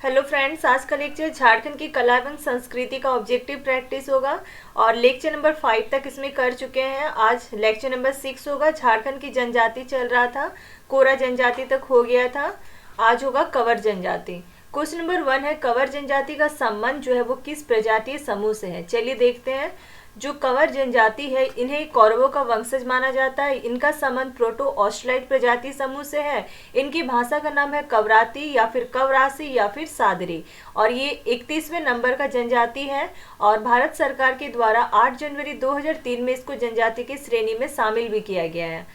Hello friends, आज का lecture Jharkhand की कला एवं संस्कृति का ऑब्जेक्टिव प्रैक्टिस होगा और लेक्चर नंबर 5 तक इसमें कर चुके हैं। आज लेक्चर नंबर 6 होगा। झारखंड की जनजाति चल रहा था, कोरा जनजाति तक हो गया था। आज होगा कवर जनजाति। क्वेश्चन नंबर 1 है, कवर जनजाति का संबंध जो है वो किस प्रजातीय समूह से है। चलिए देखते हैं। जो कवर जनजाति है इन्हें कौरवों का वंशज माना जाता है। इनका संबंध प्रोटो ऑस्ट्रेलाइट प्रजाति समूह से है। इनकी भाषा का नाम है कवराती या फिर कवरासी या फिर सादरी और ये 31वें नंबर का जनजाति है और भारत सरकार के द्वारा 8 जनवरी 2003 में इसको जनजाति की श्रेणी में शामिल भी किया गया है।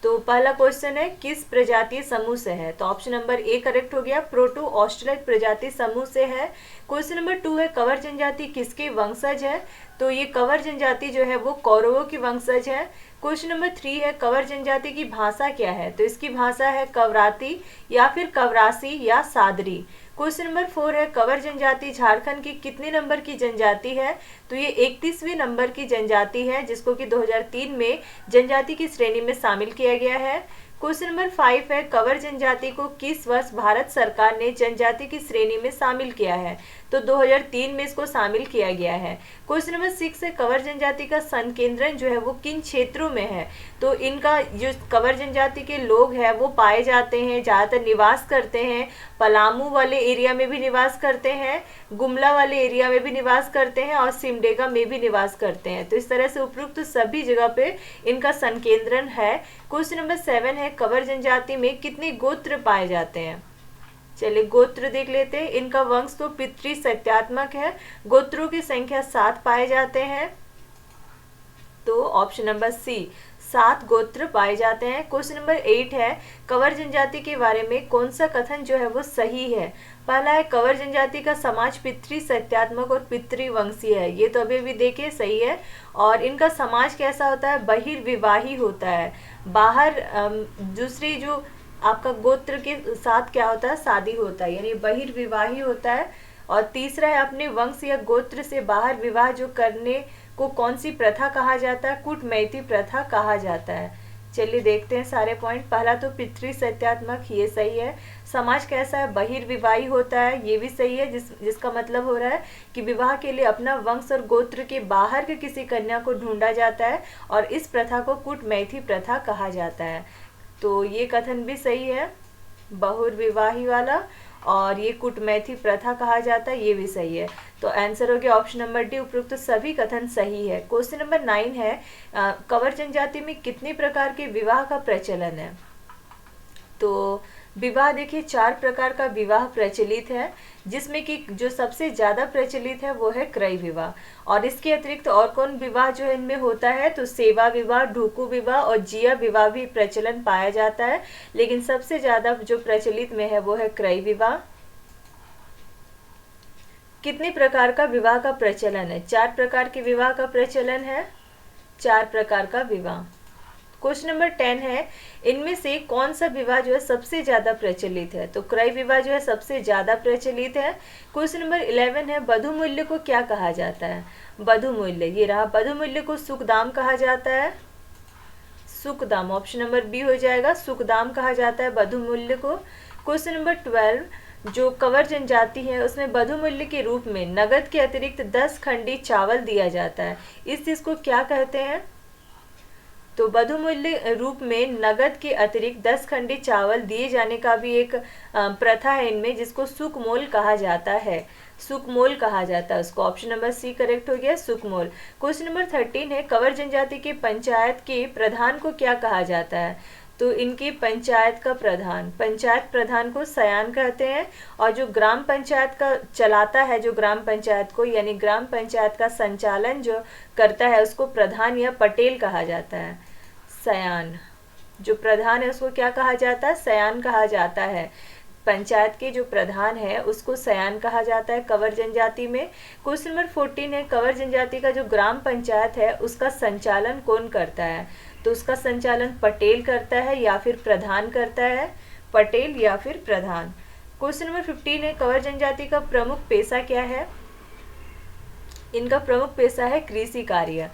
तो पहला क्वेश्चन है किस प्रजातीय समूह से है, तो ऑप्शन नंबर ए करेक्ट हो गया, प्रोटो ऑस्ट्रेलाइट प्रजाति समूह से है। क्वेश्चन नंबर 2 है कवर जनजाति किसके वंशज है, तो ये कवर जनजाति जो है वो कौरवों की वंशज है। क्वेश्चन नंबर 3 है कवर जनजाति की भाषा क्या है, तो इसकी भाषा है कवराती या फिर कवरासी या सादरी। क्वेश्चन नंबर 4 है कवर जनजाति झारखंड की कितने नंबर की जनजाति है, तो ये 31वें नंबर की जनजाति है जिसको कि 2003 में जनजाति की श्रेणी में शामिल किया गया है। क्वेश्चन नंबर 5 है कवर जनजाति को किस वर्ष भारत सरकार ने जनजाति की श्रेणी में शामिल किया है, तो 2003 में इसको शामिल किया गया है। क्वेश्चन नंबर 6 है कवर जनजाति का संकेंद्रण जो है वो किन क्षेत्रों में है, तो इनका जो कवर जनजाति के लोग हैं वो पाए जाते हैं, ज़्यादातर निवास करते हैं पलामू वाले एरिया में भी निवास करते हैं, गुमला वाले एरिया में भी निवास करते हैं और सिमडेगा में भी निवास करते हैं। तो इस तरह से उपयुक्त सभी जगह पे इनका संकेंद्रण है। क्वेश्चन नंबर 7 है कवर जनजाति में कितने गोत्र पाए जाते हैं। चलिए गोत्र देख लेते हैं। इनका वंश तो पितृ सत्यात्मक है, गोत्रों की संख्या 7 पाए जाते हैं, तो ऑप्शन नंबर सी 7 गोत्र पाए जाते हैं। क्वेश्चन नंबर 8 है कवर जनजाति के बारे में कौन सा कथन जो है वो सही है। पहला है कवर जनजाति का समाज पितृ सत्यात्मक और पितृवंशी है, ये तो अभी देखे सही है। और इनका समाज कैसा होता है, बहिर्विवाही होता है, बाहर दूसरी जो आपका गोत्र के साथ क्या होता है, शादी होता है, यानी बहिर्विवाही होता है। और तीसरा है अपने वंश या गोत्र से बाहर विवाह जो करने को कौन सी प्रथा कहा जाता है, कूटमैती प्रथा कहा जाता है। चलिए देखते हैं सारे पॉइंट। पहला तो पितृ सत्यात्मक, ये सही है। समाज कैसा है, बहिर्विवाही होता है, ये भी सही है, जिसका मतलब हो रहा है कि विवाह के लिए अपना वंश और गोत्र के बाहर के किसी कन्या को ढूंढा जाता है और इस प्रथा को कूटमैती प्रथा कहा जाता है, तो ये कथन भी सही है, बहुविवाही वाला। और ये कूटमैती प्रथा कहा जाता है, ये भी सही है। तो आंसर हो गया ऑप्शन नंबर डी, उपयुक्त सभी कथन सही है। क्वेश्चन नंबर 9 है कवर जनजाति में कितने प्रकार के विवाह का प्रचलन है, तो विवाह देखिए 4 प्रकार का विवाह प्रचलित है, जिसमें कि जो सबसे ज़्यादा प्रचलित है वो है क्रय विवाह। और इसके अतिरिक्त और कौन विवाह जो है इनमें होता है, तो सेवा विवाह, ढूकू विवाह और जिया विवाह भी प्रचलन पाया जाता है, लेकिन सबसे ज़्यादा जो प्रचलित में है वो है क्रय विवाह। कितने प्रकार का विवाह का प्रचलन है, 4 प्रकार के विवाह का प्रचलन है, 4 प्रकार का विवाह। क्वेश्चन नंबर 10 है इनमें से कौन सा विवाह जो है सबसे ज्यादा प्रचलित है, तो क्रय विवाह जो है सबसे ज्यादा प्रचलित है। क्वेश्चन नंबर 11 है बधू मूल्य को क्या कहा जाता है, बधू मूल्य ये रहा, बधू मूल्य को सुकदाम कहा जाता है, सुकदाम ऑप्शन नंबर बी हो जाएगा, सुकदाम कहा जाता है बधू मूल्य को। क्वेश्चन नंबर 12 जो कवर जनजाति है उसमें बधू मूल्य के रूप में नगद के अतिरिक्त 10 खंडी चावल दिया जाता है, इस चीज को क्या कहते हैं, तो बधू मूल्य रूप में नगद के अतिरिक्त 10 खंडी चावल दिए जाने का भी एक प्रथा है इनमें, जिसको सुकमोल कहा जाता है, सुकमोल कहा जाता है उसको, ऑप्शन नंबर सी करेक्ट हो गया, सुकमोल। क्वेश्चन नंबर 13 है कवर जनजाति के पंचायत के प्रधान को क्या कहा जाता है, तो इनकी पंचायत का प्रधान, पंचायत प्रधान को सयान कहते हैं। और जो ग्राम पंचायत का चलाता है, जो ग्राम पंचायत को यानी ग्राम पंचायत का संचालन जो करता है उसको प्रधान या पटेल कहा जाता है। सयान जो प्रधान है उसको क्या कहा जाता है, सयान कहा जाता है। पंचायत के जो प्रधान है उसको सयान कहा जाता है कवर जनजाति में। क्वेश्चन नंबर 14 है कवर जनजाति का जो ग्राम पंचायत है उसका संचालन कौन करता है, तो उसका संचालन पटेल करता है या फिर प्रधान करता है, पटेल या फिर प्रधान। क्वेश्चन नंबर 15 है कवर जनजाति का प्रमुख पेशा क्या है, इनका प्रमुख पेशा है कृषि कार्य,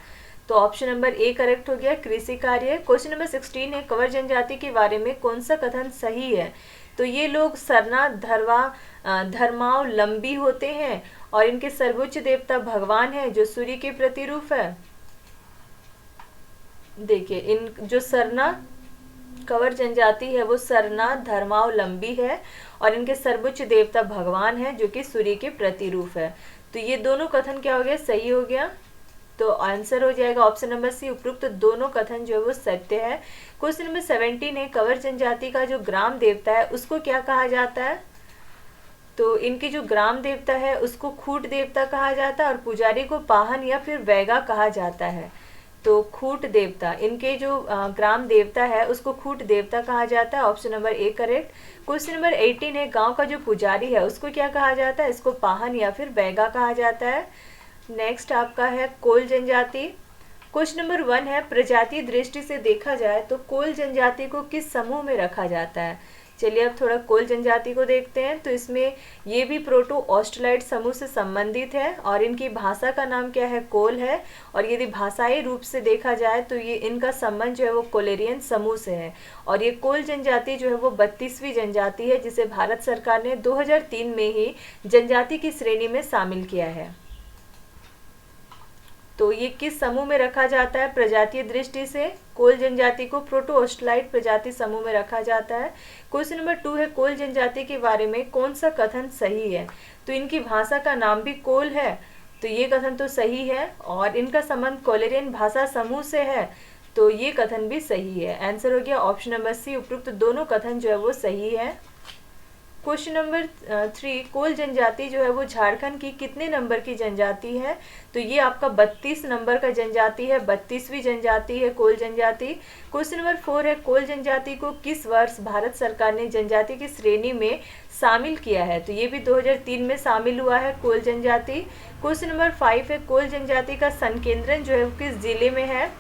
तो ऑप्शन नंबर ए करेक्ट हो गया, कृषि कार्य। क्वेश्चन नंबर 16 है कवर जनजाति के बारे में कौन सा कथन सही है, तो ये लोग सरना धर्मावलंबी होते हैं और इनके सर्वोच्च देवता भगवान है जो सूर्य के प्रतिरूप है। देखिए, इन जो सरना कंवर जनजाति है वो सरना धर्मावलंबी है और इनके सर्वोच्च देवता भगवान है जो कि सूर्य के प्रतिरूप है। तो ये दोनों कथन क्या हो गया, सही हो गया। तो आंसर हो जाएगा ऑप्शन नंबर सी, उपरोक्त दोनों कथन जो है वो सत्य है। क्वेश्चन नंबर 17 है, कंवर जनजाति का जो ग्राम देवता है उसको क्या कहा जाता है? तो इनकी जो ग्राम देवता है उसको खूट देवता कहा जाता है और पुजारी को पाहन या फिर वैगा कहा जाता है। तो खूट देवता, इनके जो ग्राम देवता है उसको खूट देवता कहा जाता है। Option number A correct. Question number 18 है, गांव का जो पुजारी है उसको क्या कहा जाता है? इसको पाहन या फिर वैगा कहा जाता है। नेक्स्ट आपका है कोल जनजाति। क्वेश्चन नंबर 1 है, प्रजातीय दृष्टि से देखा जाए तो कोल जनजाति को किस समूह में रखा जाता है? चलिए अब थोड़ा कोल जनजाति को देखते हैं। तो इसमें ये भी प्रोटो ऑस्ट्रेलाइड समूह से संबंधित है और इनकी भाषा का नाम क्या है? कोल है। और यदि भाषाई रूप से देखा जाए तो ये इनका संबंध जो है वो कोलेरियन समूह से है। और ये कोल जनजाति जो है वो 32वीं जनजाति है जिसे भारत सरकार ने 2003 में ही जनजाति की श्रेणी में शामिल किया है। तो ये किस समूह में रखा जाता है प्रजातीय दृष्टि से? कोल जनजाति को प्रोटो ऑस्ट्रेलाइड प्रजाति समूह में रखा जाता है। क्वेश्चन नंबर 2 है, कोल जनजाति के बारे में कौन सा कथन सही है? तो इनकी भाषा का नाम भी कोल है, तो ये कथन तो सही है। और इनका संबंध कोलेरियन भाषा समूह से है, तो ये कथन भी सही है। आंसर हो गया ऑप्शन नंबर सी, उपयुक्त दोनों कथन जो है वो सही है। क्वेश्चन नंबर 3, कोल जनजाति जो है वो झारखंड की कितने नंबर की जनजाति है? तो ये आपका 32 नंबर का जनजाति है, 32वीं जनजाति है कोल जनजाति। क्वेश्चन नंबर 4 है, कोल जनजाति को किस वर्ष भारत सरकार ने जनजाति की श्रेणी में शामिल किया है? तो ये भी 2003 में शामिल हुआ है कोल जनजाति। क्वेश्चन नंबर 5 है, कोल जनजाति का संकेंद्रण जो है वो किस जिले में है?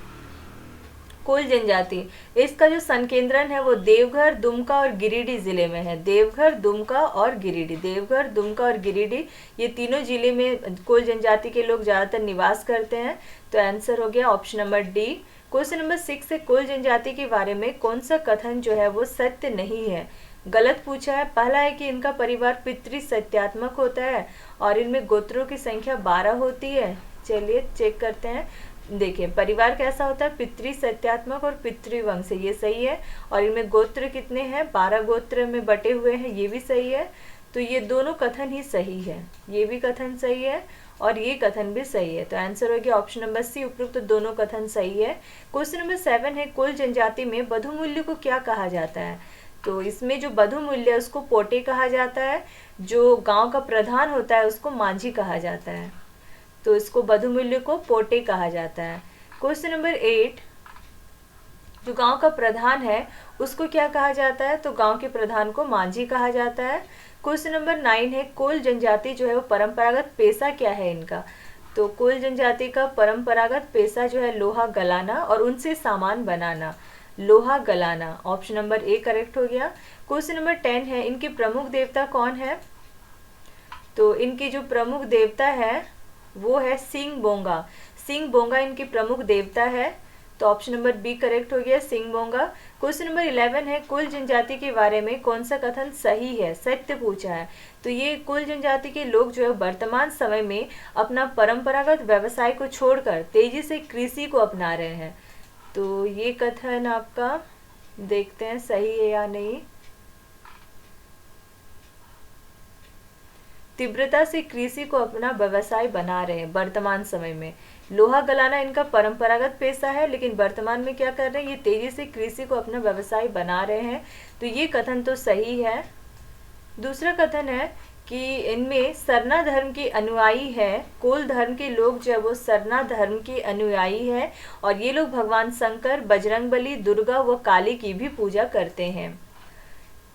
कोल जनजाति, इसका जो संकेंद्रण है वो देवघर, दुमका और गिरिडीह जिले में है। देवघर, दुमका और गिरिडीह, देवघर, दुमका और गिरिडीह, ये तीनों जिले में कोल जनजाति के लोग ज़्यादातर निवास करते हैं। तो आंसर हो गया option number D. Question number 6 है, कोल जनजाति के बारे में कौन सा कथन जो है वो सत्य नहीं है? गलत पूछा है। पहला है कि इनका परिवार पितृ सत्यात्मक होता है और इनमें गोत्रों की संख्या 12 होती है। चलिए चेक करते हैं। देखिए, परिवार कैसा होता है? पितृ सत्यात्मक और पितृवंश, ये सही है। और इनमें गोत्र कितने हैं? 12 गोत्र में बटे हुए हैं, ये भी सही है। तो ये दोनों कथन ही सही है, ये भी कथन सही है और ये कथन भी सही है। तो आंसर हो गया ऑप्शन नंबर सी, उपयुक्त दोनों कथन सही है। क्वेश्चन नंबर 7 है, कोल जनजाति में बधु मूल्य को क्या कहा जाता है? तो इसमें जो बधु मूल्य है उसको पोटे कहा जाता है, जो गांव का प्रधान होता है उसको मांझी कहा जाता है। तो इसको बधु मूल्य को पोटे कहा जाता है। क्वेश्चन नंबर 8, जो गांव का प्रधान है उसको क्या कहा जाता है? तो गांव के प्रधान को मांझी कहा जाता है। क्वेश्चन नंबर 9 है, कोल जनजाति जो है वो परंपरागत पेशा क्या है इनका? तो कोल जनजाति का परंपरागत पेशा जो है लोहा गलाना और उनसे सामान बनाना, लोहा गलाना। ऑप्शन नंबर ए करेक्ट हो गया। क्वेश्चन नंबर 10 है, इनके प्रमुख देवता कौन है? तो इनके जो प्रमुख देवता है वो है सिंह बोंगा। सिंह बोंगा इनके प्रमुख देवता है, तो ऑप्शन नंबर बी करेक्ट हो गया, सिंह बोंगा। क्वेश्चन नंबर 11 है, कोल जनजाति के बारे में कौन सा कथन सही है, सत्य पूछा है? तो ये कोल जनजाति के लोग जो है वर्तमान समय में अपना परंपरागत व्यवसाय को छोड़कर तेजी से कृषि को अपना रहे हैं। तो ये कथन आपका देखते हैं सही है या नहीं। तीव्रता से कृषि को अपना व्यवसाय बना रहे हैं वर्तमान समय में। लोहा गलाना इनका परंपरागत पेशा है, लेकिन वर्तमान में क्या कर रहे हैं? ये तेजी से कृषि को अपना व्यवसाय बना रहे हैं। तो ये कथन तो सही है। दूसरा कथन है कि इनमें सरना धर्म के अनुयायी है, कोल धर्म के लोग जो है वो सरना धर्म के अनुयायी है और ये लोग भगवान शंकर, बजरंगबली, दुर्गा व काली की भी पूजा करते हैं।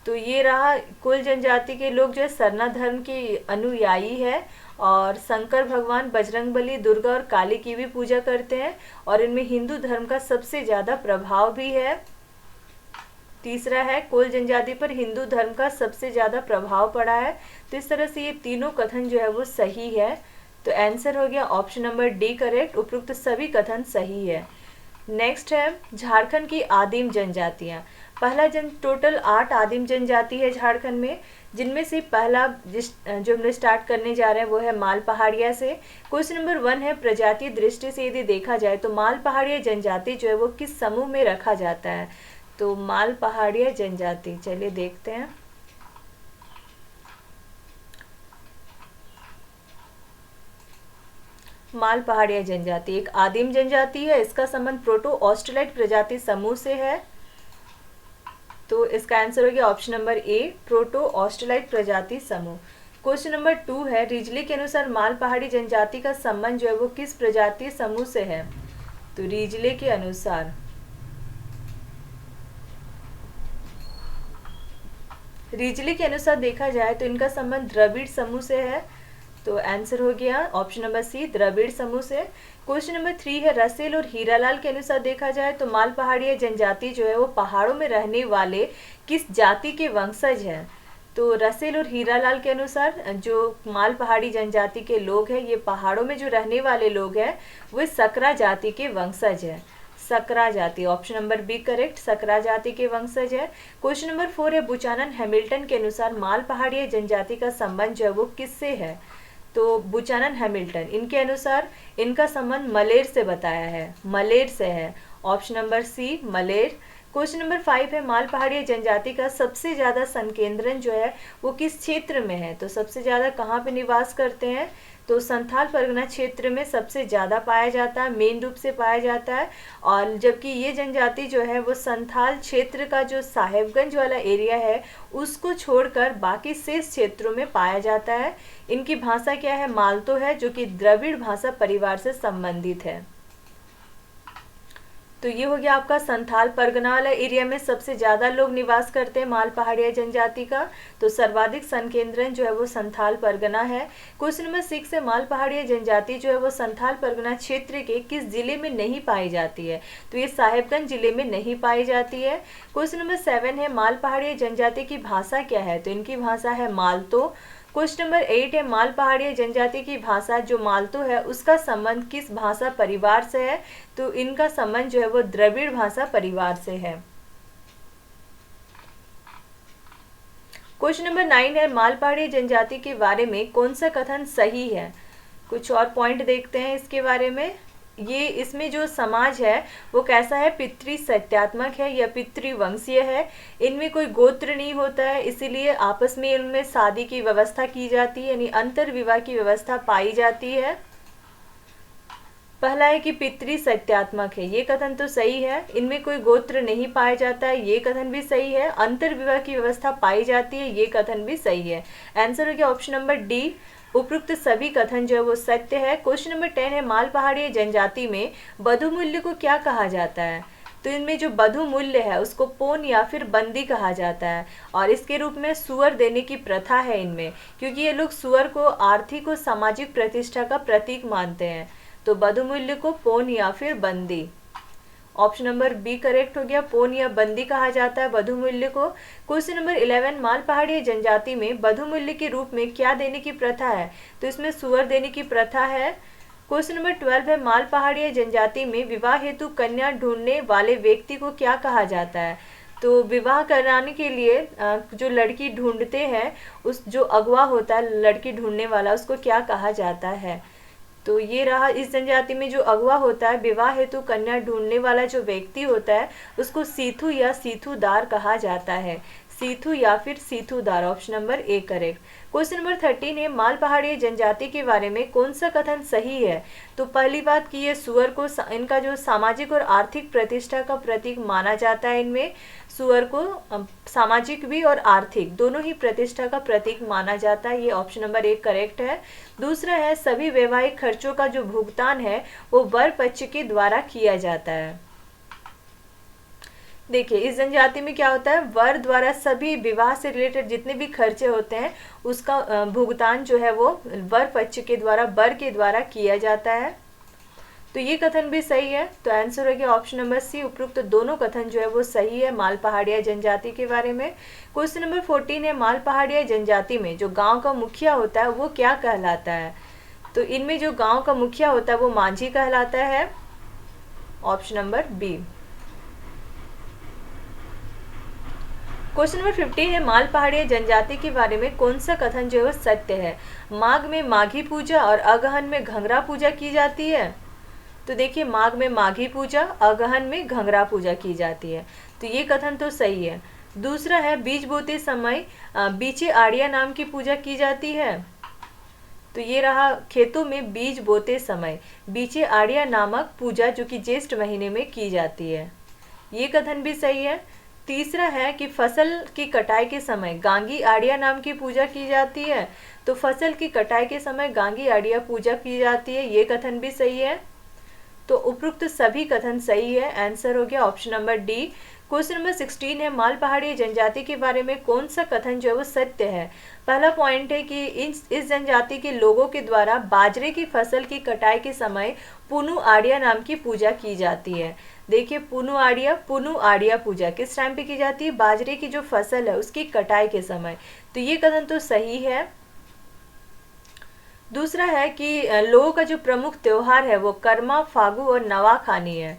तो ये रहा, कोल जनजाति के लोग जो है सरना धर्म के अनुयायी है और शंकर भगवान, बजरंगबली, दुर्गा और काली की भी पूजा करते हैं और इनमें हिंदू धर्म का सबसे ज़्यादा प्रभाव भी है। तीसरा है, कोल जनजाति पर हिंदू धर्म का सबसे ज़्यादा प्रभाव पड़ा है। तो इस तरह से ये तीनों कथन जो है वो सही है। तो आंसर हो गया ऑप्शन नंबर डी करेक्ट, उपयुक्त सभी कथन सही है। नेक्स्ट है झारखंड की आदिम जनजातियाँ। टोटल 8 आदिम जनजाति है झारखंड में, जिनमें से पहला जो हम स्टार्ट करने जा रहे हैं वो है माल पहाड़िया से। क्वेश्चन नंबर 1 है, प्रजातीय दृष्टि से यदि देखा जाए तो माल पहाड़िया जनजाति जो है वो किस समूह में रखा जाता है? तो माल पहाड़िया जनजाति, चलिए देखते हैं। माल पहाड़िया जनजाति एक आदिम जनजाति है, इसका संबंध प्रोटो ऑस्ट्रेलाइट प्रजाति समूह से है। तो इसका आंसर हो गया ऑप्शन नंबर ए, प्रोटो ऑस्ट्रेलाइट प्रजाति समूह। क्वेश्चन नंबर 2 है, रिजले के अनुसार माल पहाड़ी जनजाति का संबंध जो है वो किस प्रजाति समूह से है? तो रिजले के अनुसार देखा जाए तो इनका संबंध द्रविड़ समूह से है। तो आंसर हो गया ऑप्शन नंबर सी, द्रविड़ समूह से। क्वेश्चन नंबर 3 है, रसेल और हीरालाल के अनुसार देखा जाए तो माल पहाड़िया जनजाति जो है वो पहाड़ों में रहने वाले किस जाति के वंशज है? तो रसेल और हीरालाल के अनुसार जो माल पहाड़ी जनजाति के लोग हैं, ये पहाड़ों में जो रहने वाले लोग हैं वो सकरा जाति के वंशज है। सकरा जाति, ऑप्शन नंबर बी करेक्ट, सकरा जाति के वंशज है। क्वेश्चन नंबर 4 है, बुचानन हैमिल्टन के अनुसार माल पहाड़िया जनजाति का संबंध जो है वो किससे है? तो बुचानन हैमिल्टन, इनके अनुसार इनका संबंध मलेर से बताया है, मलेर से है, ऑप्शन नंबर सी मलेर। क्वेश्चन नंबर 5 है, माल पहाड़िया जनजाति का सबसे ज़्यादा संकेंद्रण जो है वो किस क्षेत्र में है? तो सबसे ज़्यादा कहाँ पे निवास करते हैं? तो संथाल परगना क्षेत्र में सबसे ज़्यादा पाया जाता है, मेन रूप से पाया जाता है। और जबकि ये जनजाति जो है वो संथाल क्षेत्र का जो साहेबगंज वाला एरिया है उसको छोड़कर बाकी शेष क्षेत्रों में पाया जाता है। इनकी भाषा क्या है? मालतो है, जो कि द्रविड़ भाषा परिवार से संबंधित है। तो ये हो गया आपका संथाल परगना वाला एरिया में सबसे ज़्यादा लोग निवास करते हैं माल पहाड़िया जनजाति का। तो सर्वाधिक संकेंद्रण जो है वो संथाल परगना है। क्वेश्चन नंबर 6 है, माल पहाड़िया जनजाति जो है वो संथाल परगना क्षेत्र के किस जिले में नहीं पाई जाती है? तो ये साहेबगंज जिले में नहीं पाई जाती है। क्वेश्चन नंबर 7 है, माल पहाड़िया जनजाति की भाषा क्या है? तो इनकी भाषा है मालतो। क्वेश्चन नंबर 8 है, माल पहाड़िया जनजाति की भाषा जो मालतो है उसका संबंध किस भाषा परिवार से है? तो इनका संबंध जो है वो द्रविड़ भाषा परिवार से है। क्वेश्चन नंबर 9 है, माल पहाड़िया जनजाति के बारे में कौन सा कथन सही है? कुछ और पॉइंट देखते हैं इसके बारे में। ये इसमें जो समाज है वो कैसा है? पितृ सत्यात्मक है या पितृवंशीय है। इनमें कोई गोत्र नहीं होता है, इसीलिए आपस में इनमें शादी की व्यवस्था की जाती है, यानी अंतर विवाह की व्यवस्था पाई जाती है। पहला है कि पितृ सत्यात्मक है, ये कथन तो सही है। इनमें कोई गोत्र नहीं पाया जाता है, ये कथन भी सही है। अंतर विवाह की व्यवस्था पाई जाती है, ये कथन भी सही है। आंसर हो गया ऑप्शन नंबर डी, उपयुक्त सभी कथन जो है वो सत्य है। क्वेश्चन नंबर 10 है, माल पहाड़िया जनजाति में बधु मूल्य को क्या कहा जाता है? तो इनमें जो बधु मूल्य है उसको पोन या फिर बंदी कहा जाता है, और इसके रूप में सुअर देने की प्रथा है इनमें, क्योंकि ये लोग सुअर को आर्थिक और सामाजिक प्रतिष्ठा का प्रतीक मानते हैं। तो बधु मूल्य को पोन या फिर बंदी, ऑप्शन नंबर बी करेक्ट हो गया, पोन या बंदी कहा जाता है बधु मूल्य को। क्वेश्चन नंबर 11, माल पहाड़िया जनजाति में बधु मूल्य के रूप में क्या देने की प्रथा है? तो इसमें सुअर देने की प्रथा है। क्वेश्चन नंबर 12 है, माल पहाड़िया जनजाति में विवाह हेतु कन्या ढूंढने वाले व्यक्ति को क्या कहा जाता है? तो विवाह कराने के लिए जो लड़की ढूंढते हैं, उस जो अगवा होता है लड़की ढूंढने वाला, उसको क्या कहा जाता है? तो ये रहा, इस जनजाति में जो अगवा होता है, विवाह हेतु कन्या ढूंढने वाला जो व्यक्ति होता है उसको सीथु या सीथुदार कहा जाता है। सीथु या फिर सीथुदार, option number A correct. Question number 13 है, माल पहाड़िया जनजाति के बारे में कौन सा कथन सही है? तो पहली बात कि ये सुअर को इनका जो सामाजिक और आर्थिक प्रतिष्ठा का प्रतीक माना जाता है। इनमें सुअर को सामाजिक भी और आर्थिक दोनों ही प्रतिष्ठा का प्रतीक माना जाता है, ये ऑप्शन नंबर 1 करेक्ट है। दूसरा है, सभी वैवाहिक खर्चों का जो भुगतान है वो वर पक्ष के द्वारा किया जाता है। देखिए इस जनजाति में क्या होता है, वर द्वारा सभी विवाह से रिलेटेड जितने भी खर्चे होते हैं उसका भुगतान जो है वो वर पक्ष के द्वारा, वर के द्वारा किया जाता है। तो ये कथन भी सही है। तो आंसर हो गया ऑप्शन नंबर सी, उपयुक्त दोनों कथन जो है वो सही है माल पहाड़िया जनजाति के बारे में। क्वेश्चन नंबर 14 है, माल पहाड़िया जनजाति में जो गांव का मुखिया होता है वो क्या कहलाता है? तो इनमें जो गांव का मुखिया होता है वो मांझी कहलाता है, option number B. Question number 15 है, माल पहाड़िया जनजाति के बारे में कौन सा कथन जो है वो सत्य है? माघ में माघी पूजा और अगहन में घंघरा पूजा की जाती है। तो देखिए, माघ में माघी पूजा, अगहन में घंघरा पूजा की जाती है, तो ये कथन तो सही है। दूसरा है, बीज बोते समय बीचे आड़िया नाम की पूजा की जाती है। तो ये रहा, खेतों में बीज बोते समय बीचे आड़िया नामक पूजा जो कि ज्येष्ठ महीने में की जाती है, ये कथन भी सही है। तीसरा है कि फसल की कटाई के समय गांगी आड़िया नाम की पूजा की जाती है। तो फसल की कटाई के समय गांगी आड़िया पूजा की जाती है, ये कथन भी सही है। तो उपरोक्त सभी कथन सही है, आंसर हो गया option number D. Question number 16 है, माल पहाड़ी जनजाति के बारे में कौन सा कथन जो है वो सत्य है? पहला पॉइंट है कि इस जनजाति के लोगों के द्वारा बाजरे की फसल की कटाई के समय पुनु आड़िया नाम की पूजा की जाती है। देखिए, पुनु आड़िया पूजा किस टाइम पे की जाती है? बाजरे की जो फसल है उसकी कटाई के समय, तो ये कथन तो सही है। दूसरा है कि लोगों का जो प्रमुख त्योहार है वो कर्मा, फागु और नवाखानी है।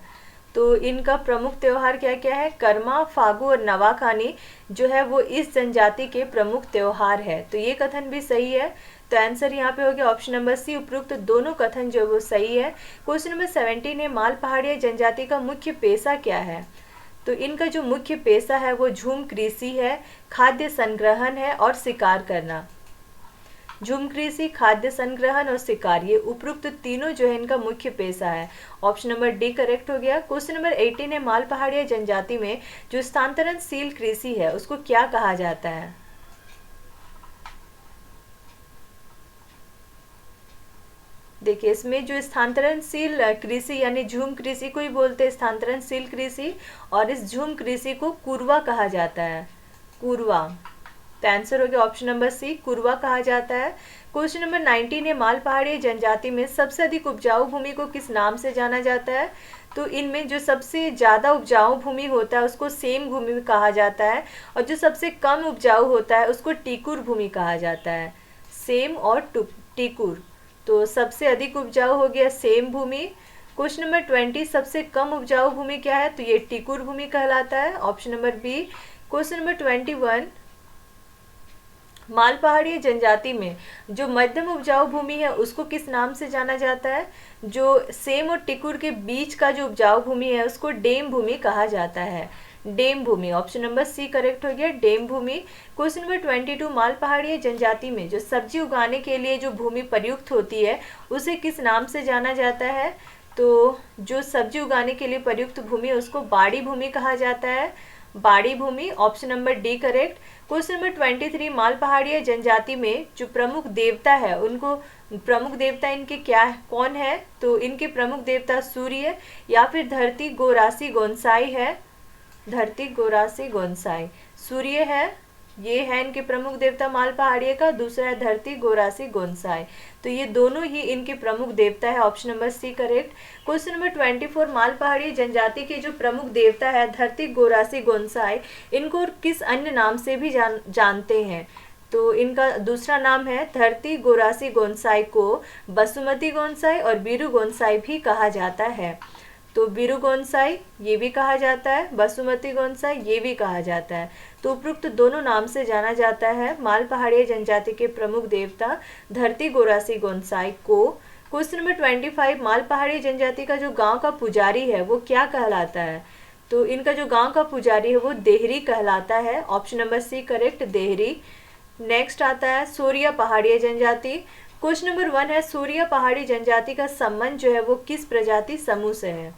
तो इनका प्रमुख त्योहार क्या क्या है? कर्मा, फागु और नवाखानी जो है वो इस जनजाति के प्रमुख त्योहार है, तो ये कथन भी सही है। तो आंसर यहाँ पे हो गया ऑप्शन नंबर सी, उपरोक्त दोनों कथन जो वो सही है। क्वेश्चन नंबर 17 है, माल पहाड़िया जनजाति का मुख्य पेशा क्या है? तो इनका जो मुख्य पेशा है वो झूम कृषि है, खाद्य संग्रहण है और शिकार करना। झूम कृषि, खाद्य संग्रहण और शिकार, ये उपरोक्त तीनों जो है इनका मुख्य पेशा है। ऑप्शन नंबर डी करेक्ट हो गया। क्वेश्चन नंबर 18 है, माल पहाड़िया जनजाति में जो स्थानांतरणशील कृषि है उसको क्या कहा जाता है? देखिए, इसमें जो स्थानांतरणशील कृषि यानी झूम कृषि को ही बोलते हैं स्थानांतरणशील कृषि, और इस झूम कृषि को कुरवा कहा जाता है, कुरवा। तो आंसर हो गया ऑप्शन नंबर सी, कुरवा कहा जाता है। क्वेश्चन नंबर 19 है, माल पहाड़ी जनजाति में सबसे अधिक उपजाऊ भूमि को किस नाम से जाना जाता है? तो इनमें जो सबसे ज़्यादा उपजाऊ भूमि होता है उसको सेम भूमि कहा जाता है, और जो सबसे कम उपजाऊ होता है उसको टिकुर भूमि कहा जाता है। सेम और टिकुर, तो सबसे अधिक उपजाऊ हो गया सेम भूमि। क्वेश्चन नंबर 20, सबसे कम उपजाऊ भूमि क्या है? तो ये टिकुर भूमि कहलाता है, option number B. Question number 21, माल पहाड़ी जनजाति में जो मध्यम उपजाऊ भूमि है उसको किस नाम से जाना जाता है? जो सेम और टिकुर के बीच का जो उपजाऊ भूमि है उसको डेम भूमि कहा जाता है, डेम भूमि। ऑप्शन नंबर सी करेक्ट हो गया, डेम भूमि। क्वेश्चन नंबर 22, माल पहाड़ी जनजाति में जो सब्जी उगाने के लिए जो भूमि प्रयुक्त होती है उसे किस नाम से जाना जाता है? तो जो सब्जी उगाने के लिए प्रयुक्त भूमि है उसको बाड़ी भूमि कहा जाता है, बाड़ी भूमि। Option number D correct. Question number 23, माल पहाड़िया जनजाति में जो प्रमुख देवता है उनको प्रमुख देवता इनके क्या है, कौन है? तो इनके प्रमुख देवता सूर्य या फिर धरती गोरासी गोंसाई है, धरती गोरासी गोंसाई, सूर्य है, ये है इनके प्रमुख देवता माल पहाड़िया का। दूसरा है धरती गोरासी गोंसाई, तो ये दोनों ही इनके प्रमुख देवता है, option number C correct. Question number 24, माल पहाड़ी जनजाति के जो प्रमुख देवता है धरती गोरासी गोंसाई, इनको किस अन्य नाम से भी जानते हैं? तो इनका दूसरा नाम है धरती गोरासी गोंसाई को बसुमती गोंसाई और बीरू गोंसाई भी कहा जाता है। तो बीरू गोंसाई ये भी कहा जाता है, बसुमती गोंसाई ये भी कहा जाता है। तो उपरोक्त दोनों नाम से जाना जाता है माल पहाड़िया जनजाति के प्रमुख देवता धरती गोरासी गोंसाई को। क्वेश्चन नंबर 25, माल पहाड़ी जनजाति का जो गांव का पुजारी है वो क्या कहलाता है? तो इनका जो गांव का पुजारी है वो देहरी कहलाता है, ऑप्शन नंबर सी करेक्ट, देहरी। नेक्स्ट आता है सोरिया पहाड़िया जनजाति। क्वेश्चन नंबर 1 है, सोरिया पहाड़ी जनजाति का संबंध जो है वो किस प्रजाति समूह से है?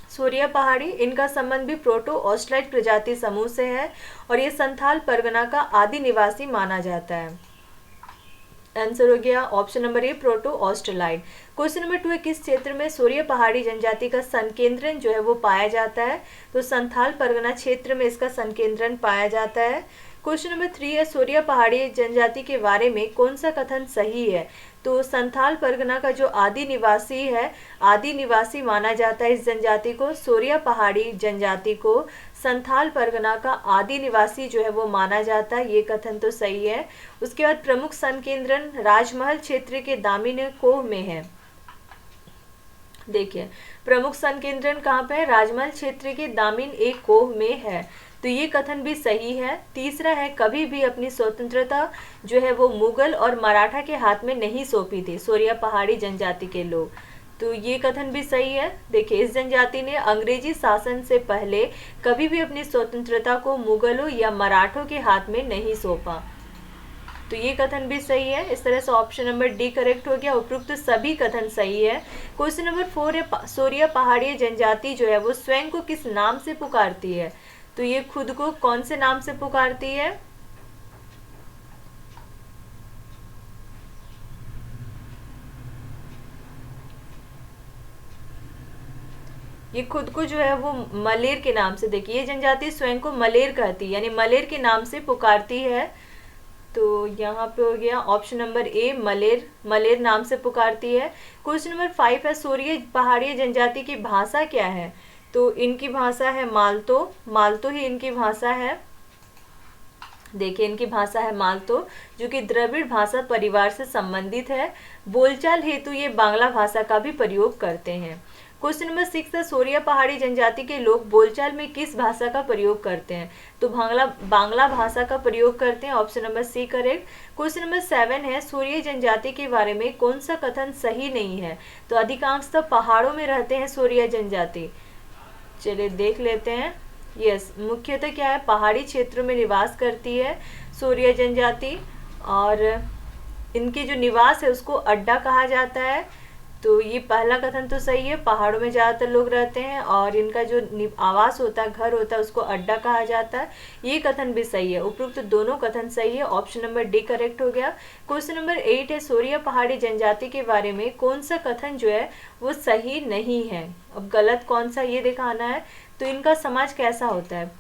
सोरिया पहाड़ी, इनका संबंध भी प्रोटो ऑस्ट्राइड प्रजाति समूह से है और ये संथाल परगना का आदि निवासी माना जाता है। आंसर हो गया ऑप्शन नंबर ए, प्रोटो ऑस्ट्रेलाइड। क्वेश्चन नंबर 2 है, किस क्षेत्र में सोरिया पहाड़ी जनजाति का संकेंद्रण जो है वो पाया जाता है? तो संथाल परगना क्षेत्र में इसका संकेंद्रण पाया जाता है। क्वेश्चन नंबर 3 है, सोरिया पहाड़ी जनजाति के बारे में कौन सा कथन सही है? तो संथाल परगना का जो आदि निवासी है, आदि निवासी माना जाता है इस जनजाति को, सोरिया पहाड़ी जनजाति को संथाल परगना का आदि निवासी जो है वो माना जाता है, ये कथन तो सही है। उसके बाद प्रमुख संकेंद्रण राजमहल क्षेत्र के दामिनी कोह में है। देखिए, प्रमुख संकेंद्रण कहाँ पे है? राजमहल क्षेत्र के दामिन एक कोह में है। तो ये कथन भी सही है। तीसरा है कभी भी अपनी स्वतंत्रता जो है वो मुगल और मराठा के हाथ में नहीं सौंपी थी सोरिया पहाड़ी जनजाति के लोग। तो ये कथन भी सही है। देखिए, इस जनजाति ने अंग्रेजी शासन से पहले कभी भी अपनी स्वतंत्रता को मुगलों या मराठों के हाथ में नहीं सौंपा। तो ये कथन भी सही है। इस तरह से ऑप्शन नंबर डी करेक्ट हो गया। उपयुक्त सभी कथन सही है। क्वेश्चन नंबर 4 है सोरिया पहाड़ी जनजाति जो है वो स्वयं को किस नाम से पुकारती है? तो ये खुद को कौन से नाम से पुकारती है? ये खुद को जो है वो मलेर के नाम से, देखिए ये जनजाति स्वयं को मलेर कहती है, यानी मलेर के नाम से पुकारती है। तो यहाँ पे हो गया ऑप्शन नंबर ए, मलेर, मलेर नाम से पुकारती है। क्वेश्चन नंबर 5 है सोरिया पहाड़ी जनजाति की भाषा क्या है? तो इनकी भाषा है मालतो, मालतो ही इनकी भाषा है। देखिए, इनकी भाषा है मालतो, जो कि द्रविड़ भाषा परिवार से संबंधित है। बोलचाल हेतु ये बांग्ला भाषा का भी प्रयोग करते हैं। क्वेश्चन नंबर 6 है सोरिया पहाड़ी जनजाति के लोग बोलचाल में किस भाषा का प्रयोग करते हैं? तो बांग्ला भाषा का प्रयोग करते हैं। Option number C correct. Question number 7 है सोरिया जनजाति के बारे में कौन सा कथन सही नहीं है? तो अधिकांशतः पहाड़ों में रहते हैं सोरिया जनजाति। चलिए देख लेते हैं। यस, मुख्यतः क्या है, पहाड़ी क्षेत्रों में निवास करती है सोरिया जनजाति, और इनके जो निवास है उसको अड्डा कहा जाता है। तो ये पहला कथन तो सही है, पहाड़ों में ज़्यादातर लोग रहते हैं और इनका जो आवास होता है, घर होता है, उसको अड्डा कहा जाता है। ये कथन भी सही है। उपयुक्त दोनों कथन सही है। ऑप्शन नंबर डी करेक्ट हो गया। क्वेश्चन नंबर 8 है सोरिया पहाड़ी जनजाति के बारे में कौन सा कथन जो है वो सही नहीं है? अब गलत कौन सा ये दिखाना है। तो इनका समाज कैसा होता है?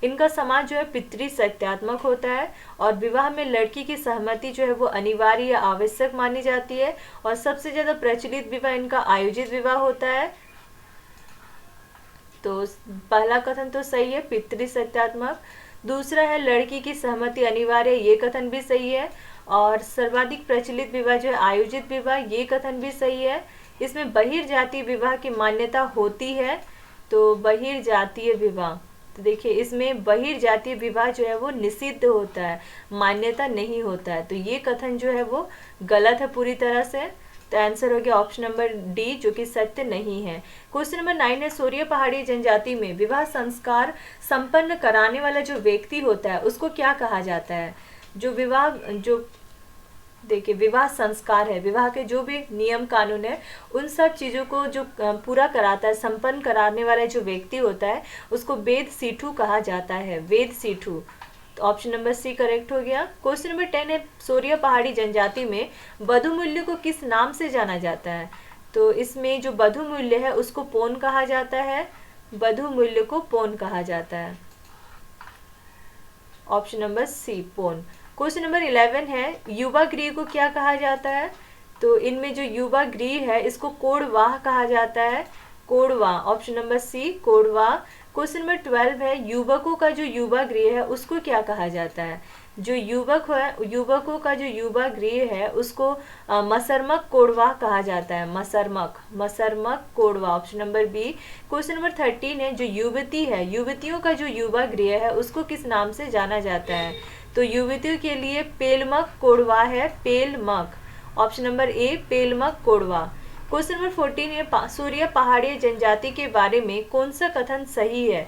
इनका समाज जो है पितृ सत्यात्मक होता है और विवाह में लड़की की सहमति जो है वो अनिवार्य या आवश्यक मानी जाती है, और सबसे ज्यादा प्रचलित विवाह इनका आयोजित विवाह होता है। तो पहला कथन तो सही है, पितृ सत्यात्मक। दूसरा है लड़की की सहमति अनिवार्य, ये कथन भी सही है। और सर्वाधिक प्रचलित विवाह जो है आयोजित विवाह, ये कथन भी सही है। इसमें बहिर्जातीय विवाह की मान्यता होती है। तो बहिर्जातीय विवाह, तो देखिए इसमें बहिर्जातीय विवाह जो है वो निषिद्ध होता है, मान्यता नहीं होता है। तो ये कथन जो है वो गलत है पूरी तरह से। तो आंसर हो गया ऑप्शन नंबर डी, जो कि सत्य नहीं है। क्वेश्चन नंबर 9 है सोरिया पहाड़ी जनजाति में विवाह संस्कार संपन्न कराने वाला जो व्यक्ति होता है उसको क्या कहा जाता है? जो देखिए विवाह संस्कार है, विवाह के जो भी नियम कानून है उन सब चीज़ों को जो पूरा कराता है, संपन्न कराने वाला जो व्यक्ति होता है उसको वेद सीठू कहा जाता है, वेद सीठू। तो ऑप्शन नंबर सी करेक्ट हो गया। क्वेश्चन नंबर 10 है सोरिया पहाड़ी जनजाति में बधु मूल्य को किस नाम से जाना जाता है? तो इसमें जो बधु मूल्य है उसको पौन कहा जाता है, बधु मूल्य को पौन कहा जाता है। ऑप्शन नंबर सी, पौन। क्वेश्चन नंबर 11 है युवा गृह को क्या कहा जाता है? तो इनमें जो युवा गृह है इसको कोड़वाह कहा जाता है, कोड़वाह। ऑप्शन नंबर सी, कोड़वाह। क्वेश्चन नंबर 12 है युवकों का जो युवा गृह है उसको क्या कहा जाता है? जो युवक है, युवकों का जो युवा गृह है उसको मसरमक कोड़वाह कहा जाता है, मसरमक कोड़वाह। Option number B. Question number 13 है जो युवती है, युवतियों का जो युवा गृह है उसको किस नाम से जाना जाता है? तो युवतियों के लिए पेलमक कोड़वा है, पेलमक। ऑप्शन नंबर ए, पेलमक कोड़वा। क्वेश्चन नंबर 14 है सोरिया पहाड़ी जनजाति के बारे में कौन सा कथन सही है?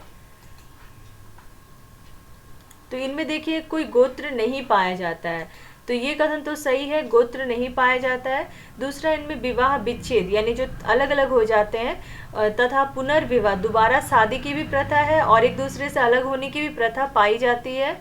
तो इनमें देखिए कोई गोत्र नहीं पाया जाता है, तो ये कथन तो सही है, गोत्र नहीं पाया जाता है। दूसरा, इनमें विवाह विच्छेद यानी जो अलग अलग हो जाते हैं तथा पुनर्विवाह, दोबारा शादी की भी प्रथा है और एक दूसरे से अलग होने की भी प्रथा पाई जाती है।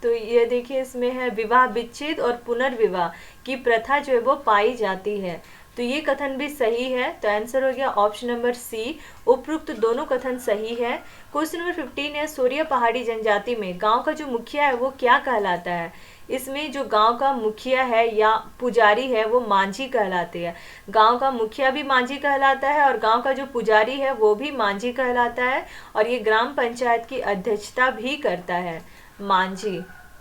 तो ये देखिए इसमें है विवाह विच्छेद और पुनर्विवाह की प्रथा जो है वो पाई जाती है। तो ये कथन भी सही है। तो आंसर हो गया ऑप्शन नंबर सी, उपयुक्त दोनों कथन सही है। क्वेश्चन नंबर 15 है सोरिया पहाड़ी जनजाति में गांव का जो मुखिया है वो क्या कहलाता है? इसमें जो गांव का मुखिया है या पुजारी है वो मांझी कहलाते हैं। गांव का मुखिया भी मांझी कहलाता है और गांव का जो पुजारी है वो भी मांझी कहलाता है, और ये ग्राम पंचायत की अध्यक्षता भी करता है, Manjhi.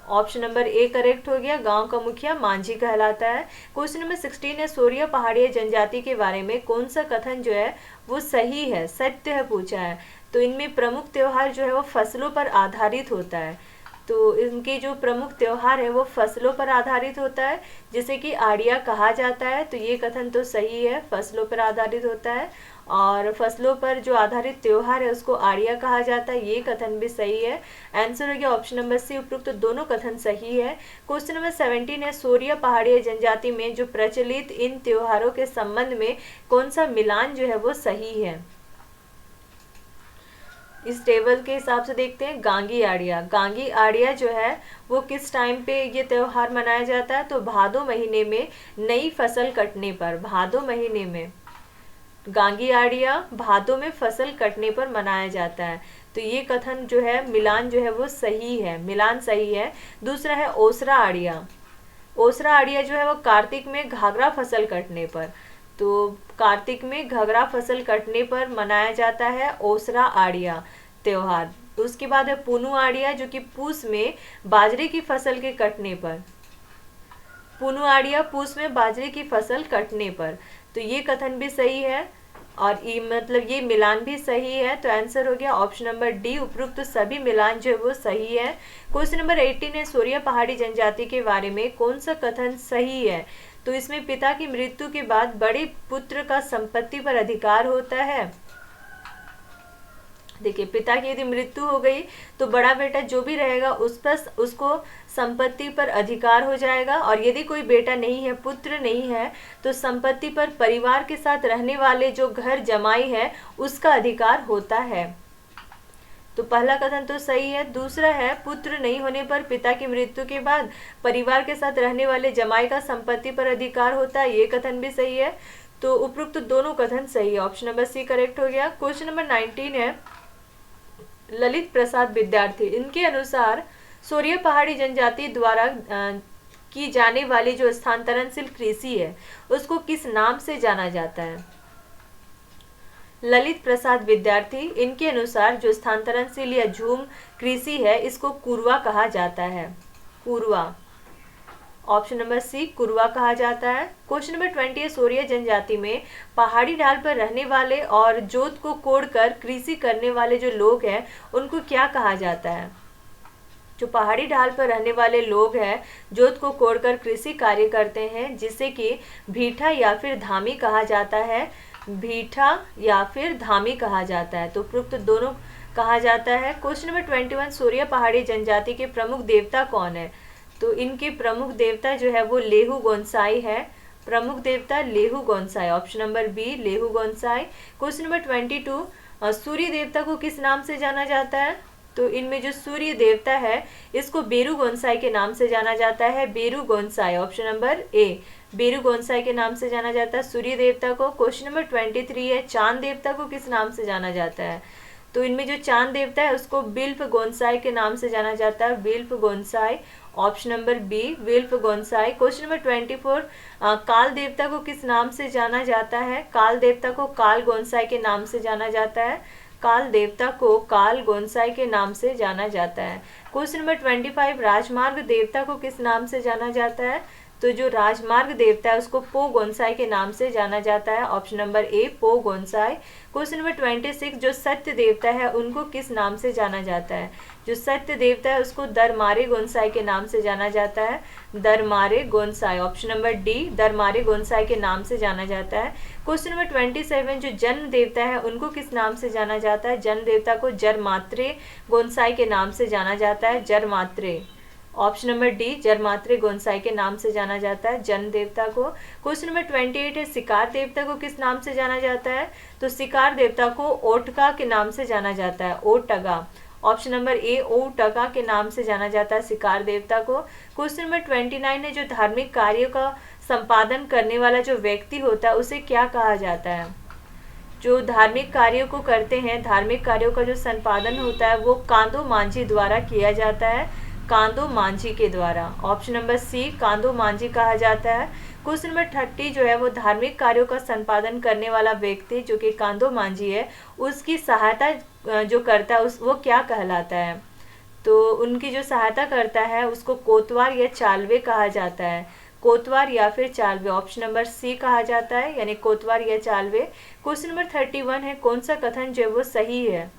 Option number A correct हो गया, गांव का मुखिया मांझी कहलाता है। क्वेश्चन नंबर 16 है सोरिया पहाड़ी जनजाति के बारे में कौन सा कथन जो है वो सही है, सत्य है पूछा है? तो इनमें प्रमुख त्योहार जो है वो फसलों पर आधारित होता है। तो इनके जो प्रमुख त्योहार है वो फसलों पर आधारित होता है, जिसे कि आड़िया कहा जाता है। तो ये कथन तो सही है, फसलों पर आधारित होता है और फसलों पर जो आधारित त्योहार है उसको आड़िया कहा जाता है, ये कथन भी सही है। आंसर हो गया ऑप्शन नंबर सी, उपरोक्त तो दोनों कथन सही है। क्वेश्चन नंबर 17 है, सोरिया पहाड़ी जनजाति में जो प्रचलित इन त्योहारों के संबंध में कौन सा मिलान जो है वो सही है। इस टेबल के हिसाब से देखते हैं। गांगी आड़िया, गांगी आड़िया जो है वो किस टाइम पे ये त्योहार मनाया जाता है, तो भादो महीने में नई फसल कटने पर, भादो महीने में गांगी आड़िया भादों में फसल कटने पर मनाया जाता है। तो ये कथन जो है मिलान जो है वो सही है, मिलान सही है। दूसरा है ओसरा आड़िया, ओसरा आड़िया जो है वो कार्तिक में घाघरा फसल कटने पर, तो कार्तिक में घाघरा फसल कटने पर मनाया जाता है ओसरा आड़िया त्योहार। उसके बाद है पुनु आड़िया जो कि पूस में बाजरे की फसल के कटने पर, पुनु आड़िया पूस में बाजरे की फसल कटने पर। तो ये कथन भी सही है और ये मिलान भी सही है। तो आंसर हो गया ऑप्शन नंबर डी, उपरोक्त तो सभी मिलान जो है वो सही है। क्वेश्चन नंबर 18 है, सोरिया पहाड़ी जनजाति के बारे में कौन सा कथन सही है। तो इसमें पिता की मृत्यु के बाद बड़े पुत्र का संपत्ति पर अधिकार होता है। देखिए, पिता की यदि मृत्यु हो गई तो बड़ा बेटा जो भी रहेगा उस पर उसको संपत्ति पर अधिकार हो जाएगा, और यदि कोई बेटा नहीं है, पुत्र नहीं है, तो संपत्ति पर परिवार के साथ रहने वाले जो घर जमाई है उसका अधिकार होता है। तो पहला कथन तो सही है। दूसरा है, पुत्र नहीं होने पर पिता की मृत्यु के बाद परिवार के साथ रहने वाले जमाई का संपत्ति पर अधिकार होता है, ये कथन भी सही है। तो उपरोक्त दोनों कथन सही है, ऑप्शन नंबर सी करेक्ट हो गया। क्वेश्चन नंबर 19 है, ललित प्रसाद विद्यार्थी, इनके अनुसार सोरिया पहाड़ी जनजाति द्वारा की जाने वाली जो स्थानांतरणशील कृषि है उसको किस नाम से जाना जाता है। ललित प्रसाद विद्यार्थी, इनके अनुसार जो स्थानांतरणशील या झूम कृषि है इसको कुरवा कहा जाता है, कुरवा, ऑप्शन नंबर सी कुरवा कहा जाता है। क्वेश्चन नंबर 20 है, सोरिया जनजाति में पहाड़ी ढाल पर रहने वाले और जोत को कोड़कर कृषि करने वाले जो लोग हैं उनको क्या कहा जाता है। जो पहाड़ी ढाल पर रहने वाले लोग हैं, जोत को कोड़कर कृषि कार्य करते हैं, जिसे कि भीठा या फिर धामी कहा जाता है, भीठा या फिर धामी कहा जाता है। तो उपरोक्त दोनों कहा जाता है। क्वेश्चन नंबर 21, सोरिया पहाड़ी जनजाति के प्रमुख देवता कौन है। तो इनके प्रमुख देवता जो है वो लेहू गोंसाई है, प्रमुख देवता Lehu Gonsai, option number B Lehu Gonsai. Question number 22, सूर्य देवता को किस नाम से जाना जाता है। तो इनमें जो सूर्य देवता है इसको बेरू गोंसाई के नाम से जाना जाता है, बेरू गोंसाई, ऑप्शन नंबर ए बेरू गोंसाई के नाम से जाना जाता है सूर्य देवता को। क्वेश्चन नंबर 23 है, चांद देवता को किस नाम से जाना जाता है। तो इनमें जो चांद देवता है उसको बिल्फ गोंसाई के नाम से जाना जाता है, Bilf Gonsai, option number B Bilf Gonsai. Question number 24, काल देवता को किस नाम से जाना जाता है। काल देवता को काल गोंसाई के नाम से जाना जाता है, काल देवता को काल गोंसाई के नाम से जाना जाता है। क्वेश्चन नंबर 25, राजमार्ग देवता को किस नाम से जाना जाता है। तो जो राजमार्ग देवता है उसको पो गोंसाई के नाम से जाना जाता है, ऑप्शन नंबर ए पो गोंसाई। क्वेश्चन नंबर 26, जो सत्य देवता है उनको किस नाम से जाना जाता है। जो सत्य देवता है उसको दरमारे गोंसाई के नाम से जाना जाता है, दरमारे Gonsai, option number D दरमारे Gonsai के नाम से जाना जाता है। क्वेश्चन नंबर 27, जो जन्म देवता है उनको किस नाम से जाना जाता है। जन्म देवता को जरमात्रे गोंसाई के नाम से जाना जाता है, जरमात्रे, ऑप्शन नंबर डी जरमात्रे गोंसाई के नाम से जाना जाता है जन्म देवता को। क्वेश्चन नंबर 28 है, शिकार देवता को किस नाम से जाना जाता है। तो शिकार देवता को ओटका के नाम से जाना जाता है, ओटगा, ऑप्शन नंबर ए ओटका के नाम से जाना जाता है शिकार देवता को। क्वेश्चन नंबर 29 है, जो धार्मिक कार्यों का संपादन करने वाला जो व्यक्ति होता है उसे क्या कहा जाता है। जो धार्मिक कार्यों को करते हैं, धार्मिक कार्यों का जो संपादन होता है वो कांदो मांझी द्वारा किया जाता है, कांदो मांझी के द्वारा, ऑप्शन नंबर सी कांदो मांझी कहा जाता है। क्वेश्चन नंबर 30 जो है वो धार्मिक कार्यों का संपादन करने वाला व्यक्ति जो कि कांदो मांझी है उसकी सहायता जो करता है वो क्या कहलाता है। तो उनकी जो सहायता करता है उसको कोतवार या चालवे कहा जाता है, कोतवार या फिर चालवे, ऑप्शन नंबर सी कहा जाता है, यानी कोतवार या चालवे। क्वेश्चन नंबर 31 है, कौन सा कथन जो है वो सही है।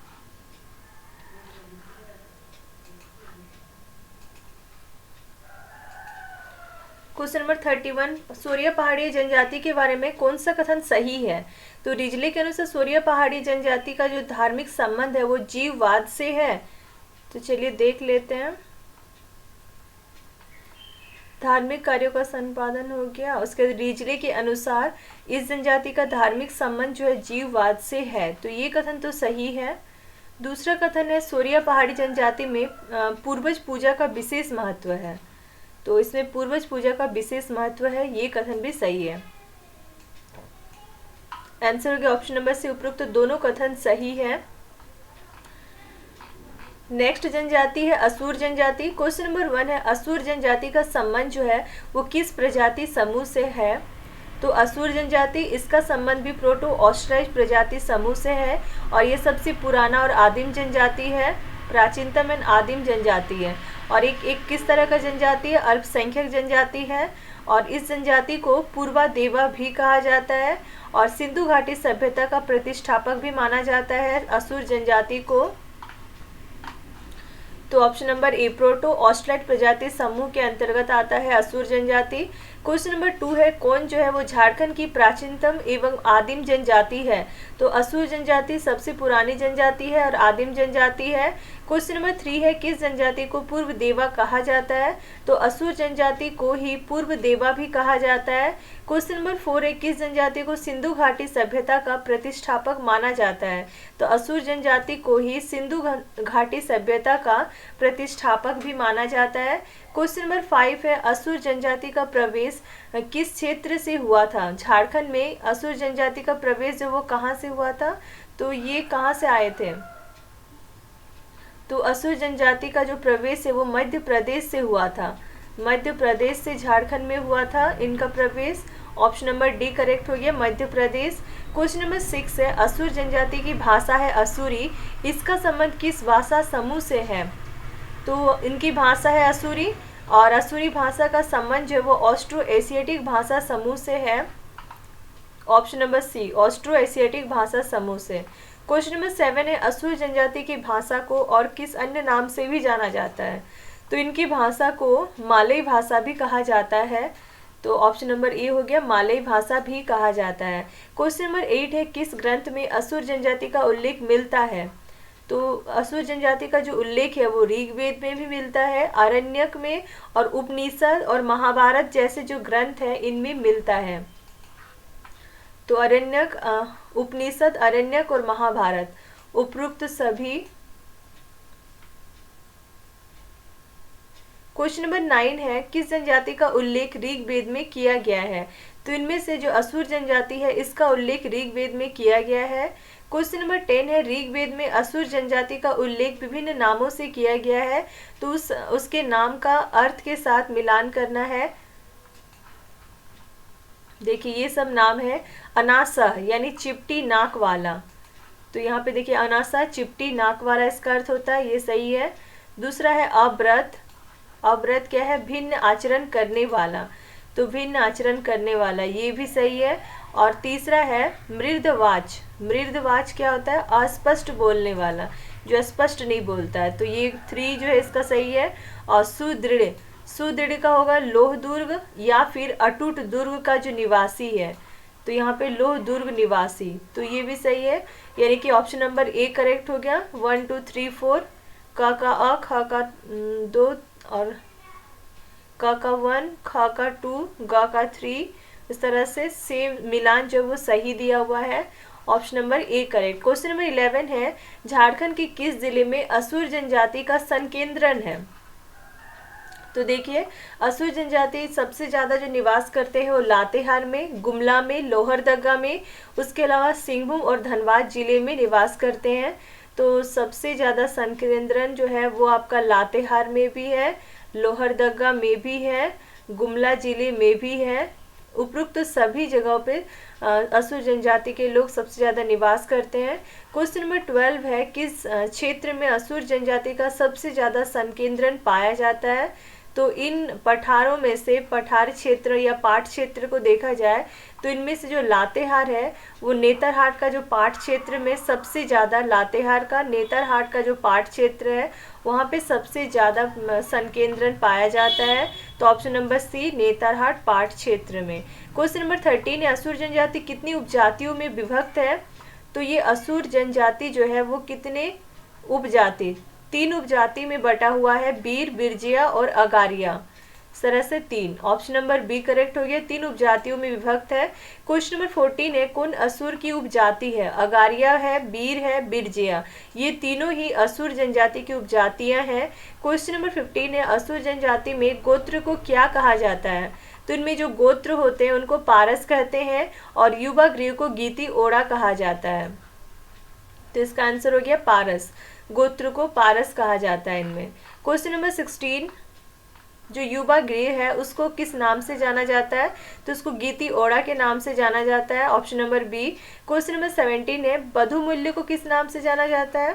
क्वेश्चन नंबर 31, सोरिया पहाड़ी जनजाति के बारे में कौन सा कथन सही है? तो रिजले के अनुसार सोरिया पहाड़ी जनजाति का जो धार्मिक संबंध है वो जीववाद से है। तो चलिए देख लेते हैं। धार्मिक कार्यों का संपादन हो गया। उसके रिजले के अनुसार इस जनजाति का धार्मिक संबंध जो है जीववाद से है, तो ये कथन तो सही है। दूसरा कथन है सोरिया पहाड़ी जनजाति में पूर्वज पूजा का विशेष महत्व है, तो इसमें पूर्वज पूजा का विशेष महत्व है, ये कथन भी सही है। आंसर हो गया ऑप्शन नंबर सी, उपरोक्त दोनों कथन सही है। नेक्स्ट जनजाति है असुर जनजाति। क्वेश्चन नंबर 1 है असुर जनजाति का संबंध जो है वो किस प्रजाति समूह से है? तो असुर जनजाति, इसका संबंध भी प्रोटो ऑस्ट्राइज प्रजाति समूह से है और ये सबसे पुराना और आदिम जनजाति है, प्राचीनतम एंड आदिम जनजाति है। और एक किस तरह का जनजाति है? अल्पसंख्यक जनजाति है और इस जनजाति को पूर्वा देवा भी कहा जाता है और सिंधु घाटी सभ्यता का प्रतिष्ठापक भी माना जाता है असुर जनजाति को। तो ऑप्शन नंबर ए प्रोटो ऑस्ट्राइड प्रजाति समूह के अंतर्गत आता है असुर जनजाति। क्वेश्चन नंबर 2 है कौन जो है वो झारखंड की प्राचीनतम एवं आदिम जनजाति है? तो असुर जनजाति सबसे पुरानी जनजाति है और आदिम जनजाति है। क्वेश्चन नंबर 3 है किस जनजाति को पूर्व देवा कहा जाता है? तो असुर जनजाति को ही पूर्व देवा भी कहा जाता है। क्वेश्चन नंबर 4 है किस जनजाति को सिंधु घाटी सभ्यता का प्रतिष्ठापक माना जाता है? तो असुर जनजाति को ही सिंधु घाटी सभ्यता का प्रतिष्ठापक भी माना जाता है। क्वेश्चन नंबर 5 है असुर जनजाति का प्रवेश किस क्षेत्र से हुआ था? झारखंड में असुर जनजाति का प्रवेश जो वो कहाँ से हुआ था? तो ये कहाँ से आए थे? तो असुर जनजाति का जो प्रवेश है वो मध्य प्रदेश से हुआ था, मध्य प्रदेश से झारखंड में हुआ था इनका प्रवेश। ऑप्शन नंबर डी करेक्ट हो गया, मध्य प्रदेश। क्वेश्चन नंबर 6 है असुर जनजाति की भाषा है असुरी, इसका संबंध किस भाषा समूह से है? तो इनकी भाषा है असुरी और असुरी भाषा का संबंध जो है वो ऑस्ट्रो एशियाटिक भाषा समूह से है। Option number C Austro Asiatic भाषा समूह से। क्वेश्चन नंबर 7 है असुर जनजाति की भाषा को और किस अन्य नाम से भी जाना जाता है? तो इनकी भाषा को मालई भाषा भी कहा जाता है, तो ऑप्शन नंबर ए हो गया, मालई भाषा भी कहा जाता है। क्वेश्चन नंबर 8 है किस ग्रंथ में असुर जनजाति का उल्लेख मिलता है? तो असुर जनजाति का जो उल्लेख है वो ऋग्वेद में भी मिलता है, आरण्यक में और उपनिषद और महाभारत जैसे जो ग्रंथ है इनमें मिलता है। तो आरण्यक, उपनिषद, आरण्यक और महाभारत उपरोक्त सभी। क्वेश्चन नंबर 9 है किस जनजाति का उल्लेख ऋग्वेद में किया गया है? तो इनमें से जो असुर जनजाति है इसका उल्लेख ऋग्वेद में किया गया है। क्वेश्चन नंबर 10 है ऋग्वेद में असुर जनजाति का उल्लेख विभिन्न नामों से किया गया है, तो उसके नाम का अर्थ के साथ मिलान करना है। देखिए ये सब नाम है अनासा यानी चिपटी नाक वाला, तो यहाँ पे देखिए अनासा चिपटी नाक वाला इसका अर्थ होता है, ये सही है। दूसरा है अव्रत, अव्रत क्या है? भिन्न आचरण करने वाला, तो भिन्न आचरण करने वाला, ये भी सही है। और तीसरा है मृदवाच, मृदवाच क्या होता है? अस्पष्ट बोलने वाला, जो स्पष्ट नहीं बोलता है, तो ये 3 जो है इसका सही है। और सुदृढ़, सुदृढ़ का होगा लोह दुर्ग या फिर अटूट दुर्ग का जो निवासी है, तो यहाँ पे लोह दुर्ग निवासी, तो ये भी सही है, यानी कि ऑप्शन नंबर ए करेक्ट हो गया। 1 2 3 4 का अ, ख का 2 और का 1, ख का 2, ग का 3, इस तरह से सेम मिलान जो वो सही दिया हुआ है। Option number A correct. Question number 11 है झारखंड के किस जिले में असुर जनजाति का संकेंद्रण है? तो देखिए असुर जनजाति सबसे ज़्यादा जो निवास करते हैं वो लातेहार में, गुमला में, लोहरदगा में, उसके अलावा सिंहभूम और धनबाद जिले में निवास करते हैं। तो सबसे ज़्यादा संकेंद्रण जो है वो आपका लातेहार में भी है, लोहरदगा में भी है, गुमला जिले में भी है। उपरोक्त सभी जगहों पे असुर जनजाति के लोग सबसे ज़्यादा निवास करते हैं। क्वेश्चन नंबर 12 है किस क्षेत्र में असुर जनजाति का सबसे ज़्यादा संकेंद्रण पाया जाता है? तो इन पठारों में से पठार क्षेत्र या पाट क्षेत्र को देखा जाए तो इनमें से जो लातेहार है वो नेतरहाट का जो पाट क्षेत्र में सबसे ज़्यादा, लातेहार का नेतरहाट का जो पाट क्षेत्र है वहाँ पे सबसे ज़्यादा संकेंद्रण पाया जाता है। तो ऑप्शन नंबर सी नेतरहाट पाट क्षेत्र में। क्वेश्चन नंबर 13 है असुर जनजाति कितनी उपजातियों में विभक्त है? तो ये असुर जनजाति जो है वो कितने उपजाति, 3 उपजाति में बटा हुआ है, बीर, बिरजिया और अगारिया। सरह से 3, ऑप्शन नंबर बी करेक्ट हो गया, 3 उपजातियों में विभक्त है। क्वेश्चन नंबर 14 है कौन असुर की उपजाति है? अगारिया है, बीर है, बिरजिया, ये तीनों ही असुर जनजाति की उपजातियां हैं। क्वेश्चन नंबर 15 है असुर जनजाति में गोत्र को क्या कहा जाता है? तो इनमें जो गोत्र होते हैं उनको पारस कहते हैं और युवा गृह को गीति ओड़ा कहा जाता है। तो इसका आंसर हो गया पारस, गोत्र को पारस कहा जाता है इनमें। क्वेश्चन नंबर 16 जो युवा गृह है उसको किस नाम से जाना जाता है? तो उसको गीति ओड़ा के नाम से जाना जाता है, option number B. Question number 17 है बधु मूल्य को किस नाम से जाना जाता है?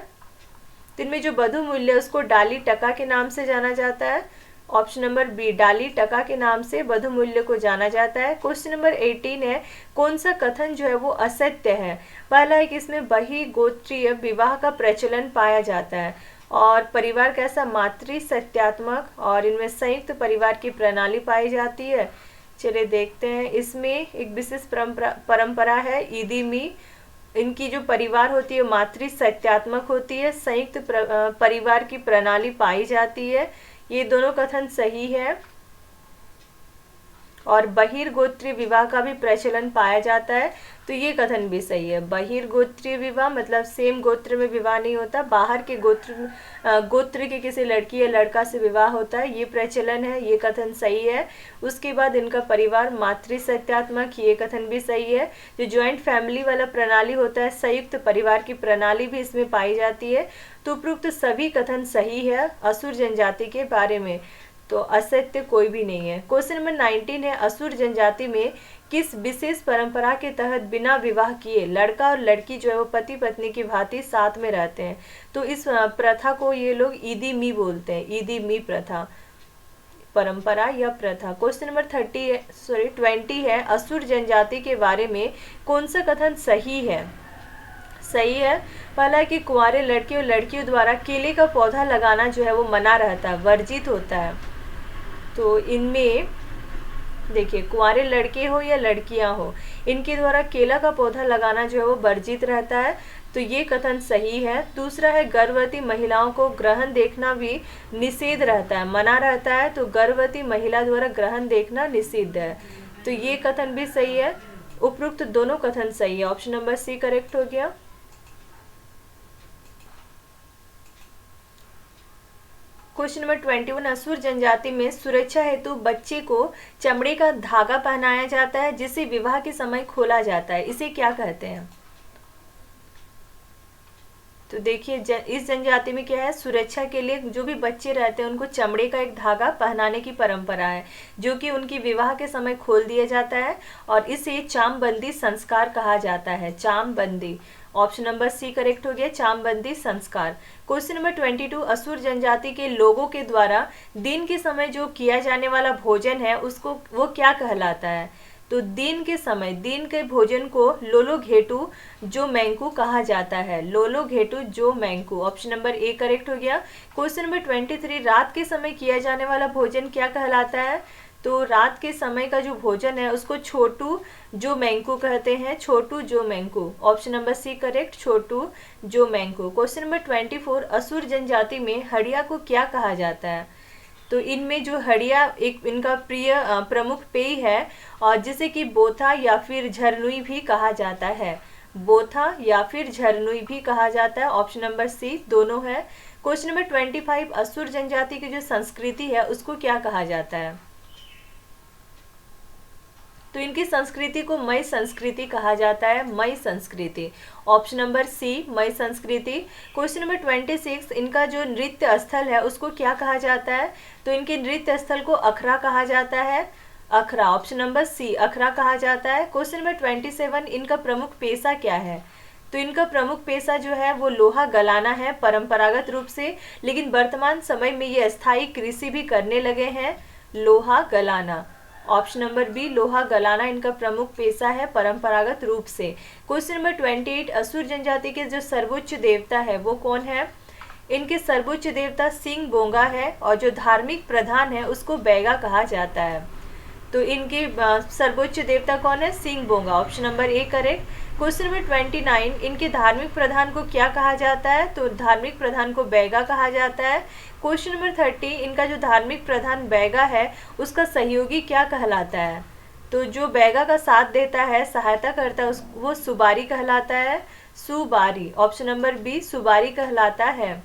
तो इनमें जो बधु मूल्य है उसको डाली टका के नाम से जाना जाता है, ऑप्शन नंबर बी, डाली टका के नाम से बधु मूल्य को जाना जाता है। क्वेश्चन नंबर 18 है कौन सा कथन जो है वो असत्य है? पहला है कि इसमें बहिर्गोत्रीय विवाह का प्रचलन पाया जाता है और परिवार कैसा मातृ सत्यात्मक, और इनमें संयुक्त परिवार की प्रणाली पाई जाती है। चलिए देखते हैं, इसमें एक विशेष परंपरा है ईदीमी, इनकी जो परिवार होती है मातृ सत्यात्मक होती है, संयुक्त परिवार की प्रणाली पाई जाती है, ये दोनों कथन सही है। और बहिर्गोत्रीय विवाह का भी प्रचलन पाया जाता है, तो ये कथन भी सही है। बहिर्गोत्रीय विवाह मतलब सेम गोत्र में विवाह नहीं होता, बाहर के गोत्र के किसी लड़की या लड़का से विवाह होता है, ये प्रचलन है, ये कथन सही है। उसके बाद इनका परिवार मातृ सत्यात्मक, ये कथन भी सही है। जो ज्वाइंट फैमिली वाला प्रणाली होता है, संयुक्त परिवार की प्रणाली भी इसमें पाई जाती है। तो उपरोक्त सभी कथन सही है असुर जनजाति के बारे में, तो असत्य कोई भी नहीं है। क्वेश्चन नंबर 19 है असुर जनजाति में किस विशेष परंपरा के तहत बिना विवाह किए लड़का और लड़की जो है वो पति पत्नी की भांति साथ में रहते हैं? तो इस प्रथा को ये लोग ईदीमी बोलते हैं, ईदीमी प्रथा, परंपरा या प्रथा। क्वेश्चन नंबर 20 है असुर जनजाति के बारे में कौन सा कथन सही है? सही है पहला है कि कुंवारे लड़के और लड़कियों द्वारा केले का पौधा लगाना जो है वो मना रहता है, वर्जित होता है। तो इनमें देखिए कुंवारे लड़के हो या लड़कियां हो, इनके द्वारा केला का पौधा लगाना जो है वो वर्जित रहता है, तो ये कथन सही है। दूसरा है गर्भवती महिलाओं को ग्रहण देखना भी निषेध रहता है, मना रहता है, तो गर्भवती महिला द्वारा ग्रहण देखना निषिद्ध है, तो ये कथन भी सही है। उपरोक्त दोनों कथन सही है, ऑप्शन नंबर सी करेक्ट हो गया। क्वेश्चन नंबर 21 असुर जनजाति में सुरक्षा हेतु बच्चे को चमड़े का धागा पहनाया जाता है जिसे विवाह के समय खोला जाता है, इसे क्या कहते हैं? तो देखिए इस जनजाति में क्या है, सुरक्षा के लिए जो भी बच्चे रहते हैं उनको चमड़े का एक धागा पहनाने की परंपरा है जो कि उनकी विवाह के समय खोल दिया जाता है और इसे चामबंदी संस्कार कहा जाता है, चामबंदी, ऑप्शन नंबर सी करेक्ट हो गया, चामबंदी संस्कार। क्वेश्चन नंबर 22 असुर जनजाति के लोगों के द्वारा दिन के समय जो किया जाने वाला भोजन है उसको वो क्या कहलाता है? तो दिन के समय दिन के भोजन को लोलो घेटू जो मैंकू कहा जाता है, लोलो घेटू जो मैंकू, ऑप्शन नंबर ए करेक्ट हो गया। क्वेश्चन नंबर 23 रात के समय किया जाने वाला भोजन क्या कहलाता है? तो रात के समय का जो भोजन है उसको छोटू जो मैंकू कहते हैं, छोटू जो मैंकू, ऑप्शन नंबर सी करेक्ट, छोटू जो मैंकू। क्वेश्चन नंबर 24 असुर जनजाति में हड़िया को क्या कहा जाता है? तो इनमें जो हड़िया एक इनका प्रिय प्रमुख पेय है और जिसे कि बोथा या फिर झरनुई भी कहा जाता है, बोथा या फिर झरनुई भी कहा जाता है, ऑप्शन नंबर सी दोनों है। क्वेश्चन नंबर 25 असुर जनजाति की जो संस्कृति है उसको क्या कहा जाता है? तो इनकी संस्कृति को मई संस्कृति कहा जाता है, मई संस्कृति, ऑप्शन नंबर सी मई संस्कृति। क्वेश्चन नंबर 26 इनका जो नृत्य स्थल है उसको क्या कहा जाता है? तो इनके नृत्य स्थल को अखरा कहा जाता है, अखरा, ऑप्शन नंबर सी अखरा कहा जाता है। क्वेश्चन नंबर 27 इनका प्रमुख पेशा क्या है? तो इनका प्रमुख पेशा जो है वो लोहा गलाना है परंपरागत रूप से, लेकिन वर्तमान समय में ये अस्थायी कृषि भी करने लगे हैं, लोहा गलाना, ऑप्शन नंबर बी लोहा गलाना इनका प्रमुख पेशा है परंपरागत रूप से। क्वेश्चन नंबर 28 असुर जनजाति के जो सर्वोच्च देवता है वो कौन है? इनके सर्वोच्च देवता सिंह बोंगा है और जो धार्मिक प्रधान है उसको बैगा कहा जाता है। तो इनके सर्वोच्च देवता कौन है? Sing Bonga. Option number A correct. Question number 29, इनके धार्मिक प्रधान को क्या कहा जाता है? तो धार्मिक प्रधान को बैगा कहा जाता है। क्वेश्चन नंबर 30, इनका जो धार्मिक प्रधान बैगा है उसका सहयोगी क्या कहलाता है? तो जो बैगा का साथ देता है, सहायता करता है, वो सुबारी कहलाता है। सुबारी। ऑप्शन नंबर बी सुबारी कहलाता है।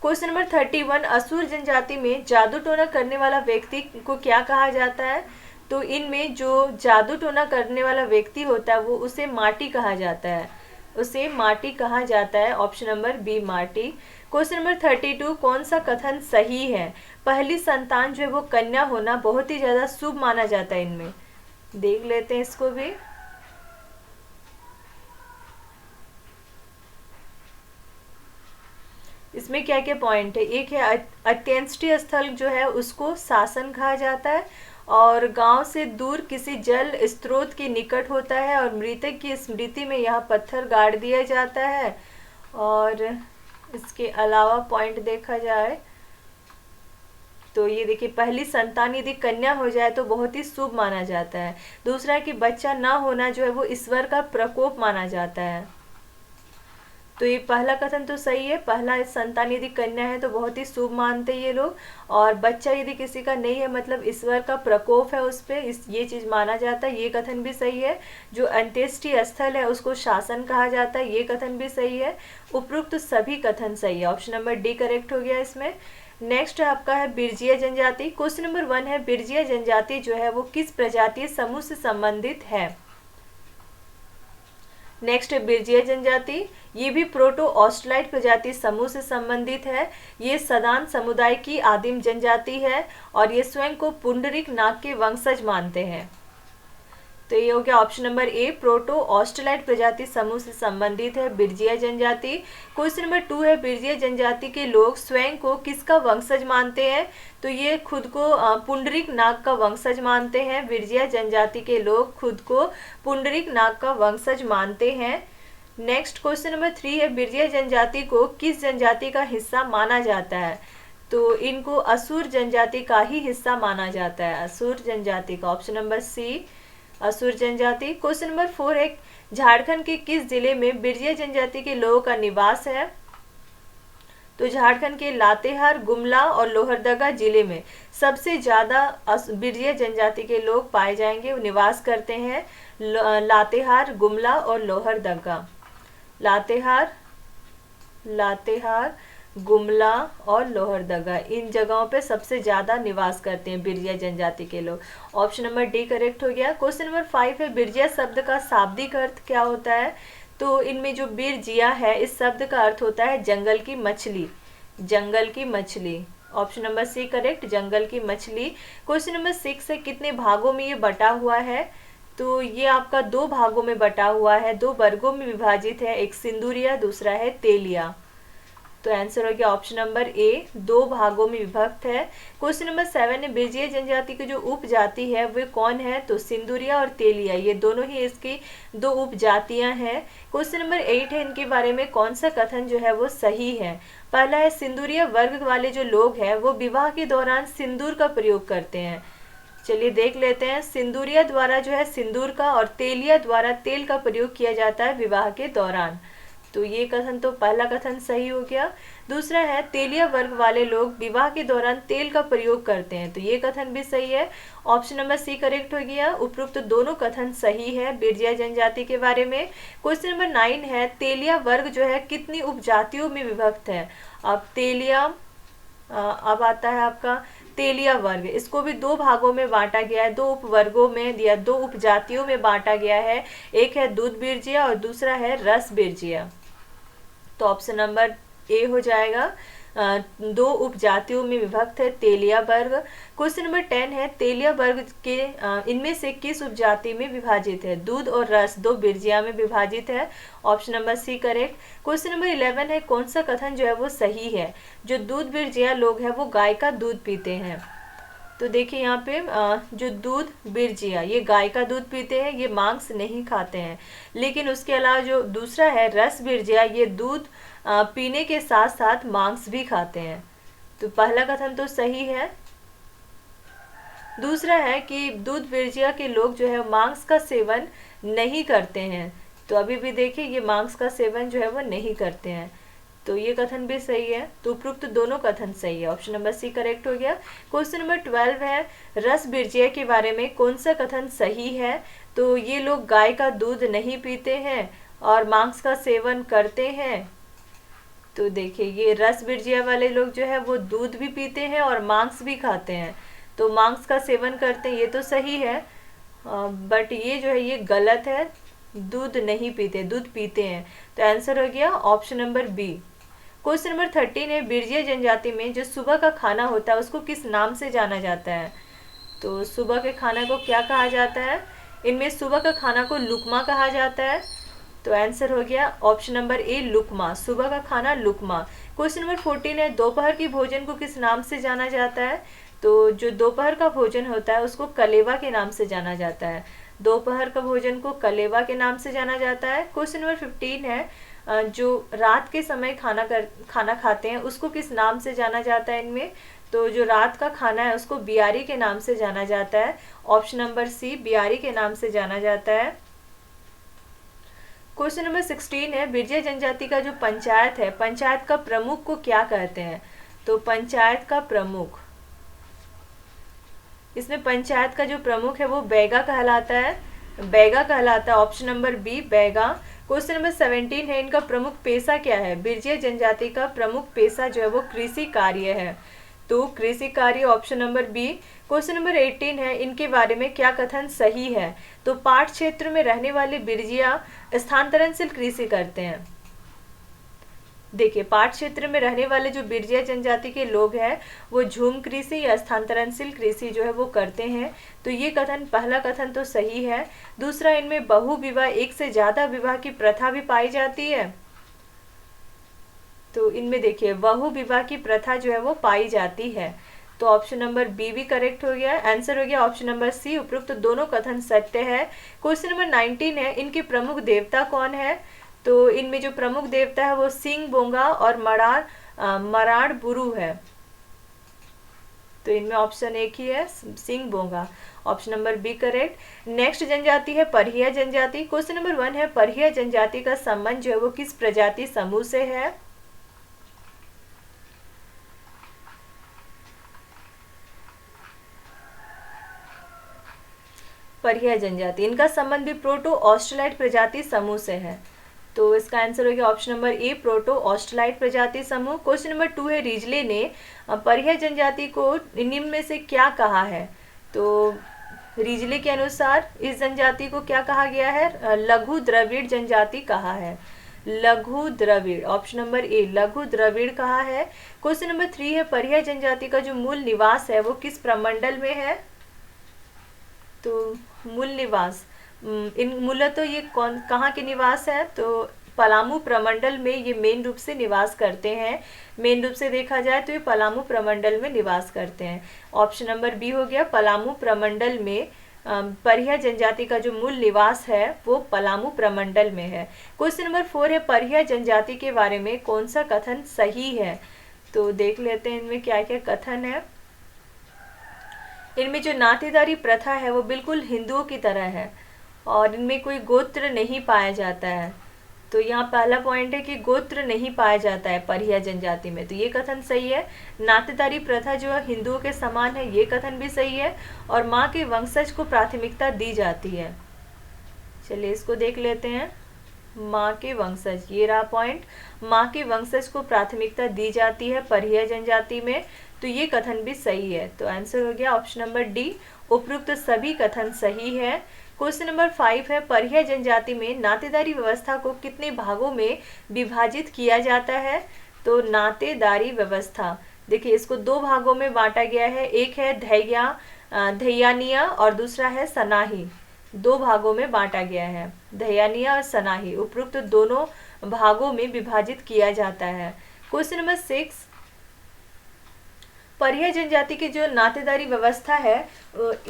क्वेश्चन नंबर 31, असुर जनजाति में जादू टोना करने वाला व्यक्ति को क्या कहा जाता है? तो इनमें जो जादू टोना करने वाला व्यक्ति होता है वो उसे माटी कहा जाता है। उसे माटी कहा जाता है। ऑप्शन नंबर बी माटी। क्वेश्चन नंबर 32, कौन सा कथन सही है? पहली संतान जो है वो कन्या होना बहुत ही ज़्यादा शुभ माना जाता है। इनमें देख लेते हैं इसको भी। इसमें क्या क्या पॉइंट है? एक है अंत्येष्टि स्थल जो है उसको शासन कहा जाता है, और गांव से दूर किसी जल स्रोत के निकट होता है, और मृतक की स्मृति में यहाँ पत्थर गाड़ दिया जाता है। और इसके अलावा पॉइंट देखा जाए तो ये देखिए, पहली संतान यदि कन्या हो जाए तो बहुत ही शुभ माना जाता है। दूसरा है कि बच्चा ना होना जो है वो ईश्वर का प्रकोप माना जाता है। तो ये पहला कथन तो सही है। पहला संतान यदि कन्या है तो बहुत ही शुभ मानते हैं ये लोग, और बच्चा यदि किसी का नहीं है मतलब ईश्वर का प्रकोप है उस पर, ये चीज़ माना जाता है। ये कथन भी सही है। जो अंत्येष्टि स्थल है उसको शासन कहा जाता है, ये कथन भी सही है। उपरोक्त सभी कथन सही है। ऑप्शन नंबर डी करेक्ट हो गया इसमें। नेक्स्ट आपका है बिरजिया जनजाति। क्वेश्चन नंबर 1 है, बिरजिया जनजाति जो है वो किस प्रजातीय समूह से संबंधित है? नेक्स्ट है बिरजिया जनजाति, ये भी प्रोटो ऑस्ट्रेलाइट प्रजाति समूह से संबंधित है। ये सदान समुदाय की आदिम जनजाति है, और ये स्वयं को पुंडरीक नाग के वंशज मानते हैं। तो ये हो गया ऑप्शन नंबर ए, प्रोटो ऑस्ट्रेलाइट प्रजाति समूह से संबंधित है बिरजिया जनजाति। क्वेश्चन नंबर 2 है, बिरजिया जनजाति के लोग स्वयं को किसका वंशज मानते हैं? तो ये खुद को पुंडरीक नाग का वंशज मानते हैं। बिरजिया जनजाति के लोग खुद को पुंडरीक नाग का वंशज मानते हैं। नेक्स्ट क्वेश्चन नंबर 3 है, बिरजिया जनजाति को किस जनजाति का हिस्सा माना जाता है? तो इनको असुर जनजाति का ही हिस्सा माना जाता है, असुर जनजाति का। ऑप्शन नंबर सी असुर जनजाति। क्वेश्चन नंबर 4 है, झारखंड के किस जिले में बिरजिया जनजाति के लोगों का निवास है? तो झारखंड के लातेहार, गुमला और लोहरदगा जिले में सबसे ज़्यादा बिरजिया जनजाति के लोग पाए जाएंगे, निवास करते हैं। लातेहार, गुमला और लोहरदगा। लातेहार, गुमला और लोहरदगा, इन जगहों पे सबसे ज़्यादा निवास करते हैं बिरजिया जनजाति के लोग। ऑप्शन नंबर डी करेक्ट हो गया। क्वेश्चन नंबर 5 है, बिरजिया शब्द का शाब्दिक अर्थ क्या होता है? तो इनमें जो बिरजिया है इस शब्द का अर्थ होता है जंगल की मछली, जंगल की मछली। ऑप्शन नंबर सी करेक्ट, जंगल की मछली। क्वेश्चन नंबर 6 है, कितने भागों में ये बटा हुआ है? तो ये आपका 2 भागों में बटा हुआ है, 2 वर्गों में विभाजित है। एक सिंदूरिया, दूसरा है तेलिया। तो आंसर हो गया ऑप्शन नंबर ए, 2 भागों में विभक्त है। क्वेश्चन नंबर 7 है, बिरजिया जनजाति की जो उपजाति है वे कौन है? तो सिंदूरिया और तेलिया, ये दोनों ही इसकी 2 उपजातियां हैं। क्वेश्चन नंबर 8 है, इनके बारे में कौन सा कथन जो है वो सही है? पहला है, सिंदूरिया वर्ग वाले जो लोग हैं वो विवाह के दौरान सिंदूर का प्रयोग करते हैं। चलिए देख लेते हैं। सिंदूरिया द्वारा जो है सिंदूर का, और तेलिया द्वारा तेल का प्रयोग किया जाता है विवाह के दौरान। तो ये कथन तो पहला कथन सही हो गया। दूसरा है, तेलिया वर्ग वाले लोग विवाह के दौरान तेल का प्रयोग करते हैं, तो ये कथन भी सही है। ऑप्शन नंबर सी करेक्ट हो गया। उपरोक्त दोनों कथन सही है बिरजिया जनजाति के बारे में। क्वेश्चन नंबर 9 है, तेलिया वर्ग जो है कितनी उपजातियों में विभक्त है? अब तेलिया अब आता है आपका तेलिया वर्ग, इसको भी 2 भागों में बांटा गया है, 2 उपवर्गों में या 2 उपजातियों में बांटा गया है। एक है दूध बिरजिया और दूसरा है रस बिरजिया। तो ऑप्शन नंबर ए हो जाएगा। 2 उपजातियों में विभक्त है तेलिया वर्ग। क्वेश्चन नंबर 10 है, तेलिया वर्ग के इनमें से किस उपजाति में विभाजित है? दूध और रस 2 बिरजिया में विभाजित है। Option number C correct. Question number 11 है, कौन सा कथन जो है वो सही है? जो दूध बिरजिया लोग हैं वो गाय का दूध पीते हैं। तो देखिए यहाँ पे जो दूध बिरजिया, ये गाय का दूध पीते हैं, ये मांस नहीं खाते हैं। लेकिन उसके अलावा जो दूसरा है रस बिरजिया, ये दूध पीने के साथ साथ मांस भी खाते हैं। तो पहला कथन तो सही है। दूसरा है कि दूध बिरजिया के लोग जो है मांस का सेवन नहीं करते हैं। तो अभी भी देखिए ये मांस का सेवन जो है वो नहीं करते हैं, तो ये कथन भी सही है। तो उपरोक्त दोनों कथन सही है, ऑप्शन नंबर सी करेक्ट हो गया। क्वेश्चन नंबर 12 है रस बिरजिया के बारे में कौन सा कथन सही है। तो ये लोग गाय का दूध नहीं पीते हैं और मांस का सेवन करते हैं। तो देखिए ये रस बिरजिया वाले लोग जो है वो दूध भी पीते हैं और मांस भी खाते हैं, तो मांस का सेवन करते हैं, ये तो सही है। बट ये जो है ये गलत है, दूध नहीं पीते, दूध पीते हैं। तो आंसर हो गया option number B. Question number 13 है बिरजिया जनजाति में जो सुबह का खाना होता है उसको किस नाम से जाना जाता है। तो सुबह के खाना को क्या कहा जाता है। इनमें सुबह का खाना को लुकमा कहा जाता है। तो आंसर हो गया ऑप्शन नंबर ए लुकमा, सुबह का खाना लुकमा। क्वेश्चन नंबर 14 है दोपहर की भोजन को किस नाम से जाना जाता है। तो जो दोपहर का भोजन होता है उसको कलेवा के नाम से जाना जाता है। दोपहर का भोजन को कलेवा के नाम से जाना जाता है। क्वेश्चन नंबर 15 है जो रात के समय खाना खाते हैं उसको किस नाम से जाना जाता है इनमें। तो जो रात का खाना है उसको बियारी के नाम से जाना जाता है। ऑप्शन नंबर सी बियारी के नाम से जाना जाता है। क्वेश्चन नंबर 16 है बिरजिया जनजाति का जो पंचायत है, पंचायत का प्रमुख को क्या कहते हैं। तो पंचायत का प्रमुख, इसमें पंचायत का जो प्रमुख है वो बैगा कहलाता है, बैगा कहलाता है। ऑप्शन नंबर बी बैगा। क्वेश्चन नंबर 17 है इनका प्रमुख पेशा क्या है। बिरजिया जनजाति का प्रमुख पेशा जो है वो कृषि कार्य है, तो कृषि कार्य option number B. Question number 18 है इनके बारे में क्या कथन सही है। तो पाट क्षेत्र में रहने वाले बिरजिया स्थानांतरणशील कृषि करते हैं। देखिए पाट क्षेत्र में रहने वाले जो बिरजिया जनजाति के लोग हैं वो झूम कृषि या स्थानांतरणशील कृषि जो है वो करते हैं। तो ये कथन, पहला कथन तो सही है। दूसरा इनमें बहु विवाह, एक से ज्यादा विवाह की प्रथा भी पाई जाती है। तो इनमें देखिए बहु विवाह की प्रथा जो है वो पाई जाती है। तो ऑप्शन नंबर बी भी करेक्ट हो गया। आंसर हो गया ऑप्शन नंबर सी, उपरोक्त दोनों कथन सत्य है। क्वेश्चन नंबर 19 है इनके प्रमुख देवता कौन है। तो इनमें जो प्रमुख देवता है वो सिंह बोंगा और मराड़ बुरु है। तो इनमें ऑप्शन एक ही है, Sing Bonga, option number B correct. Next जनजाति है परिया जनजाति। क्वेश्चन नंबर 1 है परिया जनजाति का संबंध जो है वो किस प्रजाति समूह से है। परिया जनजाति, इनका संबंध भी प्रोटो ऑस्ट्रेलाइट प्रजाति समूह से है। तो इसका आंसर हो गया ऑप्शन नंबर ए प्रोटो ऑस्ट्रेलाइट प्रजाति समूह। क्वेश्चन नंबर 2 है रिजले ने परिया जनजाति को निम्न में से क्या कहा है। तो रिजले के अनुसार इस जनजाति को क्या कहा गया है, लघु द्रविड़ जनजाति कहा है, लघु द्रविड़, ऑप्शन नंबर ए लघु द्रविड़ कहा है। क्वेश्चन नंबर 3 है परिया जनजाति का जो मूल निवास है वो किस प्रमंडल में है। तो मूल निवास, इन मूलतः ये कहाँ के निवास है। तो पलामू प्रमंडल में ये मेन रूप से निवास करते हैं। मेन रूप से देखा जाए तो ये पलामू प्रमंडल में निवास करते हैं। ऑप्शन नंबर बी हो गया, पलामू प्रमंडल में परिया जनजाति का जो मूल निवास है वो पलामू प्रमंडल में है। क्वेश्चन नंबर 4 है परिया जनजाति के बारे में कौन सा कथन सही है। तो देख लेते हैं इनमें क्या क्या कथन है। इनमें जो नातेदारी प्रथा है वो बिल्कुल हिंदुओं की तरह है और इनमें कोई गोत्र नहीं पाया जाता है। तो यहाँ पहला पॉइंट है कि गोत्र नहीं पाया जाता है परिया जनजाति में, तो ये कथन सही है। नातेदारी प्रथा जो है हिंदुओं के समान है, ये कथन भी सही है। और माँ के वंशज को प्राथमिकता दी जाती है। चलिए इसको देख लेते हैं। माँ के वंशज, ये रहा पॉइंट, माँ के वंशज को प्राथमिकता दी जाती है परिया जनजाति में, तो ये कथन भी सही है। तो आंसर हो गया ऑप्शन नंबर डी, उपरोक्त सभी कथन सही है। क्वेश्चन नंबर 5 है परिया जनजाति में नातेदारी व्यवस्था को कितने भागों में विभाजित किया जाता है। तो नातेदारी व्यवस्था, देखिए इसको 2 भागों में बांटा गया है, एक है धैयानिया और दूसरा है सनाही। 2 भागों में बांटा गया है, धैयानिया और सनाही, उपरोक्त दोनों भागों में विभाजित किया जाता है। क्वेश्चन नंबर 6, परिया जनजाति की जो नातेदारी व्यवस्था है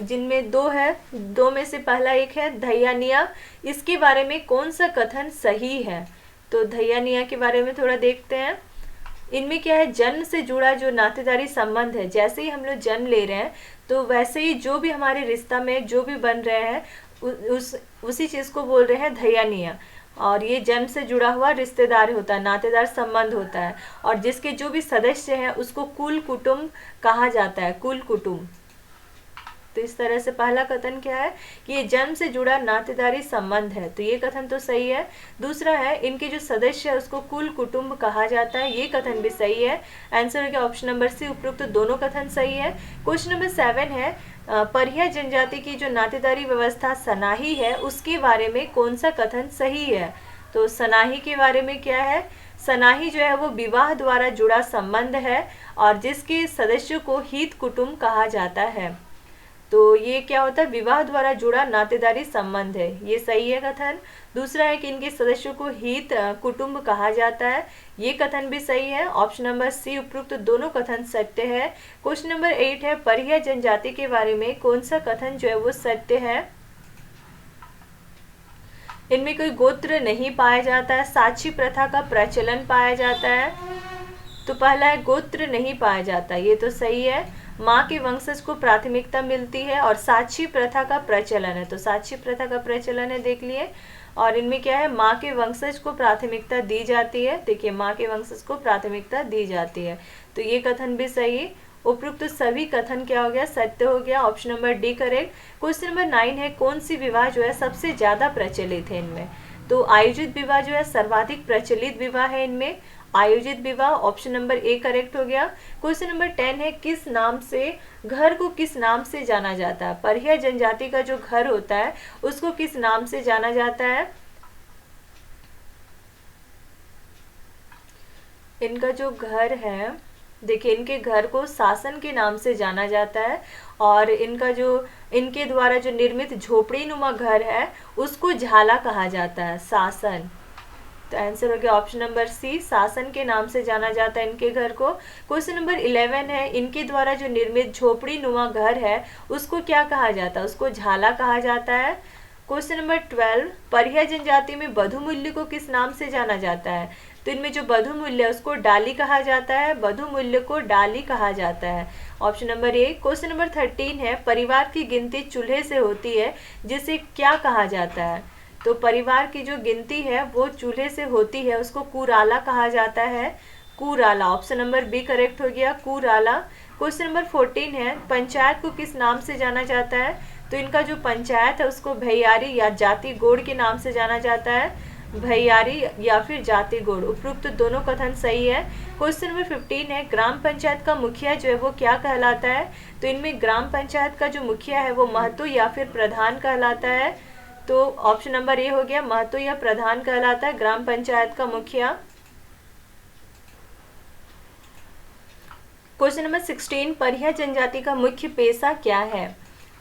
जिनमें दो है, दो में से पहला एक है धैयानिया। इसके बारे में कौन सा कथन सही है? तो धैयानिया के बारे में थोड़ा देखते हैं। इनमें क्या है, जन्म से जुड़ा जो नातेदारी संबंध है, जैसे ही हम लोग जन्म ले रहे हैं तो वैसे ही जो भी हमारे रिश्ता में जो भी बन रहे हैं उसी चीज़ को बोल रहे हैं धैयानिया। और ये जन्म से जुड़ा हुआ रिश्तेदार होता है, नातेदार संबंध होता है, और जिसके जो भी सदस्य हैं उसको कुल कुटुंब कहा जाता है, कुल कुटुंब। तो इस तरह से पहला कथन क्या है कि ये जन्म से जुड़ा नातेदारी संबंध है, तो ये कथन तो सही है। दूसरा है इनके जो सदस्य है उसको कुल कुटुंब कहा जाता है, ये कथन भी सही है। आंसर हो गया ऑप्शन नंबर सी, उपरोक्त तो दोनों कथन सही है। क्वेश्चन नंबर 7 है परिया जनजाति की जो नातेदारी व्यवस्था सनाही है उसके बारे में कौन सा कथन सही है? तो सनाही के बारे में क्या है, सनाही जो है वो विवाह द्वारा जुड़ा संबंध है और जिसके सदस्यों को हित कुटुंब कहा जाता है। तो ये क्या होता है, विवाह द्वारा जुड़ा नातेदारी संबंध है, ये सही है कथन। दूसरा है कि इनके सदस्यों को हित कुटुंब कहा जाता है, ये कथन भी सही है। ऑप्शन नंबर सी, उपरोक्त तो दोनों कथन सत्य है। क्वेश्चन नंबर 8 है परिया जनजाति के बारे में कौन सा कथन जो है वो सत्य है? इनमें कोई गोत्र नहीं पाया जाता है, साक्षी प्रथा का प्रचलन पाया जाता है। तो पहला है गोत्र नहीं पाया जाता, ये तो सही है। माँ के वंशज को प्राथमिकता मिलती है और साक्षी प्रथा का प्रचलन है, तो साक्षी प्रथा का प्रचलन है, देख लिए। और इनमें क्या है, माँ के वंशज को प्राथमिकता दी जाती है, देखिए माँ के वंशज को प्राथमिकता दी जाती है, तो ये कथन भी सही। उपरोक्त तो सभी कथन क्या हो गया, सत्य हो गया। Option number D correct. Question number 9 है कौन सी विवाह जो है सबसे ज्यादा प्रचलित है इनमें? तो आयोजित विवाह जो है सर्वाधिक प्रचलित विवाह है इनमें, आयोजित विवाह। ऑप्शन नंबर ए करेक्ट हो गया। क्वेश्चन नंबर 10 है किस नाम से, घर को किस नाम से जाना जाता है? परिया जनजाति का जो घर होता है उसको किस नाम से जाना जाता है? इनका जो घर है, देखिए इनके घर को शासन के नाम से जाना जाता है और इनका जो इनके द्वारा जो निर्मित झोपड़ी नुमा घर है उसको झाला कहा जाता है, शासन। तो आंसर हो गया ऑप्शन नंबर सी, शासन के नाम से जाना जाता है इनके घर को। क्वेश्चन नंबर 11 है इनके द्वारा जो निर्मित झोपड़ी नुमा घर है उसको क्या कहा जाता है? उसको झाला कहा जाता है। क्वेश्चन नंबर 12 परिया जनजाति में बधु मूल्य को किस नाम से जाना जाता है? तो इनमें जो बधु मूल्य है उसको डाली कहा जाता है, बधु मूल्य को डाली कहा जाता है। Option number A. Question number 13 है परिवार की गिनती चूल्हे से होती है जिसे क्या कहा जाता है? तो परिवार की जो गिनती है वो चूल्हे से होती है, उसको कुराला कहा जाता है, कुराला। ऑप्शन नंबर बी करेक्ट हो गया, कुराला। क्वेश्चन नंबर 14 है पंचायत को किस नाम से जाना जाता है? तो इनका जो पंचायत है उसको भैयारी या जाति गोड़ के नाम से जाना जाता है, भैयारी या फिर जाति गोड़। उपरोक्त दोनों कथन सही है। क्वेश्चन नंबर 15 है ग्राम पंचायत का मुखिया जो है वो क्या कहलाता है? तो इनमें ग्राम पंचायत का जो मुखिया है वो महतो या फिर प्रधान कहलाता है, तो ऑप्शन नंबर ए हो गया, महतो या प्रधान कहलाता है ग्राम पंचायत का मुखिया। क्वेश्चन नंबर 16 परिया जनजाति का मुख्य पेशा क्या है?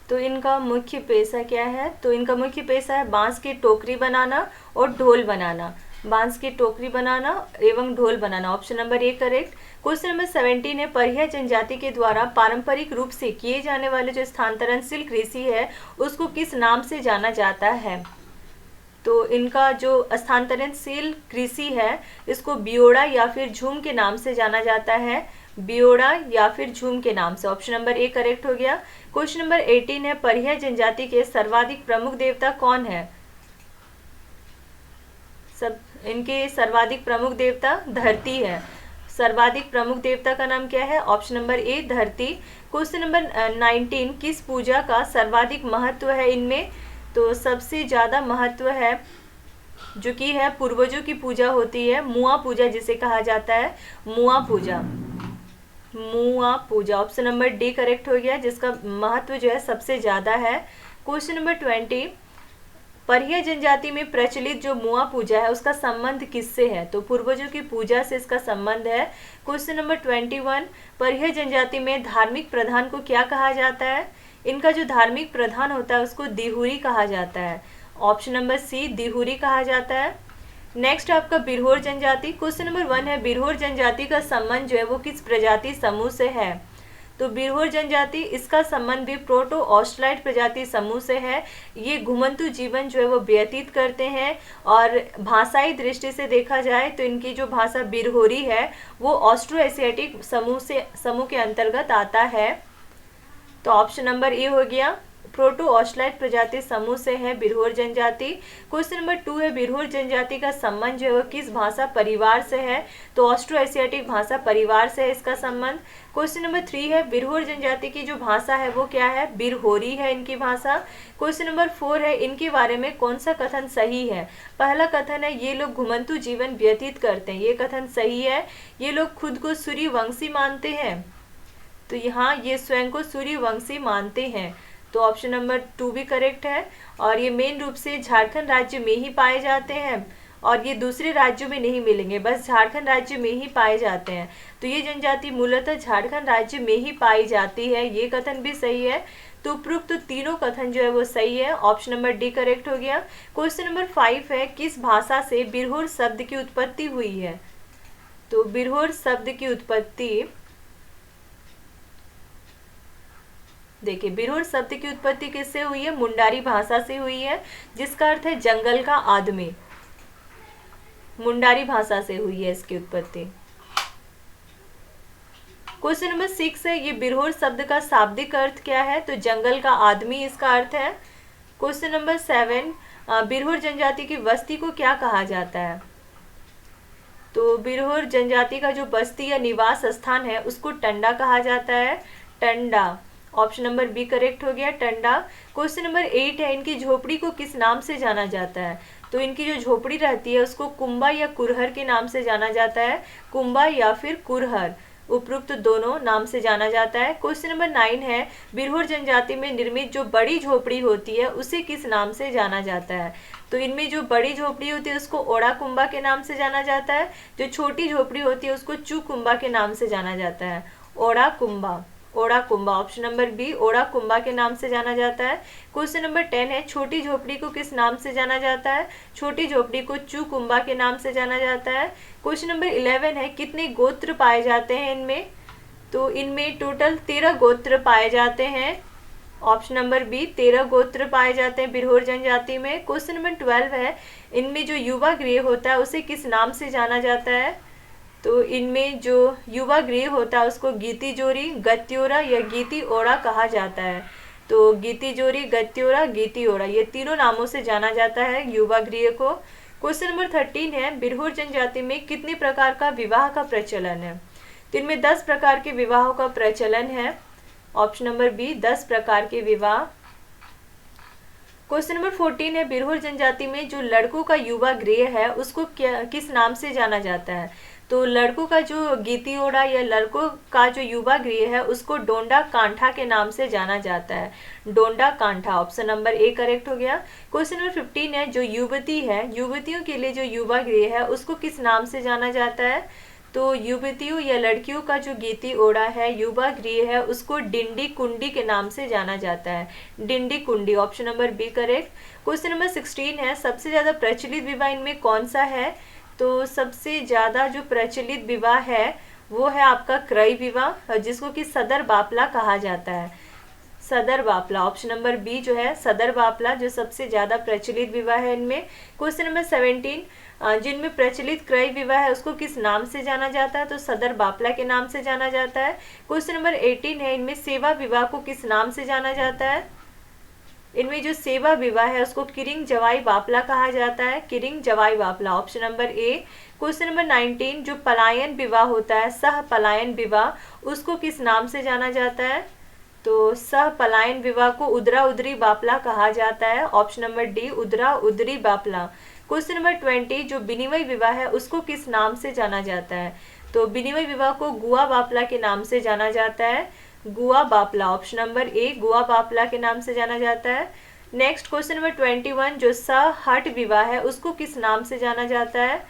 तो इनका मुख्य पेशा क्या है? तो इनका मुख्य पेशा है बांस की टोकरी बनाना और ढोल बनाना, बांस की टोकरी बनाना एवं ढोल बनाना। Option number A correct. Question number 17 है परिया जनजाति के द्वारा पारंपरिक रूप से किए जाने वाले जो स्थानांतरणशील कृषि है उसको किस नाम से जाना जाता है? तो इनका जो स्थानांतरणशील कृषि है इसको बियोड़ा या फिर झूम के नाम से जाना जाता है, बियोड़ा या फिर झूम के नाम से। ऑप्शन नंबर ए करेक्ट हो गया। क्वेश्चन नंबर 18 है परिया जनजाति के सर्वाधिक प्रमुख देवता कौन है? सब इनके सर्वाधिक प्रमुख देवता धरती है, सर्वाधिक प्रमुख देवता का नाम क्या है? ऑप्शन नंबर ए धरती। क्वेश्चन नंबर 19 किस पूजा का सर्वाधिक महत्व है इनमें? तो सबसे ज़्यादा महत्व है जो कि है पूर्वजों की पूजा होती है, मुआ पूजा जिसे कहा जाता है, मुआ पूजा, मुआ पूजा। ऑप्शन नंबर डी करेक्ट हो गया, जिसका महत्व जो है सबसे ज़्यादा है। क्वेश्चन नंबर 20 परिया जनजाति में प्रचलित जो मुआ पूजा है उसका संबंध किससे है? तो पूर्वजों की पूजा से इसका संबंध है। क्वेश्चन नंबर 21 परिया जनजाति में धार्मिक प्रधान को क्या कहा जाता है? इनका जो धार्मिक प्रधान होता है उसको दिहुरी कहा जाता है। ऑप्शन नंबर सी दिहुरी कहा जाता है। नेक्स्ट आपका बिरहोर जनजाति। क्वेश्चन नंबर 1 है बिरहोर जनजाति का संबंध जो है वो किस प्रजाति समूह से है? तो बिरहोर जनजाति, इसका संबंध भी प्रोटो ऑस्ट्रलाइट प्रजाति समूह से है। ये घुमंतु जीवन जो है वो व्यतीत करते हैं, और भाषाई दृष्टि से देखा जाए तो इनकी जो भाषा बिरहोरी है वो ऑस्ट्रो एशियाटिक समूह के अंतर्गत आता है। तो ऑप्शन नंबर ए हो गया, प्रोटो ऑस्ट्रलाइट प्रजाति समूह से है बिरहोर जनजाति। क्वेश्चन नंबर 2 है, बिरहोर जनजाति का संबंध जो है वह किस भाषा परिवार से है? तो ऑस्ट्रो एशियाटिक भाषा परिवार से है इसका संबंध। क्वेश्चन नंबर 3 है, बिरहोर जनजाति की जो भाषा है वो क्या है? बिरहोरी है इनकी भाषा। क्वेश्चन नंबर 4 है, इनके बारे में कौन सा कथन सही है? पहला कथन है ये लोग घुमंतु जीवन व्यतीत करते हैं, ये कथन सही है। ये लोग खुद को सूर्यवंशी मानते हैं, तो यहाँ ये स्वयं को सूर्यवंशी मानते हैं, तो ऑप्शन नंबर 2 भी करेक्ट है। और ये मेन रूप से झारखंड राज्य में ही पाए जाते हैं, और ये दूसरे राज्यों में नहीं मिलेंगे, बस झारखंड राज्य में ही पाए जाते हैं। तो ये जनजाति मूलतः झारखंड राज्य में ही पाई जाती है, ये कथन भी सही है। तो उपरोक्त तो तीनों कथन जो है वो सही है, ऑप्शन नंबर डी करेक्ट हो गया। क्वेश्चन नंबर 5 है, किस भाषा से बिरहोर शब्द की उत्पत्ति हुई है? तो बिरहोर शब्द की उत्पत्ति, देखिए बिरहोर शब्द की उत्पत्ति किससे हुई है? मुंडारी भाषा से हुई है, जिसका अर्थ है जंगल का आदमी। मुंडारी भाषा से हुई है इसकी उत्पत्ति। क्वेश्चन नंबर 6 है, ये बिरहोर शब्द का शाब्दिक अर्थ क्या है? तो जंगल का आदमी इसका अर्थ है। क्वेश्चन नंबर 7, बिरहोर जनजाति की बस्ती को क्या कहा जाता है? तो बिरहोर जनजाति का जो बस्ती या निवास स्थान है उसको टंडा कहा जाता है, टंडा। ऑप्शन नंबर बी करेक्ट हो गया, टंडा। क्वेश्चन नंबर 8 है, इनकी झोपड़ी को किस नाम से जाना जाता है? तो इनकी जो झोपड़ी रहती है उसको कुंबा या कुरहर के नाम से जाना जाता है, कुंबा या फिर कुरहर, उपरोक्त दोनों नाम से जाना जाता है। क्वेश्चन नंबर 9 है, बिरहोर जनजाति में निर्मित जो बड़ी झोपड़ी होती है उसे किस नाम से जाना जाता है? तो इनमें जो बड़ी झोपड़ी होती है उसको ओड़ा कुंबा के नाम से जाना जाता है, जो छोटी झोपड़ी होती है उसको चू कुंबा के नाम से जाना जाता है, ओड़ा कुंबा, ओड़ा कुंबा। ऑप्शन नंबर बी, ओड़ा कुंबा के नाम से जाना जाता है। क्वेश्चन नंबर 10 है, छोटी झोपड़ी को किस नाम से जाना जाता है? छोटी झोपड़ी को चू कुंबा के नाम से जाना जाता है। क्वेश्चन नंबर 11 है, कितने गोत्र पाए जाते हैं इनमें? तो इनमें टोटल 13 गोत्र पाए जाते हैं, ऑप्शन नंबर बी 13 गोत्र पाए जाते हैं बिरहोर जनजाति में। क्वेश्चन नंबर 12 है, इनमें जो युवा गृह होता है उसे किस नाम से जाना जाता है? तो इनमें जो युवा गृह होता है उसको गीती जोरी, गत्योरा या गीती ओड़ा कहा जाता है। तो गीती जोरी, गत्योरा, गीती ओड़ा, ये तीनों नामों से जाना जाता है युवा गृह को। क्वेश्चन नंबर 13 है, बिरहोर जनजाति में कितने प्रकार का विवाह का प्रचलन है? तो इनमें 10 प्रकार के विवाहों का प्रचलन है, ऑप्शन नंबर बी 10 प्रकार के विवाह। क्वेश्चन नंबर 14 है, बिरहोर जनजाति में जो लड़कों का युवा गृह है उसको किस नाम से जाना जाता है? तो लड़कों का जो गीती ओड़ा या लड़कों का जो युवा गृह है उसको डोंडा कांठा के नाम से जाना जाता है, Donda Kantha. Option number A correct हो गया। क्वेश्चन नंबर 15 है, जो युवती है, युवतियों के लिए जो युवा गृह है उसको किस नाम से जाना जाता है? तो युवतियों या लड़कियों का जो गीती ओड़ा है, युवा गृह है, उसको डिंडी कुंडी के नाम से जाना जाता है, डिंडी कुंडी। Option number B correct. Question number 16 है, सबसे ज़्यादा प्रचलित विवाह इनमें कौन सा है? तो सबसे ज़्यादा जो प्रचलित विवाह है वो है आपका क्रय विवाह, जिसको कि सदर बापला कहा जाता है, सदर बापला। ऑप्शन नंबर बी जो है सदर बापला जो सबसे ज़्यादा प्रचलित विवाह है इनमें। क्वेश्चन नंबर 17, जिनमें प्रचलित क्रय विवाह है उसको किस नाम से जाना जाता है? तो सदर बापला के नाम से जाना जाता है। क्वेश्चन नंबर 18 है, इनमें सेवा विवाह को किस नाम से जाना जाता है? इनमें जो सेवा विवाह है उसको किरिंग जवाई बापला कहा जाता है, किरिंग जवाई बापला। Option number A. Question number 19, जो पलायन विवाह होता है, सह पलायन विवाह, उसको किस नाम से जाना जाता है? तो सह पलायन विवाह को उदरा उदरी बापला कहा जाता है, ऑप्शन नंबर डी उदरा उदरी बापला। क्वेश्चन नंबर 20, जो विनिमय विवाह है उसको किस नाम से जाना जाता है? तो विनिमय विवाह को गुआ बापला के नाम से जाना जाता है, गुआ बापला। ऑप्शन नंबर ए गुआ बापला के नाम से जाना जाता है। नेक्स्ट क्वेश्चन नंबर 21, जो सहट विवाह है उसको किस नाम से जाना जाता है?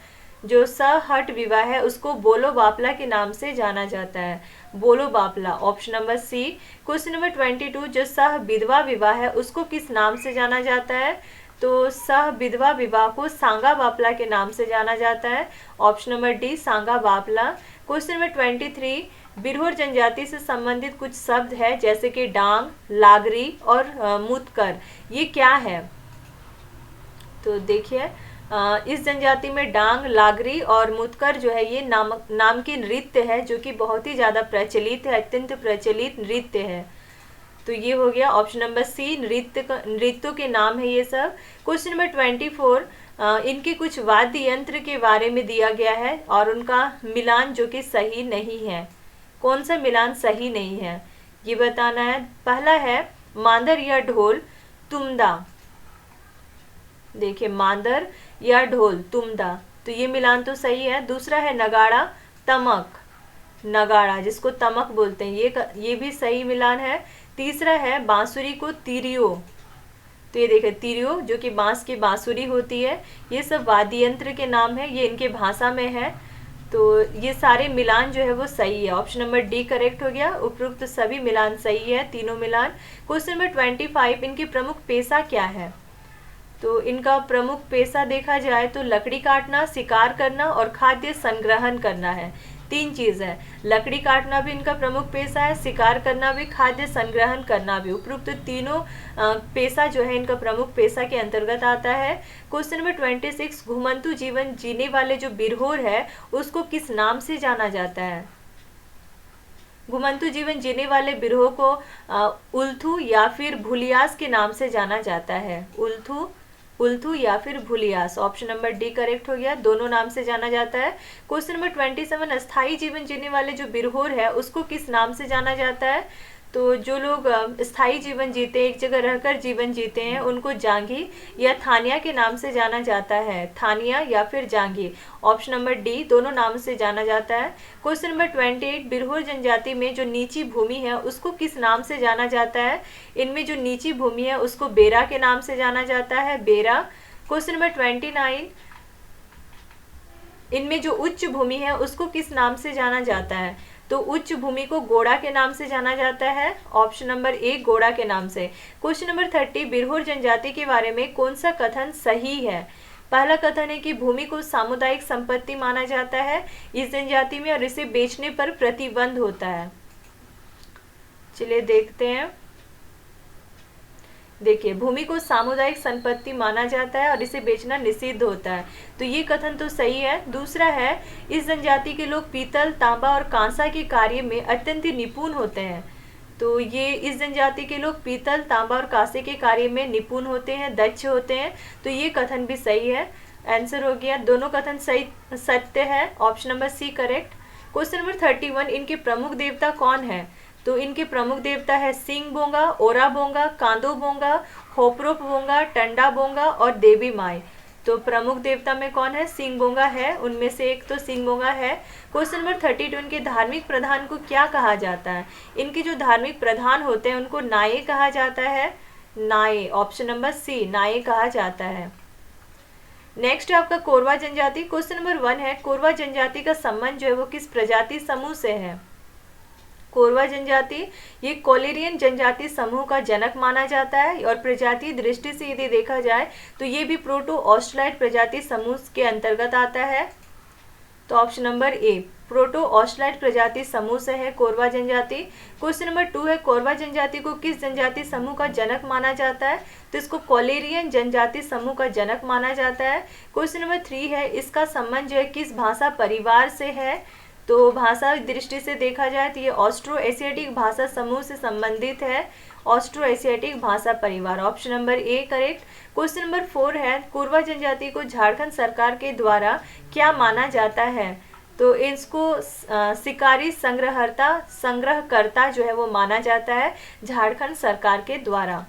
जो सहट विवाह है उसको बोलो बापला के नाम से जाना जाता है, बोलो बापला। Option number C. Question number 22, जो सह विधवा विवाह है उसको किस नाम से जाना जाता है? तो सह विधवा विवाह को सांगा बापला के नाम से जाना जाता है, ऑप्शन नंबर डी सांगा बापला। क्वेश्चन नंबर 23, बिरहोर जनजाति से संबंधित कुछ शब्द है जैसे कि डांग, लागरी और मुतकर, ये क्या है? तो देखिए इस जनजाति में डांग, लागरी और मुतकर जो है ये नाम की नृत्य है जो कि बहुत ही ज़्यादा प्रचलित है, अत्यंत प्रचलित नृत्य है। तो ये हो गया ऑप्शन नंबर सी, नृत्यों के नाम है ये सब। क्वेश्चन नंबर 24, इनके कुछ वाद्य यंत्र के बारे में दिया गया है और उनका मिलान जो कि सही नहीं है। कौन सा मिलान सही नहीं है ये बताना है। पहला है मांदर या ढोल, तुमदा। देखिए मांदर या ढोल, तुमदा, तो ये मिलान तो सही है। दूसरा है नगाड़ा, तमक, नगाड़ा जिसको तमक बोलते हैं, ये भी सही मिलान है। तीसरा है बांसुरी को तिरियो, तो ये देखिए तिरियो जो कि बांस की बांसुरी होती है, ये सब वाद्य यंत्र के नाम है, ये इनके भाषा में है। तो ये सारे मिलान जो है वो सही है। ऑप्शन नंबर डी करेक्ट हो गया। उपरोक्त सभी मिलान सही है, तीनों मिलान। क्वेश्चन नंबर 25, इनकी प्रमुख पेशा क्या है? तो इनका प्रमुख पेशा देखा जाए तो लकड़ी काटना, शिकार करना और खाद्य संग्रहण करना है। तीन चीज है, लकड़ी काटना भी इनका प्रमुख पेशा है, शिकार करना भी, खाद्य संग्रहण करना भी। उपरोक्त तीनों पेशा जो है इनका प्रमुख पेशा के अंतर्गत आता है। क्वेश्चन नंबर 26, घुमंतु जीवन जीने वाले जो बिरहोर है उसको किस नाम से जाना जाता है? घुमंतु जीवन जीने वाले बिरहों को उल्थू या फिर भुलियास के नाम से जाना जाता है। उल्थू या फिर भुलियास। ऑप्शन नंबर डी करेक्ट हो गया, दोनों नाम से जाना जाता है। क्वेश्चन नंबर 27, अस्थाई जीवन जीने वाले जो बिरहोर है उसको किस नाम से जाना जाता है? तो जो लोग स्थायी जीवन जीते हैं, एक जगह रहकर जीवन जीते हैं, उनको जांगी या थानिया के नाम से जाना जाता है। थानिया या फिर जांगी। ऑप्शन नंबर डी, दोनों नाम से जाना जाता है। क्वेश्चन नंबर 28, बिरहोर जनजाति में जो नीची भूमि है उसको किस नाम से जाना जाता है? इनमें जो नीची भूमि है उसको बेरा के नाम से जाना जाता है, बेरा। क्वेश्चन नंबर 29, इनमें जो उच्च भूमि है उसको किस नाम से जाना जाता है? तो उच्च भूमि को गोड़ा के नाम से जाना जाता है। ऑप्शन नंबर ए, गोड़ा के नाम से। क्वेश्चन नंबर 30, बिरहोर जनजाति के बारे में कौन सा कथन सही है? पहला कथन है कि भूमि को सामुदायिक संपत्ति माना जाता है इस जनजाति में और इसे बेचने पर प्रतिबंध होता है। चलिए देखते हैं। देखिए भूमि को सामुदायिक संपत्ति माना जाता है और इसे बेचना निषिद्ध होता है, तो ये कथन तो सही है। दूसरा है इस जनजाति के लोग पीतल, तांबा और कांसा के कार्य में अत्यंत निपुण होते हैं। तो ये इस जनजाति के लोग पीतल, तांबा और कांसे के कार्य में निपुण होते हैं, दक्ष होते हैं, तो ये कथन भी सही है। आंसर हो गया, दोनों कथन सही सत्य है। Option number C correct. Question number 31, इनके प्रमुख देवता कौन है? तो इनके प्रमुख देवता है सिंह बोंगा, ओरा बोंगा, कांदो बोंगा, होपरोप बोंगा, टंडा बोंगा और देवी माई। तो प्रमुख देवता में कौन है? सिंह बोंगा है, उनमें से एक तो सिंह बोंगा है। क्वेश्चन नंबर 32, इनके धार्मिक प्रधान को क्या कहा जाता है? इनके जो धार्मिक प्रधान होते हैं उनको नाये कहा जाता है, नाये। ऑप्शन नंबर सी, नाये कहा जाता है। नेक्स्ट है आपका कोरवा जनजाति। क्वेश्चन नंबर 1 है, कोरवा जनजाति का संबंध जो है वो किस प्रजाति समूह से है? कोरवा जनजाति ये कोलेरियन जनजाति समूह का जनक माना जाता है और प्रजाति दृष्टि से यदि देखा जाए तो ये भी प्रोटो ऑस्ट्रेलाइड प्रजाति समूह के अंतर्गत आता है। तो ऑप्शन नंबर ए, प्रोटो ऑस्ट्रेलाइड प्रजाति समूह से है कोरवा जनजाति। क्वेश्चन नंबर 2 है, कोरवा जनजाति को किस जनजाति समूह का जनक माना जाता है? तो इसको कोलेरियन जनजाति समूह का जनक माना जाता है। क्वेश्चन नंबर 3 है, इसका संबंध जो है किस भाषा परिवार से है? तो भाषा दृष्टि से देखा जाए तो ये ऑस्ट्रो एशियाटिक भाषा समूह से संबंधित है, ऑस्ट्रो एशियाटिक भाषा परिवार। Option number A correct. Question number 4 है, कोरवा जनजाति को झारखंड सरकार के द्वारा क्या माना जाता है? तो इसको शिकारी संग्रहकर्ता जो है वो माना जाता है झारखंड सरकार के द्वारा।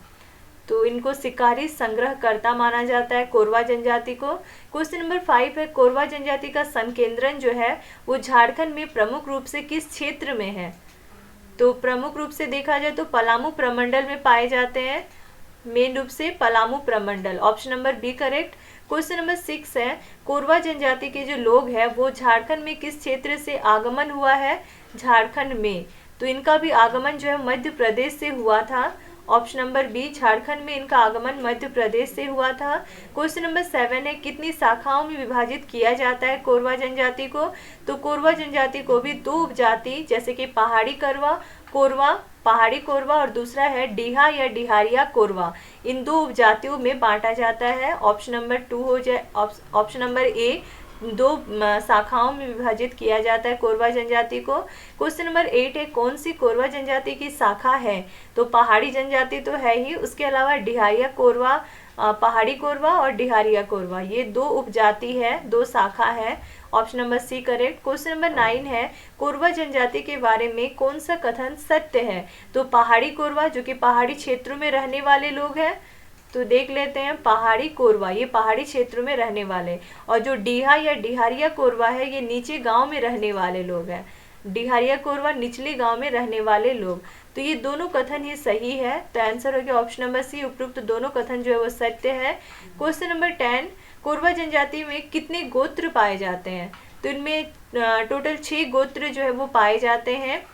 तो इनको शिकारी संग्रहकर्ता माना जाता है कोरवा जनजाति को। क्वेश्चन नंबर 5 है, कोरवा जनजाति का संकेंद्रण जो है वो झारखंड में प्रमुख रूप से किस क्षेत्र में है? तो प्रमुख रूप से देखा जाए तो पलामू प्रमंडल में पाए जाते हैं, मेन रूप से पलामू प्रमंडल। Option number B correct. Question number 6 है, कोरवा जनजाति के जो लोग हैं वो झारखंड में किस क्षेत्र से आगमन हुआ है? झारखंड में। तो इनका भी आगमन जो है मध्य प्रदेश से हुआ था। ऑप्शन नंबर बी, झारखंड में इनका आगमन मध्य प्रदेश से हुआ था। क्वेश्चन नंबर 7 है, कितनी शाखाओं में विभाजित किया जाता है कोरवा जनजाति को? तो कोरवा जनजाति को भी दो उपजाति, जैसे कि पहाड़ी कोरवा, पहाड़ी कोरवा, और दूसरा है डीहा या डिहारिया कोरवा, इन दो उपजातियों में बांटा जाता है। ऑप्शन नंबर 2 हो जाए, ऑप्शन नंबर ए, दो शाखाओं में विभाजित किया जाता है कोरवा जनजाति को। क्वेश्चन नंबर 8 है, कौन सी कोरवा जनजाति की शाखा है? तो पहाड़ी जनजाति तो है ही, उसके अलावा डिहारिया कोरवा, पहाड़ी कोरवा और डिहारिया कोरवा, ये दो उपजाति है, दो शाखा है। Option number C correct. Question number 9 है, कोरवा जनजाति के बारे में कौन सा कथन सत्य है? तो पहाड़ी कोरवा, जो कि पहाड़ी क्षेत्रों में रहने वाले लोग हैं, तो देख लेते हैं पहाड़ी कोरवा, ये पहाड़ी क्षेत्रों में रहने वाले, और जो डीहा या डिहारिया कोरवा है, ये नीचे गांव में रहने वाले लोग हैं। डिहारिया कोरवा निचले गांव में रहने वाले लोग, तो ये दोनों कथन ही सही है। तो आंसर हो गया ऑप्शन नंबर सी, उपरोक्त दोनों कथन जो है वो सत्य है। क्वेश्चन नंबर 10, कोरवा जनजाति में कितने गोत्र पाए जाते हैं? तो इनमें टोटल 6 गोत्र जो है वो पाए जाते हैं।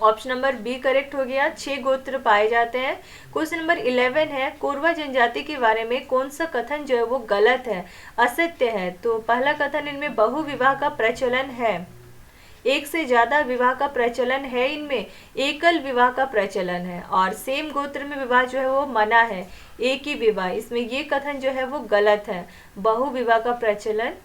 ऑप्शन नंबर बी करेक्ट हो गया, 6 गोत्र पाए जाते हैं। क्वेश्चन नंबर 11 है, कोरवा जनजाति के बारे में कौन सा कथन जो है वो गलत है, असत्य है? तो पहला कथन, इनमें बहु विवाह का प्रचलन है, एक से ज्यादा विवाह का प्रचलन है, इनमें एकल विवाह का प्रचलन है, और सेम गोत्र में विवाह जो है वो मना है, एक ही विवाह, इसमें ये कथन जो है वो गलत है, बहु विवाह का प्रचलन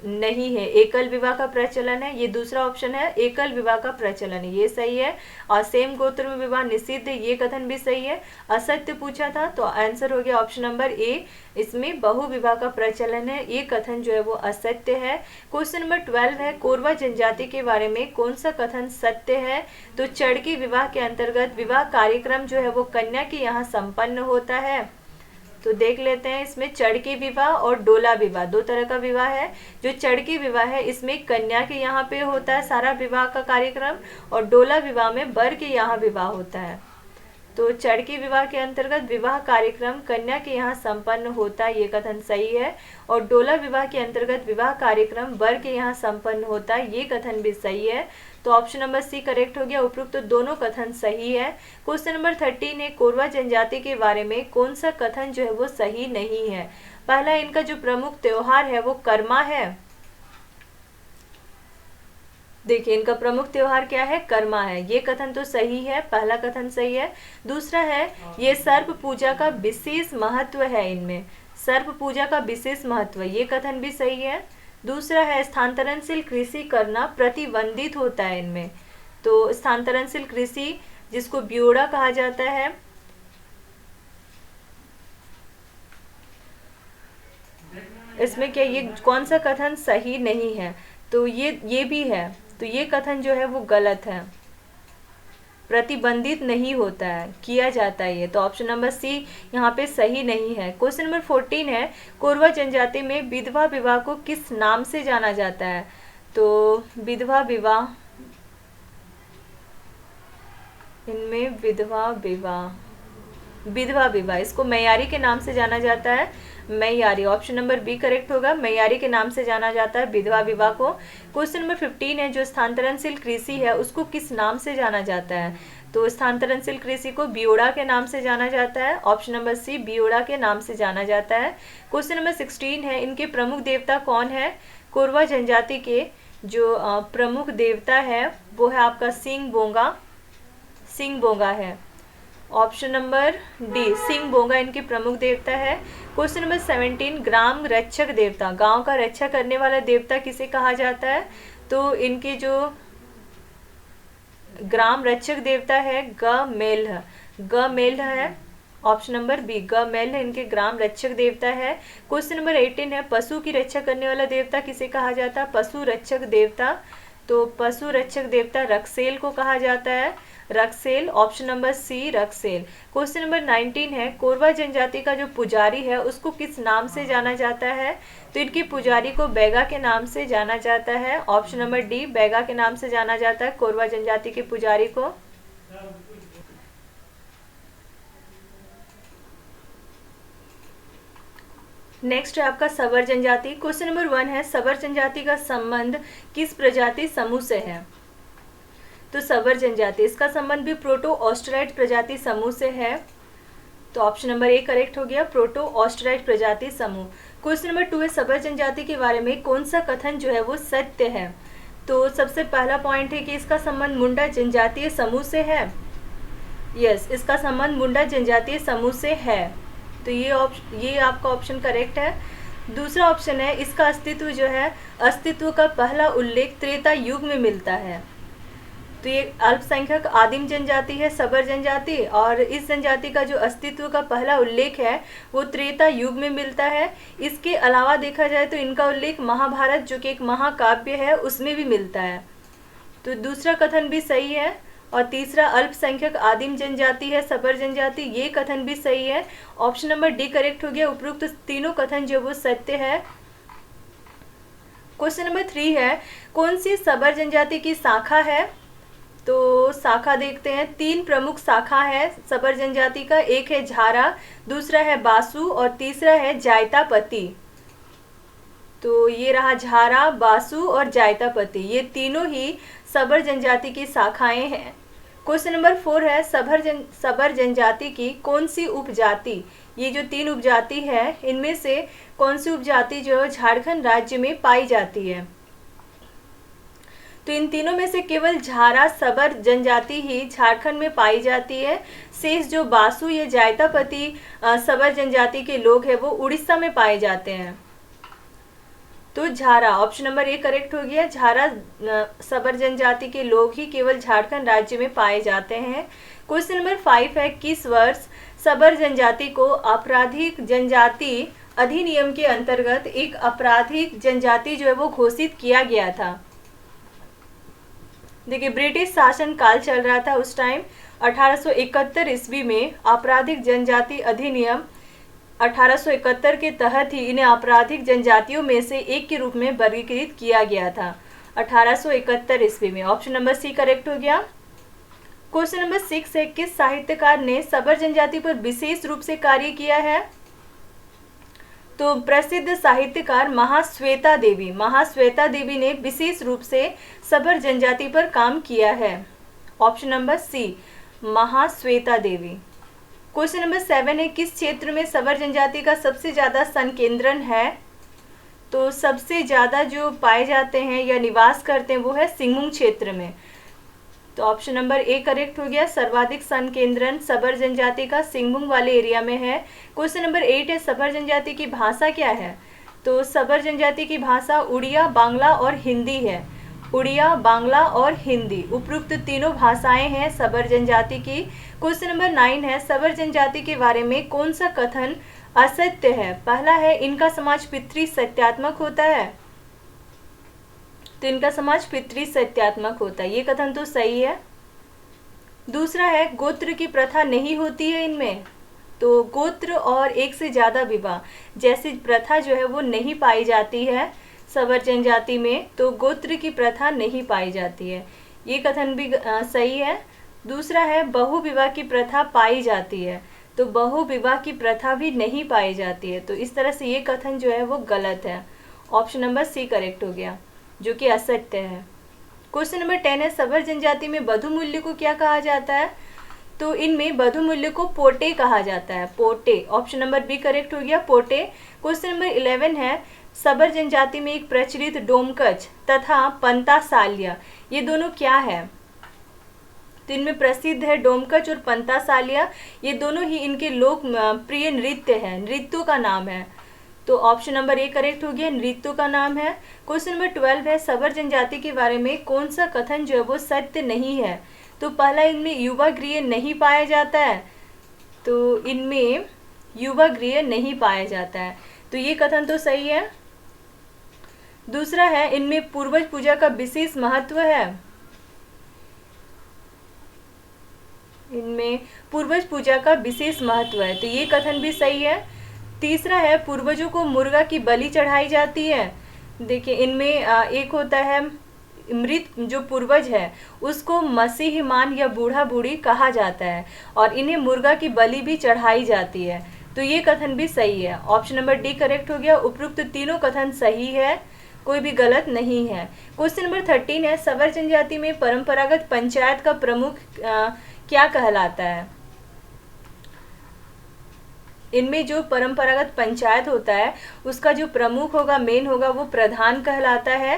नहीं है, एकल विवाह का प्रचलन है। ये दूसरा ऑप्शन है, एकल विवाह का प्रचलन है, ये सही है। और सेम गोत्र में विवाह निषिद्ध है, ये कथन भी सही है। असत्य पूछा था, तो आंसर हो गया ऑप्शन नंबर ए, इसमें बहु विवाह का प्रचलन है, ये कथन जो है वो असत्य है। क्वेश्चन नंबर 12 है, कोरवा जनजाति के बारे में कौन सा कथन सत्य है? तो चड़की विवाह के अंतर्गत विवाह कार्यक्रम जो है वो कन्या के यहाँ संपन्न होता है। तो देख लेते हैं, इसमें चड़की विवाह और डोला विवाह, दो तरह का विवाह है। जो चड़की विवाह है, इसमें कन्या के यहाँ पे होता है सारा विवाह का कार्यक्रम, और डोला विवाह में वर के यहाँ विवाह होता है। तो चड़की विवाह के अंतर्गत विवाह कार्यक्रम कन्या के यहाँ संपन्न होता है, ये कथन सही है। और डोला विवाह के अंतर्गत विवाह कार्यक्रम वर के यहाँ संपन्न होता है, ये कथन भी सही है। तो ऑप्शन नंबर सी करेक्ट हो गया, उपरोक्त तो दोनों कथन सही है। क्वेश्चन नंबर 13 है, कोरवा जनजाति के बारे में कौन सा कथन जो है वो सही नहीं है? पहला, इनका जो प्रमुख त्योहार है वो कर्मा है। देखिए, इनका प्रमुख त्योहार क्या है? कर्मा है, ये कथन तो सही है, पहला कथन सही है। दूसरा है, ये सर्प पूजा का विशेष महत्व है, इनमें सर्प पूजा का विशेष महत्व, ये कथन भी सही है। दूसरा है, स्थानांतरणशील कृषि करना प्रतिबंधित होता है इनमें, तो स्थानांतरणशील कृषि जिसको ब्योड़ा कहा जाता है, इसमें क्या, ये कौन सा कथन सही नहीं है? तो ये भी है, तो ये कथन जो है वो गलत है, प्रतिबंधित नहीं होता है, किया जाता है ये, तो ऑप्शन नंबर सी यहाँ पे सही नहीं है। क्वेश्चन नंबर 14 है, कोरवा जनजाति में विधवा विवाह को किस नाम से जाना जाता है? तो विधवा विवाह, इनमें विधवा विवाह इसको मैयारी के नाम से जाना जाता है, मैयारी, ऑप्शन नंबर बी करेक्ट होगा, मैयारी के नाम से जाना जाता है विधवा विवाह को। क्वेश्चन नंबर 15 है, जो स्थानांतरणशील कृषि है उसको किस नाम से जाना जाता है? तो स्थानांतरणशील कृषि को ब्योड़ा के नाम से जाना जाता है, ऑप्शन नंबर सी ब्योड़ा के नाम से जाना जाता है। क्वेश्चन नंबर 16 है, इनके प्रमुख देवता कौन है? कोरवा जनजाति के जो प्रमुख देवता है वो है आपका सिंह बोंगा है, ऑप्शन नंबर डी सिंह बोंगा इनके प्रमुख देवता है। क्वेश्चन नंबर 17, ग्राम रक्षक देवता, गांव का रक्षा करने वाला देवता किसे कहा जाता है? तो इनके जो ग्राम रक्षक देवता है गमेल्ह है, ऑप्शन नंबर बी गमेल्ह इनके ग्राम रक्षक देवता है। क्वेश्चन नंबर 18 है, पशु की रक्षा करने वाला देवता किसे कहा जाता है? पशु रक्षक देवता, तो पशु रक्षक देवता रक्सेल को कहा जाता है, रक्सेल, ऑप्शन नंबर सी रक्सेल। क्वेश्चन नंबर 19 है, कोरवा जनजाति का जो पुजारी है उसको किस नाम से जाना जाता है? तो इनके पुजारी को बैगा के नाम से जाना जाता है, ऑप्शन नंबर डी बैगा के नाम से जाना जाता है कोरवा जनजाति के पुजारी को। नेक्स्ट है आपका सबर जनजाति। क्वेश्चन नंबर 1 है, सबर जनजाति का संबंध किस प्रजाति समूह से है? तो सबर जनजाति, इसका संबंध भी प्रोटो ऑस्ट्रेलाइड प्रजाति समूह से है। तो ऑप्शन नंबर ए करेक्ट हो गया, प्रोटो ऑस्ट्रेलाइड प्रजाति समूह। क्वेश्चन नंबर 2 है, सबर जनजाति के बारे में कौन सा कथन जो है वो सत्य है। तो सबसे पहला पॉइंट है कि इसका संबंध मुंडा जनजातीय समूह से है। यस, इसका संबंध मुंडा जनजातीय समूह से है। तो ये आपका ऑप्शन करेक्ट है। दूसरा ऑप्शन है, इसका अस्तित्व जो है, अस्तित्व का पहला उल्लेख त्रेता युग में मिलता है। तो ये अल्पसंख्यक आदिम जनजाति है सबर जनजाति, और इस जनजाति का जो अस्तित्व का पहला उल्लेख है वो त्रेता युग में मिलता है। इसके अलावा देखा जाए तो इनका उल्लेख महाभारत, जो कि एक महाकाव्य है, उसमें भी मिलता है। तो दूसरा कथन भी सही है। और तीसरा, अल्पसंख्यक आदिम जनजाति है सबर जनजाति, ये कथन भी सही है। ऑप्शन नंबर डी करेक्ट हो गया। उपरोक्त तीनों कथन जो वो सत्य है। क्वेश्चन नंबर 3 है, कौन सी सबर जनजाति की शाखा है। तो शाखा देखते हैं, 3 प्रमुख शाखा है सबर जनजाति का। एक है झारा, दूसरा है बासु और तीसरा है जायतापति। तो ये रहा झारा, बासु और जायतापति, ये तीनों ही सबर जनजाति की शाखाएं हैं। क्वेश्चन नंबर 4 है, सबर जनजाति की कौन सी उपजाति, ये जो 3 उपजाति है इनमें से कौन सी उपजाति जो है झारखंड राज्य में पाई जाती है। तो इन तीनों में से केवल झारा सबर जनजाति ही झारखंड में पाई जाती है। शेष जो बासु या जायतापति सबर जनजाति के लोग हैं वो उड़ीसा में पाए जाते हैं। तो झारा, ऑप्शन नंबर ए करेक्ट हो गया। झारा सबर जनजाति के लोग ही केवल झारखंड राज्य में पाए जाते हैं। क्वेश्चन नंबर 5 है, किस वर्ष सबर जनजाति को आपराधिक जनजाति अधिनियम के अंतर्गत एक आपराधिक जनजाति जो है वो घोषित किया गया था। देखिए, ब्रिटिश शासन काल चल रहा था उस टाइम। 1871 ईस्वी में आपराधिक जनजाति अधिनियम 1871 के तहत ही इन्हें आपराधिक जनजातियों में से एक के रूप में वर्गीकृत किया गया था 1871 ईस्वी में। ऑप्शन नंबर सी करेक्ट हो गया। क्वेश्चन नंबर 6 है, किस साहित्यकार ने सबर जनजाति पर विशेष रूप से कार्य किया है। तो प्रसिद्ध साहित्यकार महाश्वेता देवी ने विशेष रूप से सबर जनजाति पर काम किया है। ऑप्शन नंबर सी, महाश्वेता देवी। क्वेश्चन नंबर 7 है, किस क्षेत्र में सबर जनजाति का सबसे ज़्यादा संकेंद्रण है। तो सबसे ज़्यादा जो पाए जाते हैं या निवास करते हैं वो है सिंहभूम क्षेत्र में। तो ऑप्शन नंबर ए करेक्ट हो गया। सर्वाधिक संकेंद्रण सबर जनजाति का सिंहभूम वाले एरिया में है। क्वेश्चन नंबर 8 है, सबर जनजाति की भाषा क्या है। तो सबर जनजाति की भाषा उड़िया, बांग्ला और हिंदी है। उड़िया, बांग्ला और हिंदी, उपरोक्त तीनों भाषाएं हैं सबर जनजाति की। क्वेश्चन नंबर 9 है, सबर जनजाति के बारे में कौन सा कथन असत्य है। पहला है, इनका समाज पितृ सत्यात्मक होता है। तो इनका समाज पितृ सत्यात्मक होता है, ये कथन तो सही है। दूसरा है, गोत्र की प्रथा नहीं होती है इनमें। तो गोत्र और एक से ज़्यादा विवाह जैसी प्रथा जो है वो नहीं पाई जाती है सबर जनजाति में। तो गोत्र की प्रथा नहीं पाई जाती है, ये कथन भी सही है। दूसरा है, बहु विवाह की प्रथा पाई जाती है। तो बहु विवाह की प्रथा भी नहीं पाई जाती है। तो इस तरह से ये कथन जो है वो गलत है। ऑप्शन नंबर सी करेक्ट हो गया, जो कि असत्य है। क्वेश्चन नंबर 10 है, सबर जनजाति में बधु मूल्य को क्या कहा जाता है। तो इनमें बधु मूल्य को पोटे कहा जाता है, पोटे। ऑप्शन नंबर बी करेक्ट हो गया, पोटे। क्वेश्चन नंबर 11 है, सबर जनजाति में एक प्रचलित डोमकच तथा पंता सालिया, ये दोनों क्या है। तो इनमें प्रसिद्ध है डोमकच और पंता सालिया, ये दोनों ही इनके लोक प्रिय नृत्य है, नृत्यों का नाम है। तो ऑप्शन नंबर ए करेक्ट हो गया, नृत्यों का नाम है। क्वेश्चन नंबर 12 है, सबर जनजाति के बारे में कौन सा कथन जो है वो सत्य नहीं है। तो पहला, इनमें युवा गृह नहीं पाया जाता है। तो इनमें युवा गृह नहीं पाया जाता है, तो ये कथन तो सही है। दूसरा है, इनमें पूर्वज पूजा का विशेष महत्व है। इनमें पूर्वज पूजा का विशेष महत्व है, तो ये कथन भी सही है। तीसरा है, पूर्वजों को मुर्गा की बलि चढ़ाई जाती है। देखिए, इनमें एक होता है मृत जो पूर्वज है उसको मसीहमान या बूढ़ा बूढ़ी कहा जाता है और इन्हें मुर्गा की बलि भी चढ़ाई जाती है, तो ये कथन भी सही है। ऑप्शन नंबर डी करेक्ट हो गया, उपरोक्त तीनों कथन सही है। कोई भी गलत नहीं है। क्वेश्चन नंबर 13 है, सवर जनजाति में परंपरागत पंचायत का प्रमुख क्या कहलाता है? इनमें जो परंपरागत पंचायत होता है उसका जो प्रमुख होगा, मेन होगा, वो प्रधान कहलाता है।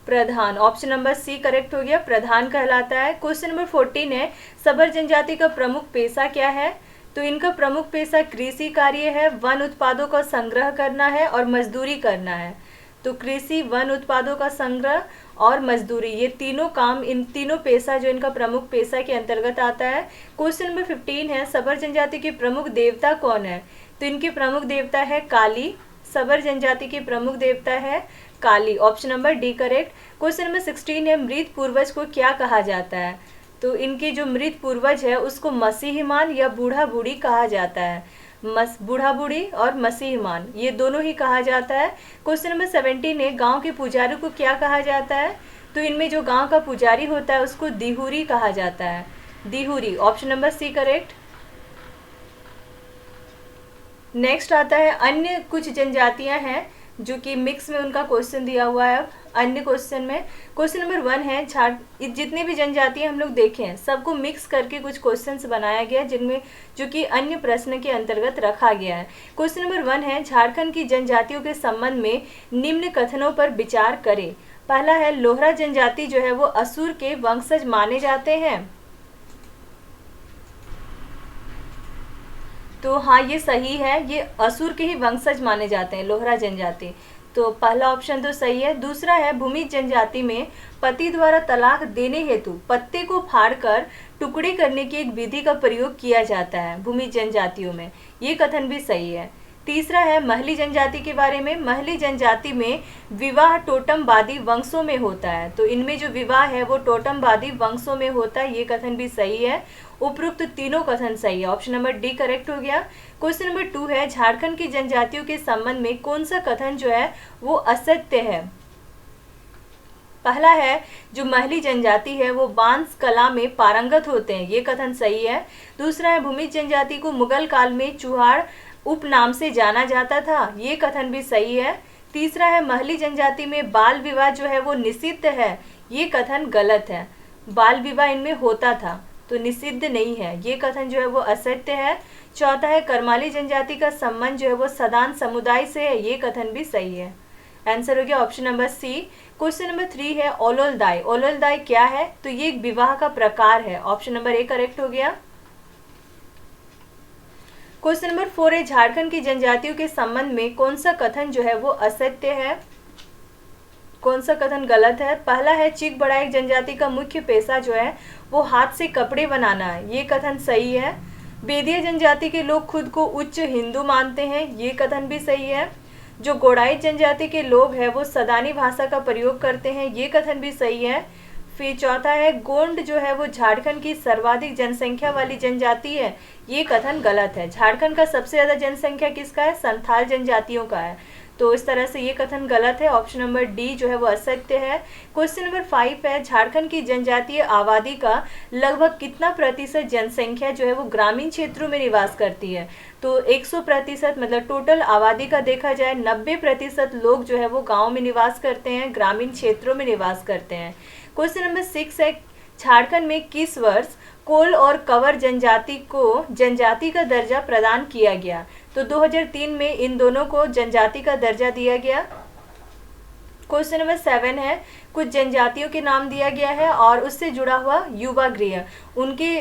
प्रधान, ऑप्शन नंबर सी करेक्ट हो गया, प्रधान कहलाता है। क्वेश्चन नंबर 14 है, सबर जनजाति का प्रमुख पेशा क्या है? तो इनका प्रमुख पेशा कृषि कार्य है, वन उत्पादों का संग्रह करना है और मजदूरी करना है। तो कृषि, वन उत्पादों का संग्रह और मजदूरी, ये तीनों काम, इन तीनों पेशा जो इनका प्रमुख पेशा के अंतर्गत आता है। क्वेश्चन नंबर 15 है, सबर जनजाति के प्रमुख देवता कौन है? तो इनके प्रमुख देवता है काली। सबर जनजाति के प्रमुख देवता है Kali, option number D correct. Question number 16 है, मृत पूर्वज को क्या कहा जाता है? तो इनके जो मृत पूर्वज है उसको मसीहमान या बूढ़ा बूढ़ी कहा जाता है। बूढ़ा बूढ़ी और मसीहमान, ये दोनों ही कहा जाता है। क्वेश्चन नंबर 17 है, गांव के पुजारी को क्या कहा जाता है? तो इनमें जो गांव का पुजारी होता है उसको दिहुरी कहा जाता है। दिहुरी, option number C correct. Next आता है, अन्य कुछ जनजातियां हैं जो कि मिक्स में उनका क्वेश्चन दिया हुआ है। अब अन्य क्वेश्चन में क्वेश्चन नंबर 1 है, जितने भी जनजातियां हम लोग देखे हैं सबको मिक्स करके कुछ क्वेश्चंस बनाया गया जिनमें जो कि अन्य प्रश्न के अंतर्गत रखा गया है। क्वेश्चन नंबर 1 है, झारखंड की जनजातियों के संबंध में निम्न कथनों पर विचार करें। पहला है, लोहरा जनजाति जो है वो असुर के वंशज माने जाते हैं। तो हाँ, ये सही है, ये असुर के ही वंशज माने जाते हैं लोहरा जनजाति। तो पहला ऑप्शन तो सही है। दूसरा है, भूमिज जनजाति में पति द्वारा तलाक देने हेतु पत्ते को फाड़कर टुकड़े करने की एक विधि का प्रयोग किया जाता है भूमिज जनजातियों में, ये कथन भी सही है। तीसरा है, महली जनजाति के बारे में, महली जनजाति में विवाह टोटमवादी वंशों में होता है। तो इनमें जो विवाह है वो टोटमवादी वंशों में होता है, ये कथन भी सही है। उपरोक्त तीनों कथन सही है, ऑप्शन नंबर डी करेक्ट हो गया। क्वेश्चन नंबर 2 है, झारखंड की जनजातियों के संबंध में कौन सा कथन जो है वो असत्य है? पहला है, जो महली जनजाति है वो बांस कला में पारंगत होते हैं, ये कथन सही है। दूसरा है, भूमिज जनजाति को मुगल काल में चुहाड़ उपनाम से जाना जाता था, ये कथन भी सही है। तीसरा है, महली जनजाति में बाल विवाह जो है वो निषिद्ध है, ये कथन गलत है। बाल विवाह इनमें होता था तो निषिद्ध नहीं है, ये कथन जो है वो असत्य है। चौथा है, करमाली जनजाति का संबंध जो है वो सदान समुदाय से है, ये कथन भी सही है। आंसर हो गया option number C. Question number 3 है, ओलोलदाई। ओलोलदाई क्या है? तो ये एक विवाह का प्रकार है, ऑप्शन नंबर ए करेक्ट हो गया। क्वेश्चन नंबर 4 है, झारखंड की जनजातियों के संबंध में कौन सा कथन जो है वो असत्य है, कौन सा कथन गलत है? पहला है, चिक बड़ाइक जनजाति का मुख्य पेशा जो है वो हाथ से कपड़े बनाना है, ये कथन सही है। बेदिया जनजाति के लोग खुद को उच्च हिंदू मानते हैं, ये कथन भी सही है। जो गोड़ाई जनजाति के लोग हैं वो सदानी भाषा का प्रयोग करते हैं, ये कथन भी सही है। फिर चौथा है, गोंड जो है वो झारखंड की सर्वाधिक जनसंख्या वाली जनजाति है, ये कथन गलत है। झारखंड का सबसे ज्यादा जनसंख्या किसका है? संथाल जनजातियों का है, तो इस तरह से ये कथन गलत है, ऑप्शन नंबर डी जो है वो असत्य है। क्वेश्चन नंबर 5 है, झारखंड की जनजातीय आबादी का लगभग कितना प्रतिशत जनसंख्या जो है वो ग्रामीण क्षेत्रों में निवास करती है? तो 100% मतलब टोटल आबादी का देखा जाए 90% लोग जो है वो गाँव में निवास करते हैं, ग्रामीण क्षेत्रों में निवास करते हैं। क्वेश्चन नंबर 6 है, झारखंड में किस वर्ष कोल और कंवर जनजाति को जनजाति का दर्जा प्रदान किया गया? तो 2003 में इन दोनों को जनजाति का दर्जा दिया गया। क्वेश्चन नंबर 7 है, कुछ जनजातियों के नाम दिया गया है और उससे जुड़ा हुआ युवा गृह, उनके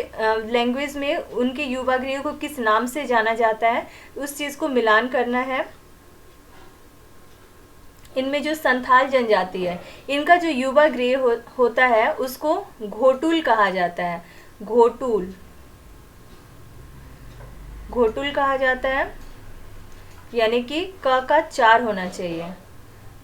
लैंग्वेज में उनके युवा गृह को किस नाम से जाना जाता है, उस चीज़ को मिलान करना है। इनमें जो संथाल जनजाति है इनका जो युवा गृह होता है उसको घोटुल कहा जाता है, घोटुल, घोटुल कहा जाता है, यानी कि क का 4 होना चाहिए,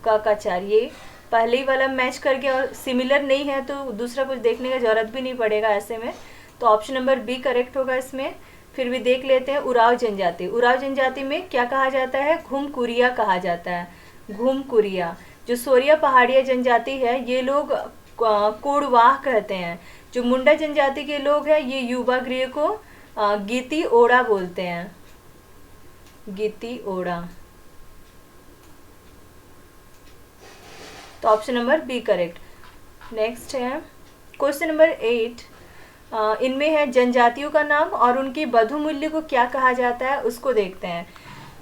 क का 4। ये पहले ही वाला मैच कर गया और सिमिलर नहीं है तो दूसरा कुछ देखने का जरूरत भी नहीं पड़ेगा ऐसे में, तो ऑप्शन नंबर बी करेक्ट होगा इसमें। फिर भी देख लेते हैं, उराव जनजाति। उराव जनजाति में क्या कहा जाता है? घुमकुरिया कहा जाता है, घुमकुरिया। जो सोरिया पहाड़िया जनजाति है ये लोग कोड़वाह कहते हैं। जो मुंडा जनजाति के लोग हैं ये युवा गृह को गीती ओड़ा बोलते हैं, गीती ओड़ा। तो option number B correct. Next है क्वेश्चन नंबर 8, इनमें है जनजातियों का नाम और उनकी बधु मूल्य को क्या कहा जाता है उसको देखते हैं।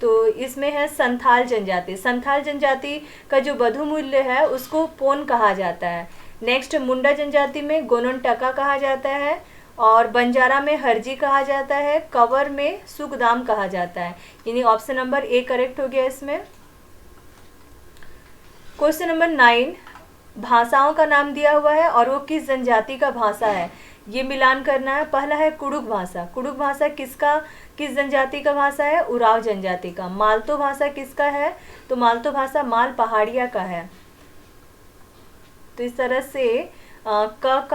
तो इसमें है संथाल जनजाति। संथाल जनजाति का जो बधु मूल्य है उसको पोन कहा जाता है। नेक्स्ट मुंडा जनजाति में गोनन टका कहा जाता है, और बंजारा में हरजी कहा जाता है, कवर में सुखदाम कहा जाता है। यानी ऑप्शन नंबर ए करेक्ट हो गया इसमें। क्वेश्चन नंबर 9, भाषाओं का नाम दिया हुआ है और वो किस जनजाति का भाषा है, ये मिलान करना है। पहला है कुडुक भाषा। कुडुक भाषा किस जनजाति का भाषा है, उराव जनजाति का। मालतो भाषा किसका है, तो मालतो भाषा माल पहाड़िया का है। तो इस तरह से क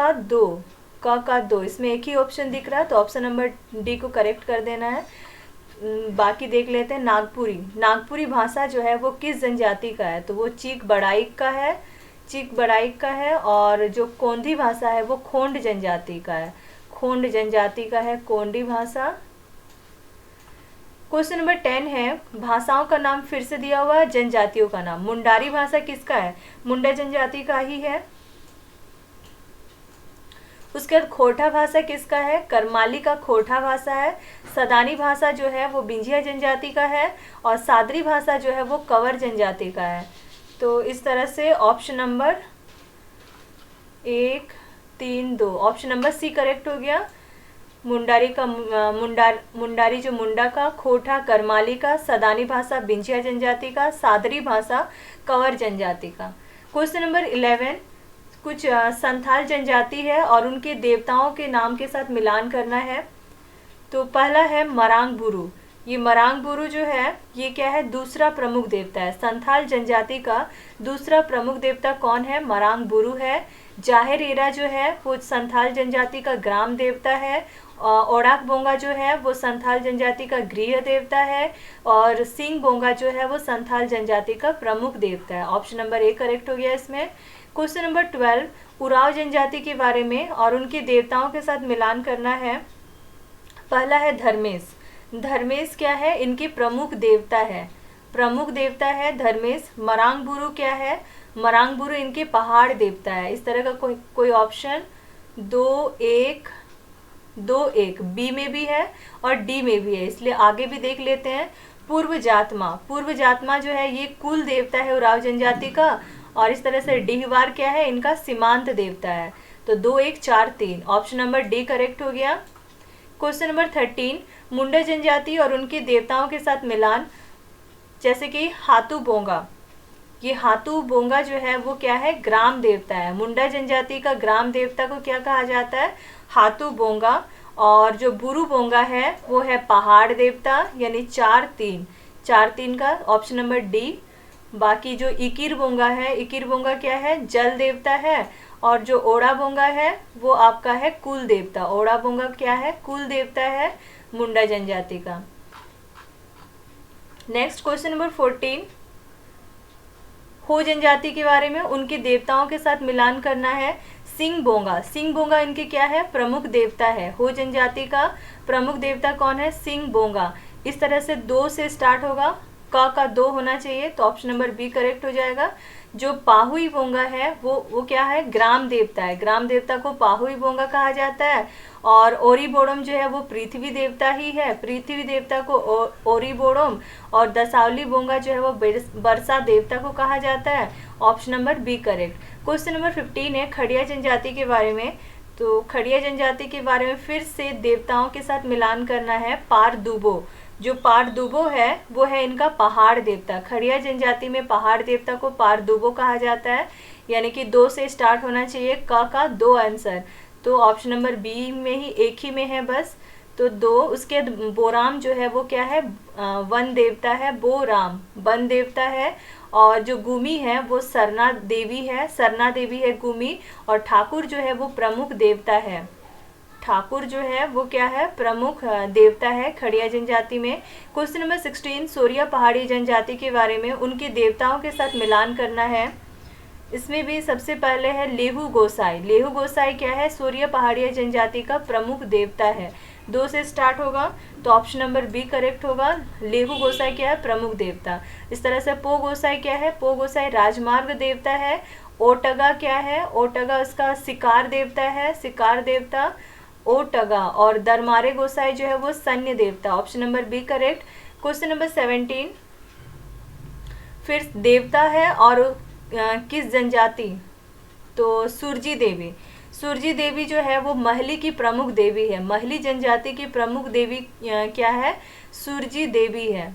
का दो इसमें एक ही ऑप्शन दिख रहा है, तो ऑप्शन नंबर डी को करेक्ट कर देना है। बाकी देख लेते हैं। नागपुरी भाषा जो है वो किस जनजाति का है, तो वो चीक बड़ाइक का है। और जो कोंधी भाषा है वो खोंड जनजाति का है। खोंड जनजाति का है कोंडी भाषा। क्वेश्चन नंबर 10 है, भाषाओं का नाम फिर से दिया हुआ है, जनजातियों का नाम। मुंडारी भाषा किसका है, मुंडा जनजाति का ही है। उसके बाद खोरठा भाषा किसका है, करमाली का खोरठा भाषा है। सदानी भाषा जो है वो बिंझिया जनजाति का है, और सादरी भाषा जो है वो कंवर जनजाति का है। तो इस तरह से option number 1, 3, 2 option number C correct हो गया। मुंडारी जो मुंडा का, खोरठा करमाली का, सदानी भाषा बिंझिया जनजाति का, सादरी भाषा कंवर जनजाति का। क्वेश्चन नंबर 11, कुछ संथाल जनजाति है और उनके देवताओं के नाम के साथ मिलान करना है। तो पहला है मरांग बुरु। ये मरांग बुरु जो है ये क्या है, दूसरा प्रमुख देवता है। संथाल जनजाति का दूसरा प्रमुख देवता कौन है, मरांग बुरु है। जाहिर एरा जो है वो संथाल जनजाति का ग्राम देवता है। ओडाक बोंगा जो है वो संथाल जनजाति का गृह देवता है। और सिंह बोंगा जो है वो संथाल जनजाति का प्रमुख देवता है। ऑप्शन नंबर ए करेक्ट हो गया इसमें। क्वेश्चन नंबर 12, उराव जनजाति के बारे में और उनके देवताओं के साथ मिलान करना है। पहला है धर्मेश। धर्मेश क्या है, इनके प्रमुख देवता है। धर्मेश। मरांग बुरु क्या है, मरांग बुरु इनके पहाड़ देवता है। इस तरह का कोई ऑप्शन 2, 1 बी में भी है और डी में भी है, इसलिए आगे भी देख लेते हैं। पूर्व जातमा जो है ये कुल देवता है उराव जनजाति का। और इस तरह से डीहवार क्या है, इनका सीमांत देवता है। तो 2, 1, 4, 3 ऑप्शन नंबर डी करेक्ट हो गया। क्वेश्चन नंबर 13, मुंडा जनजाति और उनके देवताओं के साथ मिलान, जैसे कि हाथू बोंगा। ये हाथू बोंगा जो है वो क्या है, ग्राम देवता है। मुंडा जनजाति का ग्राम देवता को क्या कहा जाता है, हाथू बोंगा। और जो बुरु बोंगा है वो है पहाड़ देवता, यानी 4, 3 का ऑप्शन नंबर डी। बाकी जो इकिर बोंगा है, इकिर बोंगा क्या है, जल देवता है। और जो ओड़ा बोंगा है वो आपका है कुल देवता। ओड़ा बोंगा क्या है, कुल देवता है मुंडा जनजाति का। नेक्स्ट क्वेश्चन नंबर 14, हो जनजाति के बारे में, उनके देवताओं के साथ मिलान करना है। सिंह बोंगा इनके क्या है, प्रमुख देवता है। हो जनजाति का प्रमुख देवता कौन है, सिंह बोंगा। इस तरह से 2 से स्टार्ट होगा, का 2 होना चाहिए, तो ऑप्शन नंबर बी करेक्ट हो जाएगा। जो पाहुई बोंगा है वो क्या है, ग्राम देवता है। ग्राम देवता को पाहुई बोंगा कहा जाता है। और ओरी बोड़म जो है वो पृथ्वी देवता ही है। पृथ्वी देवता को ओरी बोड़म। और दसावली बोंगा जो है वो वर्षा देवता को कहा जाता है। Option number B correct. Question number 15 है खड़िया जनजाति के बारे में। तो खड़िया जनजाति के बारे में फिर से देवताओं के साथ मिलान करना है। पारदुबो, जो पारदुबो है वो है इनका पहाड़ देवता। खड़िया जनजाति में पहाड़ देवता को पारदुबो कहा जाता है। यानी कि 2 से स्टार्ट होना चाहिए, का 2 आंसर। तो ऑप्शन नंबर बी में ही एक ही में है बस, तो 2। उसके बोराम जो है वो क्या है, वन देवता है। बोराम वन देवता है। और जो गुमी है वो सरना देवी है गुमी। और ठाकुर जो है वो प्रमुख देवता है। ठाकुर जो है वो क्या है, प्रमुख देवता है खड़िया जनजाति में। क्वेश्चन नंबर 16, सोरिया पहाड़ी जनजाति के बारे में, उनके देवताओं के साथ मिलान करना है। इसमें भी सबसे पहले है लेहू गोसाई। लेहू गोसाई क्या है, सोरिया पहाड़िया जनजाति का प्रमुख देवता है। 2 से स्टार्ट होगा, तो ऑप्शन नंबर बी करेक्ट होगा। लेहु गोसाई क्या है? प्रमुख देवता। इस तरह से पो गोसाई क्या है? पो गोसाई राजमार्ग देवता है। ओटगा क्या है? ओटगा उसका शिकार देवता है, शिकार देवता ओटगा। और दरमारे गोसाई जो है वो सैन्य देवता। Option number B correct. Question number 17, फिर देवता है और किस जनजाति? तो सुरजी देवी। सुरजी देवी जो है वो महली की प्रमुख देवी है। महली जनजाति की प्रमुख देवी क्या है? सुरजी देवी है।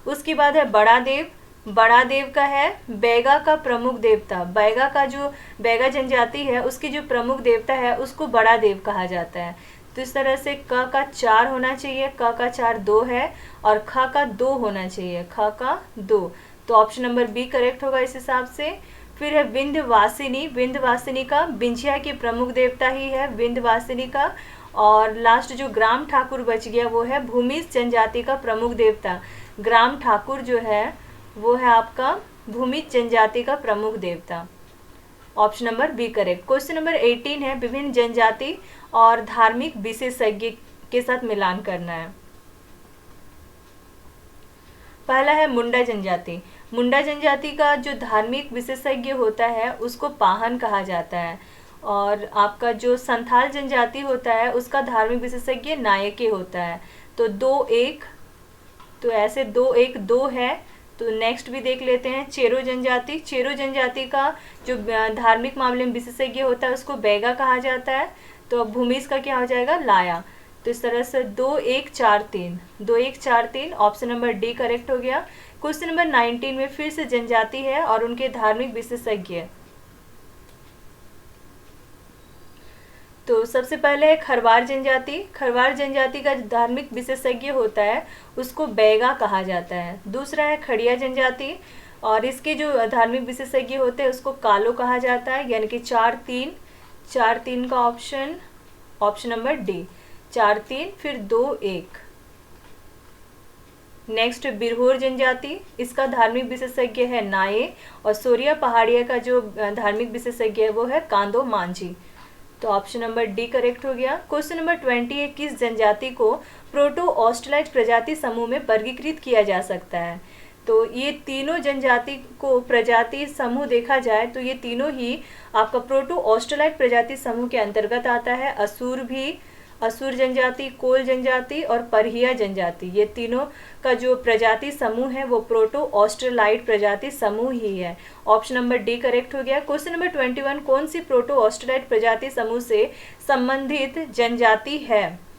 उसके बाद है बड़ा देव। बड़ा देव का है बैगा का प्रमुख देवता। बैगा का जो बैगा जनजाति है उसकी जो प्रमुख देवता है उसको बड़ा देव कहा जाता है। तो इस तरह से क का 4 होना चाहिए, क का 4 2 है, और ख का 2 होना चाहिए, ख का 2। तो ऑप्शन नंबर बी करेक्ट होगा इस हिसाब से। फिर है विंध्यवासिनी। विंध्यवासिनी का विंध्या की प्रमुख देवता ही है विंध्यवासिनी का। और लास्ट जो ग्राम ठाकुर बच गया वो है भूमिज जनजाति का प्रमुख देवता। ग्राम ठाकुर जो है वो है आपका भूमिज जनजाति का प्रमुख देवता। Option number B correct. Question number 18 है विभिन्न जनजाति और धार्मिक विशेषज्ञ के साथ मिलान करना है। पहला है मुंडा जनजाति। मुंडा जनजाति का जो धार्मिक विशेषज्ञ होता है उसको पाहन कहा जाता है। और आपका जो संथाल जनजाति होता है उसका धार्मिक विशेषज्ञ नायके होता है। तो 2-1, तो ऐसे 2-1-2 है। तो नेक्स्ट भी देख लेते हैं चेरो जनजाति। चेरो जनजाति का जो धार्मिक मामले में विशेषज्ञ होता है उसको बैगा कहा जाता है। तो भूमिज का क्या हो जाएगा? लाया। तो इस तरह से 2-1-4-3, 2-1-4-3 ऑप्शन नंबर डी करेक्ट हो गया। क्वेश्चन नंबर 19 में फिर से जनजाति है और उनके धार्मिक विशेषज्ञ। तो सबसे पहले है खरवार जनजाति। खरवार जनजाति का धार्मिक विशेषज्ञ होता है उसको बैगा कहा जाता है। दूसरा है खड़िया जनजाति, और इसके जो धार्मिक विशेषज्ञ होते हैं उसको कालो कहा जाता है। यानी कि 4-3 का ऑप्शन नंबर डी, 4-3 फिर 2-1। नेक्स्ट बिरहोर जनजाति, इसका धार्मिक विशेषज्ञ है नाये, और सोरिया पहाड़िया का जो धार्मिक विशेषज्ञ है वो है कांदो मांझी। तो ऑप्शन नंबर डी करेक्ट हो गया। क्वेश्चन नंबर 20 है किस जनजाति को प्रोटो ऑस्ट्रेलाइट प्रजाति समूह में वर्गीकृत किया जा सकता है? तो ये तीनों जनजाति को प्रजाति समूह देखा जाए तो ये तीनों ही आपका प्रोटो ऑस्ट्रेलाइट प्रजाति समूह के अंतर्गत आता है। असुर जनजाति, कोल जनजाति और परहिया जनजाति, ये तीनों का जो प्रजाति समूह है वो प्रोटो ऑस्ट्रेलाइट प्रजाति समूह ही है। ऑप्शन नंबर डी करेक्ट हो गया। क्वेश्चन नंबर 21 कौन सी प्रोटो ऑस्ट्रेलाइट प्रजाति समूह से संबंधित जनजाति है?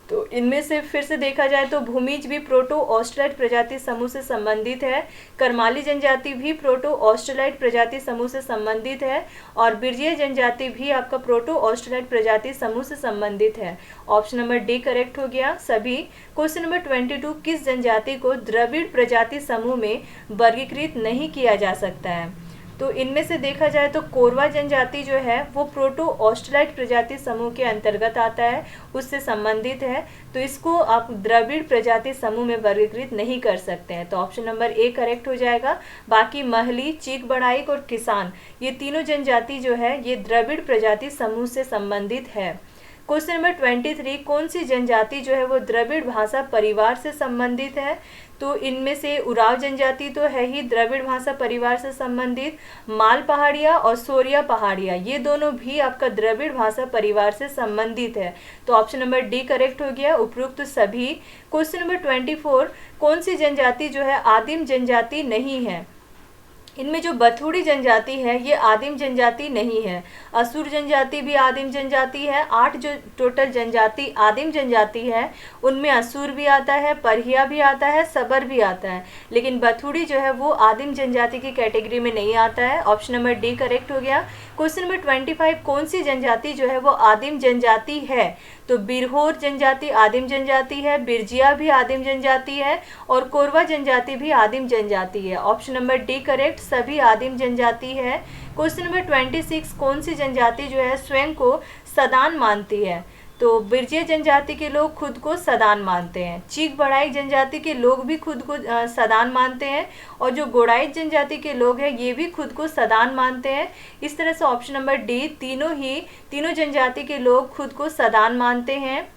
तो इनमें से फिर से देखा जाए तो भूमिज भी प्रोटो ऑस्ट्रेलाइट प्रजाति समूह से संबंधित है, करमाली जनजाति भी प्रोटो ऑस्ट्रेलाइट प्रजाति समूह से संबंधित है, और बिरजिया जनजाति भी आपका प्रोटो ऑस्ट्रेलाइट प्रजाति समूह से संबंधित है। ऑप्शन नंबर डी करेक्ट हो गया सभी। क्वेश्चन नंबर 22 किस जनजाति को द्रविड़ प्रजाति समूह में वर्गीकृत नहीं किया जा सकता है? तो इनमें से देखा जाए तो कोरवा जनजाति जो है वो प्रोटो ऑस्ट्रेलाइट प्रजाति समूह के अंतर्गत आता है, उससे संबंधित है। तो इसको आप द्रविड़ प्रजाति समूह में वर्गीकृत नहीं कर सकते हैं। तो ऑप्शन नंबर ए करेक्ट हो जाएगा। बाकी महली, चीक बड़ाइक और किसान, ये तीनों जनजाति जो है ये द्रविड़ प्रजाति समूह से संबंधित है। क्वेश्चन नंबर 23 कौन सी जनजाति जो है वो द्रविड़ भाषा परिवार से संबंधित है? तो इनमें से उराव जनजाति तो है ही द्रविड़ भाषा परिवार से संबंधित, माल पहाड़िया और सोरिया पहाड़िया ये दोनों भी आपका द्रविड़ भाषा परिवार से संबंधित है। तो ऑप्शन नंबर डी करेक्ट हो गया उपरोक्त सभी। क्वेश्चन नंबर 24 कौन सी जनजाति जो है आदिम जनजाति नहीं है? इनमें जो बथुड़ी जनजाति है ये आदिम जनजाति नहीं है। असुर जनजाति भी आदिम जनजाति है। 8 जो टोटल जनजाति आदिम जनजाति है उनमें असुर भी आता है, परहिया भी आता है, सबर भी आता है, लेकिन बथुड़ी जो है वो आदिम जनजाति की कैटेगरी में नहीं आता है। ऑप्शन नंबर डी करेक्ट हो गया। क्वेश्चन नंबर 25 कौन सी जनजाति जो है वो आदिम जनजाति है? तो बिरहोर जनजाति आदिम जनजाति है, बिरजिया भी आदिम जनजाति है, और कोरवा जनजाति भी आदिम जनजाति है। ऑप्शन नंबर डी करेक्ट, सभी आदिम जनजाति है। क्वेश्चन नंबर 26 कौन सी जनजाति जो है स्वयं को सदान मानती है? तो बिरजिया जनजाति के लोग खुद को सदान मानते हैं। चीक बड़ाइक जनजाति के लोग भी खुद को सदान मानते हैं, और जो गोड़ाइक जनजाति के लोग हैं ये भी खुद को सदान मानते हैं। इस तरह से ऑप्शन नंबर डी तीनों जनजाति के लोग खुद को सदान मानते हैं।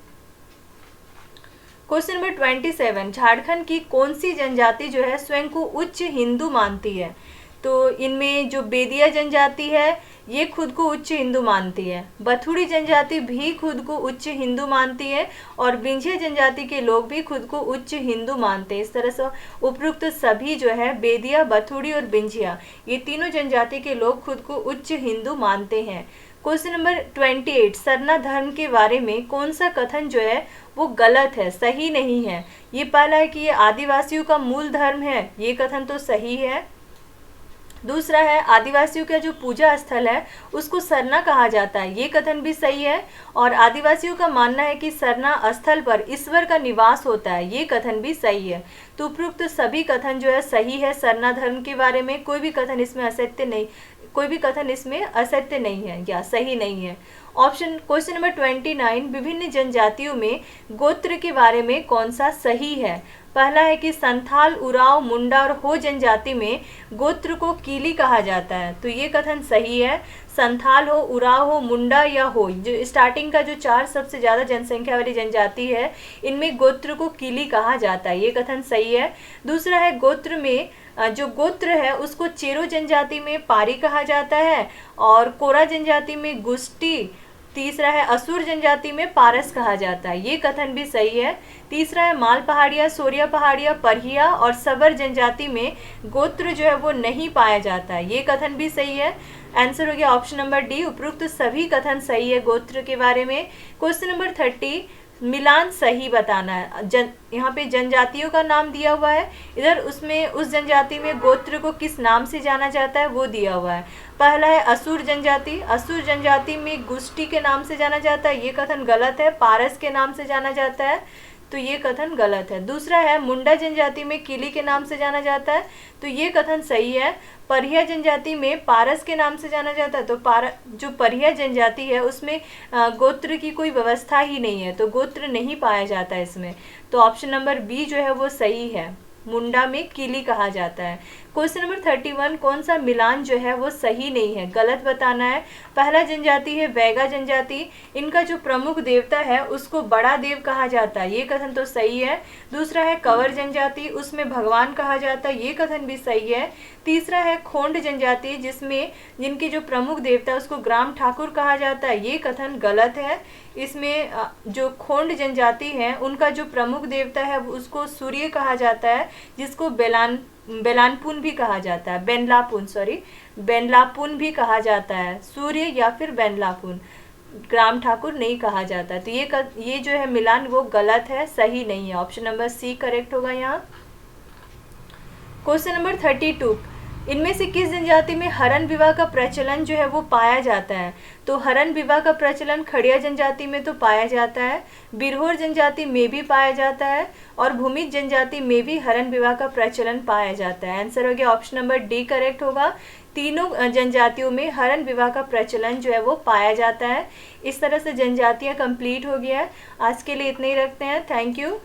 क्वेश्चन नंबर 27, झारखंड की कौन सी जनजाति जो है स्वयं को उच्च हिंदू मानती है? तो इनमें जो बेदिया जनजाति है ये खुद को उच्च हिंदू मानती है, बथुड़ी जनजाति भी खुद को उच्च हिंदू मानती है और बिंझिया जनजाति के लोग भी खुद को उच्च हिंदू मानते हैं। इस तरह से उपरोक्त सभी जो है बेदिया, बथुड़ी और बिंझिया, ये तीनों जनजाति के लोग खुद को उच्च हिंदू मानते हैं। क्वेश्चन नंबर 28, सरना धर्म के बारे में कौन सा कथन जो है वो गलत है, सही नहीं है? ये पहला है कि ये आदिवासियों का मूल धर्म है, ये कथन तो सही है। दूसरा है आदिवासियों का जो पूजा स्थल है उसको सरना कहा जाता है, ये कथन भी सही है। और आदिवासियों का मानना है कि सरना स्थल पर ईश्वर का निवास होता है, ये कथन भी सही है। तो उपरोक्त सभी कथन जो है सही है सरना धर्म के बारे में, कोई भी कथन इसमें असत्य नहीं है या सही नहीं है। क्वेश्चन नंबर 29, विभिन्न जनजातियों में गोत्र के बारे में कौन सा सही है? पहला है कि संथाल, उराव, मुंडा और हो जनजाति में गोत्र को कीली कहा जाता है, तो ये कथन सही है। संथाल हो, उराव हो, मुंडा या हो, जो स्टार्टिंग का जो 4 सबसे ज़्यादा जनसंख्या वाली जनजाति है इनमें गोत्र को कीली कहा जाता है, ये कथन सही है। दूसरा है गोत्र में जो गोत्र है उसको चेरो जनजाति में पारी कहा जाता है और कोरा जनजाति में गुष्टी। तीसरा है असुर जनजाति में पारस कहा जाता है, ये कथन भी सही है। तीसरा है माल पहाड़िया, सोरिया पहाड़िया, परहिया और सबर जनजाति में गोत्र जो है वो नहीं पाया जाता है, ये कथन भी सही है। आंसर हो गया ऑप्शन नंबर डी, उपरोक्त सभी कथन सही है गोत्र के बारे में। क्वेश्चन नंबर 30, मिलान सही बताना है। यहाँ पे जनजातियों का नाम दिया हुआ है, इधर उसमें उस जनजाति में गोत्र को किस नाम से जाना जाता है वो दिया हुआ है। पहला है असुर जनजाति, असुर जनजाति में गुष्टी के नाम से जाना जाता है, ये कथन गलत है। पारस के नाम से जाना जाता है, तो ये कथन गलत है। दूसरा है मुंडा जनजाति में किली के नाम से जाना जाता है, तो ये कथन सही है। परहिया जनजाति में पारस के नाम से जाना जाता है, तो जो परहिया जनजाति है उसमें गोत्र की कोई व्यवस्था ही नहीं है, तो गोत्र नहीं पाया जाता है इसमें, तो ऑप्शन नंबर बी जो है वो सही है, मुंडा में किली कहा जाता है। क्वेश्चन नंबर 31, कौन सा मिलान जो है वो सही नहीं है, गलत बताना है। पहला जनजाति है बैगा जनजाति, इनका जो प्रमुख देवता है उसको बड़ा देव कहा जाता है, ये कथन तो सही है। दूसरा है कंवर जनजाति, उसमें भगवान कहा जाता है, ये कथन भी सही है। तीसरा है खोंड जनजाति, जिनके जो प्रमुख देवता है उसको ग्राम ठाकुर कहा जाता है, ये कथन गलत है। इसमें जो खोंड जनजाति है उनका जो प्रमुख देवता है उसको सूर्य कहा जाता है, जिसको बेलानपुन भी कहा जाता है, बेनलापुन भी कहा जाता है, सूर्य या फिर बेनलापुन, ग्राम ठाकुर नहीं कहा जाता। तो ये जो है मिलान वो गलत है, सही नहीं है, ऑप्शन नंबर सी करेक्ट होगा यहाँ। क्वेश्चन नंबर 32, इनमें से किस जनजाति में हरण विवाह का प्रचलन जो है वो पाया जाता है? तो हरण विवाह का प्रचलन खड़िया जनजाति में तो पाया जाता है, बिरहोर जनजाति में भी पाया जाता है और भूमिज जनजाति में भी हरण विवाह का प्रचलन पाया जाता है। आंसर हो गया ऑप्शन नंबर डी करेक्ट होगा। तीनों जनजातियों में हरण विवाह का प्रचलन जो है वो पाया जाता है। इस तरह से जनजातियाँ कंप्लीट हो गया है। आज के लिए इतने ही रखते हैं। Thank you.